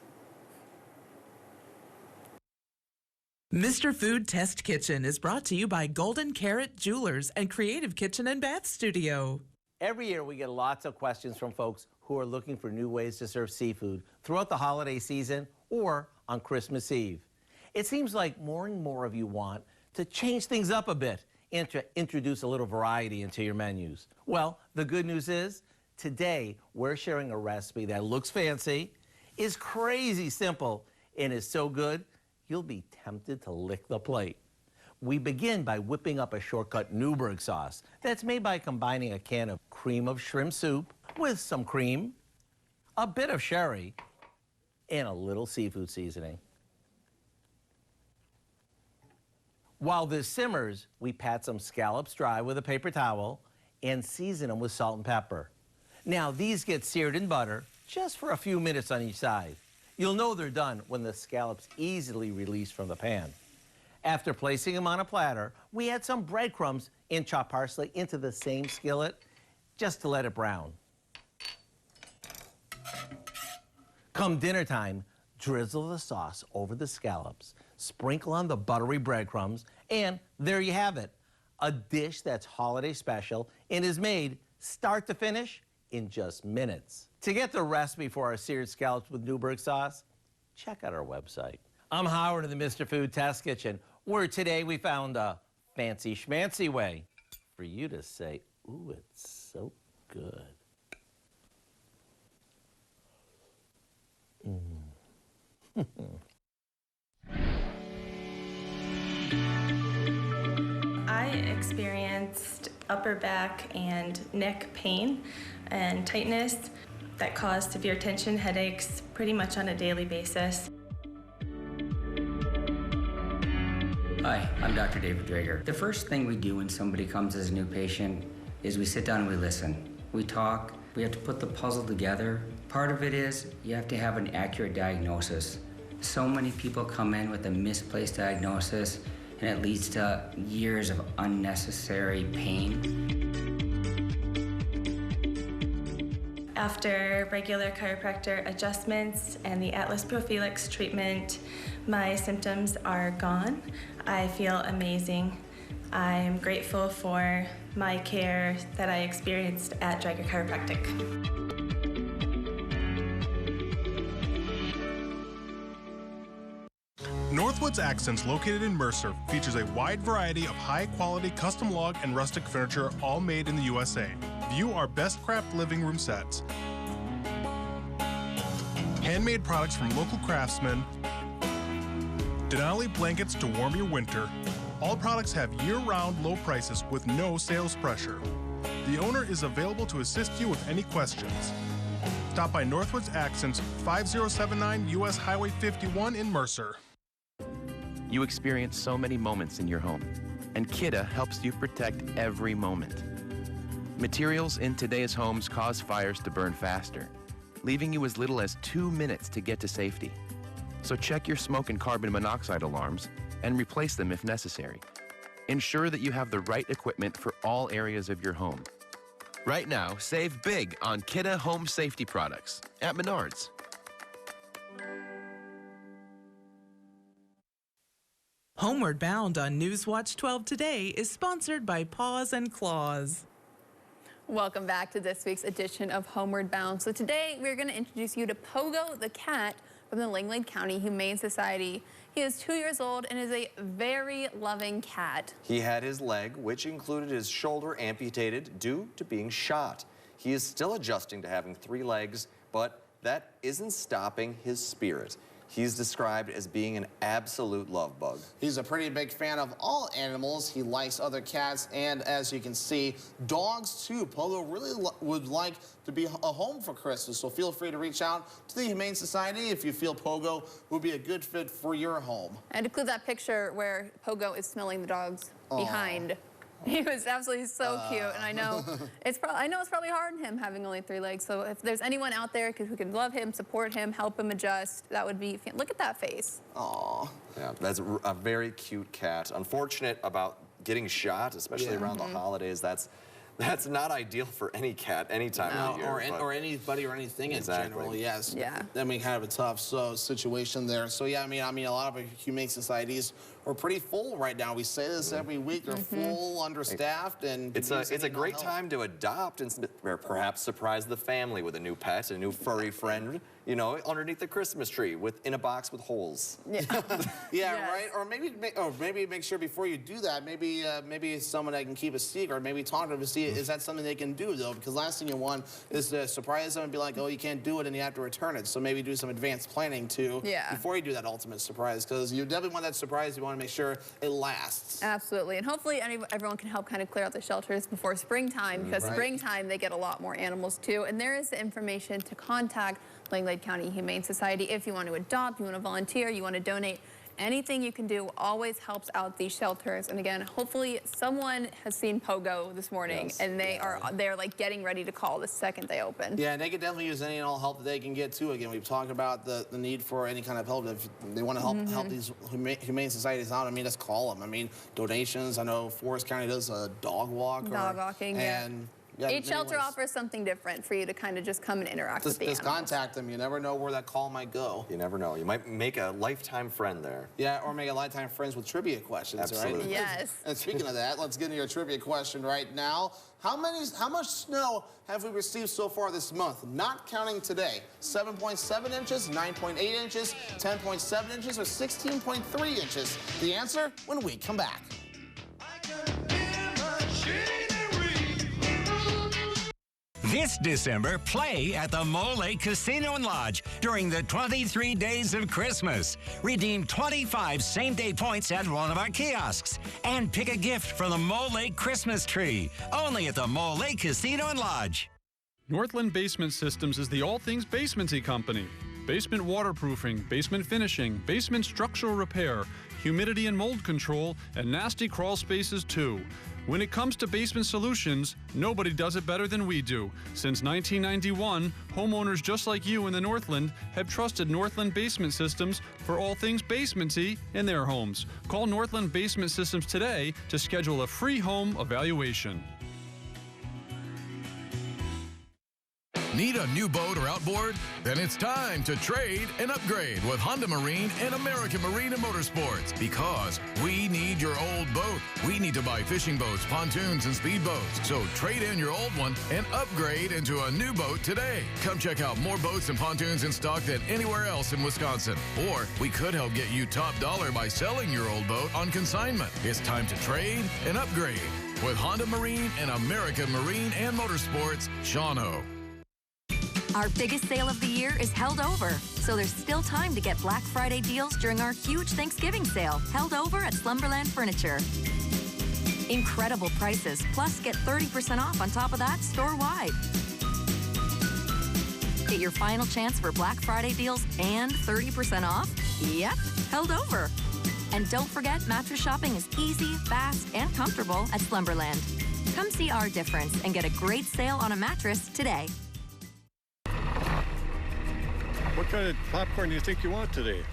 Mr. Food Test Kitchen is brought to you by Golden Carrot Jewelers and Creative Kitchen and Bath Studio. Every year we get lots of questions from folks who are looking for new ways to serve seafood throughout the holiday season or on Christmas Eve. It seems like more and more of you want to change things up a bit and to introduce a little variety into your menus. Well, the good news is today we're sharing a recipe that looks fancy, is crazy simple, and is so good you'll be tempted to lick the plate. We begin by whipping up a shortcut Newburgh sauce that's made by combining a can of cream of shrimp soup with some cream, a bit of sherry, and a little seafood seasoning. While this simmers, we pat some scallops dry with a paper towel and season them with salt and pepper. Now, these get seared in butter just for a few minutes on each side. You'll know they're done when the scallops easily release from the pan. After placing them on a platter, we add some breadcrumbs and chopped parsley into the same skillet just to let it brown. Come dinner time, drizzle the sauce over the scallops, sprinkle on the buttery breadcrumbs, and there you have it, a dish that's holiday special and is made start to finish in just minutes. To get the recipe for our seared scallops with Newburgh sauce, check out our website. I'm Howard in the Mr. Food Test Kitchen, where today we found a fancy schmancy way for you to say, ooh, it's so good. I experienced upper back and neck pain and tightness that caused severe tension headaches pretty much on a daily basis. Hi, I'm Dr. David Drager. The first thing we do when somebody comes as a new patient is we sit down and we listen. We talk, we have to put the puzzle together. Part of it is you have to have an accurate diagnosis. So many people come in with a misplaced diagnosis and it leads to years of unnecessary pain. After regular chiropractor adjustments and the Atlas Pro Felix treatment, my symptoms are gone. I feel amazing. I am grateful for my care that I experienced at Drager Chiropractic. Northwoods Accents, located in Mercer, features a wide variety of high-quality custom log and rustic furniture, all made in the USA. View our best craft living room sets, handmade products from local craftsmen, Denali blankets to warm your winter. All products have year-round low prices with no sales pressure. The owner is available to assist you with any questions. Stop by Northwoods Accents, 5079 US Highway 51 in Mercer. You experience so many moments in your home, and Kidde helps you protect every moment. Materials in today's homes cause fires to burn faster, leaving you as little as 2 minutes to get to safety. So check your smoke and carbon monoxide alarms and replace them if necessary. Ensure that you have the right equipment for all areas of your home. Right now, save big on Kidde home safety products at Menards. Homeward Bound on Newswatch 12 Today is sponsored by Paws and Claws. Welcome back to this week's edition of Homeward Bound. So today we're going to introduce you to Pogo the cat from the Langlade County Humane Society. He is 2 years old and is a very loving cat. He had his leg, which included his shoulder, amputated due to being shot. He is still adjusting to having 3 legs, but that isn't stopping his spirit. He's described as being an absolute love bug. He's a pretty big fan of all animals. He likes other cats, and as you can see, dogs too. Pogo really would like to be a home for Christmas, so feel free to reach out to the Humane Society if you feel Pogo would be a good fit for your home. And include that picture where Pogo is smelling the dogs behind. He was absolutely so cute, and I know it's probably hard on him having only 3 legs. So if there's anyone out there who can love him, support him, help him adjust, that would be. Look at that face. Aw. Yeah, that's a very cute cat. Unfortunate about getting shot, especially around the holidays. That's That's not ideal for any cat any time of year. Or anybody or anything in general, yes. Yeah. I mean, kind of a tough situation there. So, yeah, I mean, a lot of our humane societies are pretty full right now. We say this every week. They're full, understaffed, and it's a great time to adopt and perhaps surprise the family with a new pet, a new furry friend, you know, underneath the Christmas tree in a box with holes. Yeah. Yeah, right. Or maybe make sure before you do that, maybe someone that can keep a secret, or maybe talk to them to see is that something they can do though, because last thing you want is to surprise them and be like, oh, you can't do it, and you have to return it. So maybe do some advanced planning too before you do that ultimate surprise, because you definitely want that surprise. You want to make sure it lasts. Absolutely, and hopefully everyone can help kind of clear out the shelters before springtime, because springtime they get a lot more animals too. And there is information to contact Langlade County Humane Society if you want to adopt, you want to volunteer, you want to donate. Anything you can do always helps out these shelters. And again, hopefully someone has seen Pogo this morning, and they're like getting ready to call the second they open. Yeah, and they can definitely use any and all help that they can get too. Again, we've talked about the need for any kind of help. If they want to help these humane societies out, I mean, just call them. I mean, donations. I know Forest County does a dog walk. Dog walking, yeah, each shelter offers something different for you to kind of just come and interact with the animals. Just contact them. You never know where that call might go. You never know. You might make a lifetime friend there. Yeah, or make a lifetime friends with trivia questions, Absolutely. right? Yes. And speaking of that, let's get into your trivia question right now. How much snow have we received so far this month? Not counting today. 7.7 inches, 9.8 inches, 10.7 inches, or 16.3 inches? The answer when we come back. This December, play at the Mole Lake Casino and Lodge during the 23 days of Christmas. Redeem 25 same-day points at one of our kiosks and pick a gift from the Mole Lake Christmas tree. Only at the Mole Lake Casino and Lodge. Northland Basement Systems is the all things basementy company. Basement waterproofing, basement finishing, basement structural repair, humidity and mold control, and nasty crawl spaces too. When it comes to basement solutions, nobody does it better than we do. Since 1991, homeowners just like you in the Northland have trusted Northland Basement Systems for all things basementy in their homes. Call Northland Basement Systems today to schedule a free home evaluation. Need a new boat or outboard? Then it's time to trade and upgrade with Honda Marine and American Marine and Motorsports, because we need your old boat. We need to buy fishing boats, pontoons, and speedboats. So trade in your old one and upgrade into a new boat today. Come check out more boats and pontoons in stock than anywhere else in Wisconsin. Or we could help get you top dollar by selling your old boat on consignment. It's time to trade and upgrade with Honda Marine and American Marine and Motorsports, Shawano. Our biggest sale of the year is held over, so there's still time to get Black Friday deals during our huge Thanksgiving sale, held over at Slumberland Furniture. Incredible prices, plus get 30% off on top of that store-wide. Get your final chance for Black Friday deals and 30% off? Yep, held over. And don't forget, mattress shopping is easy, fast, and comfortable at Slumberland. Come see our difference and get a great sale on a mattress today. What kind of popcorn do you think you want today?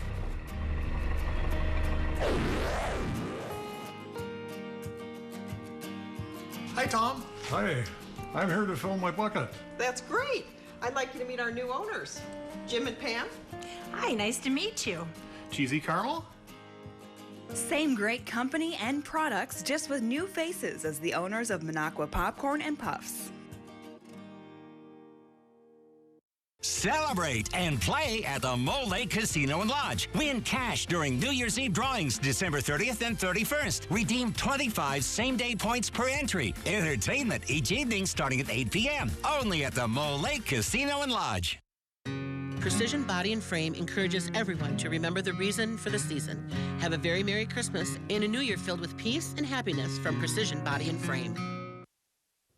Hi, Tom. Hi, I'm here to fill my bucket. That's great. I'd like you to meet our new owners, Jim and Pam. Hi, nice to meet you. Cheesy Caramel. Same great company and products, just with new faces as the owners of Minocqua Popcorn and Puffs. Celebrate and play at the Mole Lake Casino and Lodge. Win cash during New Year's Eve drawings December 30th and 31st. Redeem 25 same-day points per entry. Entertainment each evening starting at 8 p.m. Only at the Mole Lake Casino and Lodge. Precision Body and Frame encourages everyone to remember the reason for the season. Have a very Merry Christmas and a New Year filled with peace and happiness from Precision Body and Frame.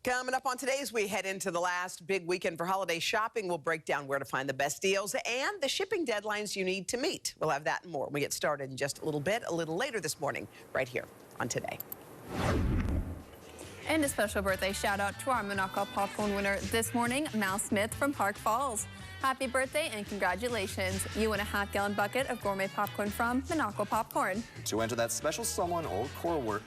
Coming up on today's, we head into the last big weekend for holiday shopping. We'll break down where to find the best deals and the shipping deadlines you need to meet. We'll have that and more when we get started in just a little bit, a little later this morning, right here on Today. And a special birthday shout out to our Minocqua Popcorn winner this morning, Mal Smith from Park Falls. Happy birthday and congratulations. You win a half-gallon bucket of gourmet popcorn from Minocqua Popcorn. To enter that special someone or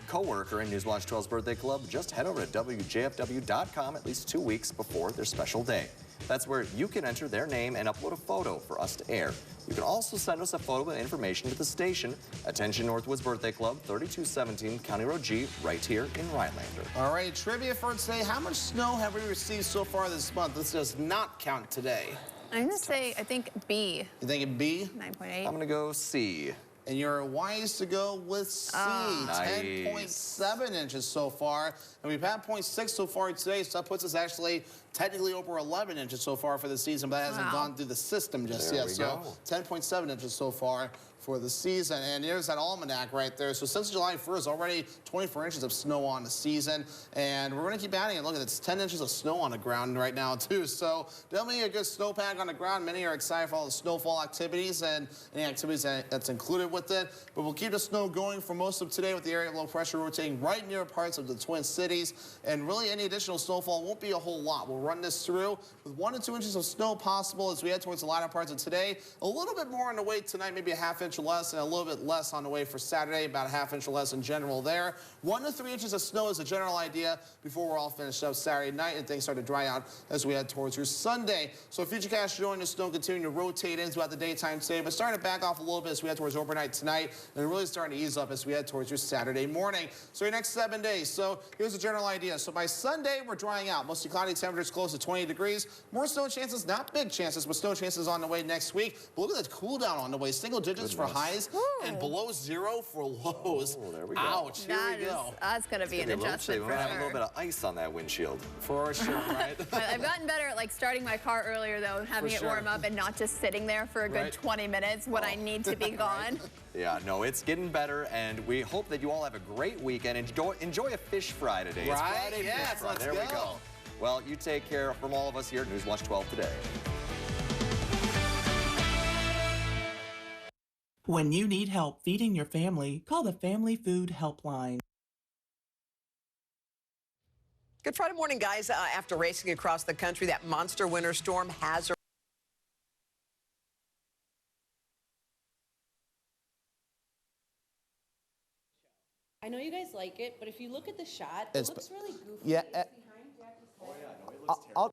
co-worker in Newswatch 12's birthday club, just head over to WJFW.com at least 2 weeks before their special day. That's where you can enter their name and upload a photo for us to air. You can also send us a photo and information to the station. Attention Northwoods Birthday Club, 3217 County Road G, right here in Rhinelander. All right, trivia for today. How much snow have we received so far this month? This does not count today. I'm going to say, I think B. You think B? 9.8. I'm going to go C. And you're wise to go with C. Nice. 10.7 inches so far. And we've had 0.6 so far today, so that puts us actually technically over 11 inches so far for the season, but that hasn't gone through the system just yet. So 10.7 inches so far for the season. And there's that almanac right there. So since July 1st, already 24 inches of snow on the season. And we're going to keep adding it. Look, it's 10 inches of snow on the ground right now, too. So definitely a good snowpack on the ground. Many are excited for all the snowfall activities and any activities that's included with it. But we'll keep the snow going for most of today with the area of low pressure rotating right near parts of the Twin Cities. And really any additional snowfall won't be a whole lot. We'll run this through with 1 to 2 inches of snow possible as we head towards the latter parts of today. A little bit more on the way tonight, maybe a ½ inch or less, and a little bit less on the way for Saturday, about a ½ inch or less in general there. 1 to 3 inches of snow is a general idea before we're all finished up Saturday night and things start to dry out as we head towards your Sunday. So Futurecast showing the snow continuing to rotate in throughout the daytime today, but starting to back off a little bit as we head towards overnight tonight, and really starting to ease up as we head towards your Saturday morning. So your next 7 days. So here's the general idea. So by Sunday, we're drying out. Mostly cloudy, temperatures close to 20 degrees. More snow chances, not big chances, but snow chances on the way next week. But look at the cool down on the way. Single digits for highs and below 0 for lows. Oh, there we go. Ouch, here we go. That's going to be an adjustment We're for going to have a sure. little bit of ice on that windshield. For sure, right? I've gotten better at like starting my car earlier though, and having it warm up and not just sitting there for a good 20 minutes when I need to be gone. Yeah, no, it's getting better, and we hope that you all have a great weekend. Enjoy a fish fry today. It's Friday Fish Fry. There we go. Well, you take care from all of us here at Newswatch 12 today. When you need help feeding your family, call the Family Food Helpline. Good Friday morning, guys. After racing across the country, that monster winter storm has I know you guys like it, but if you look at the shot, it looks really goofy. Yeah. It's behind Jackie's head. I'll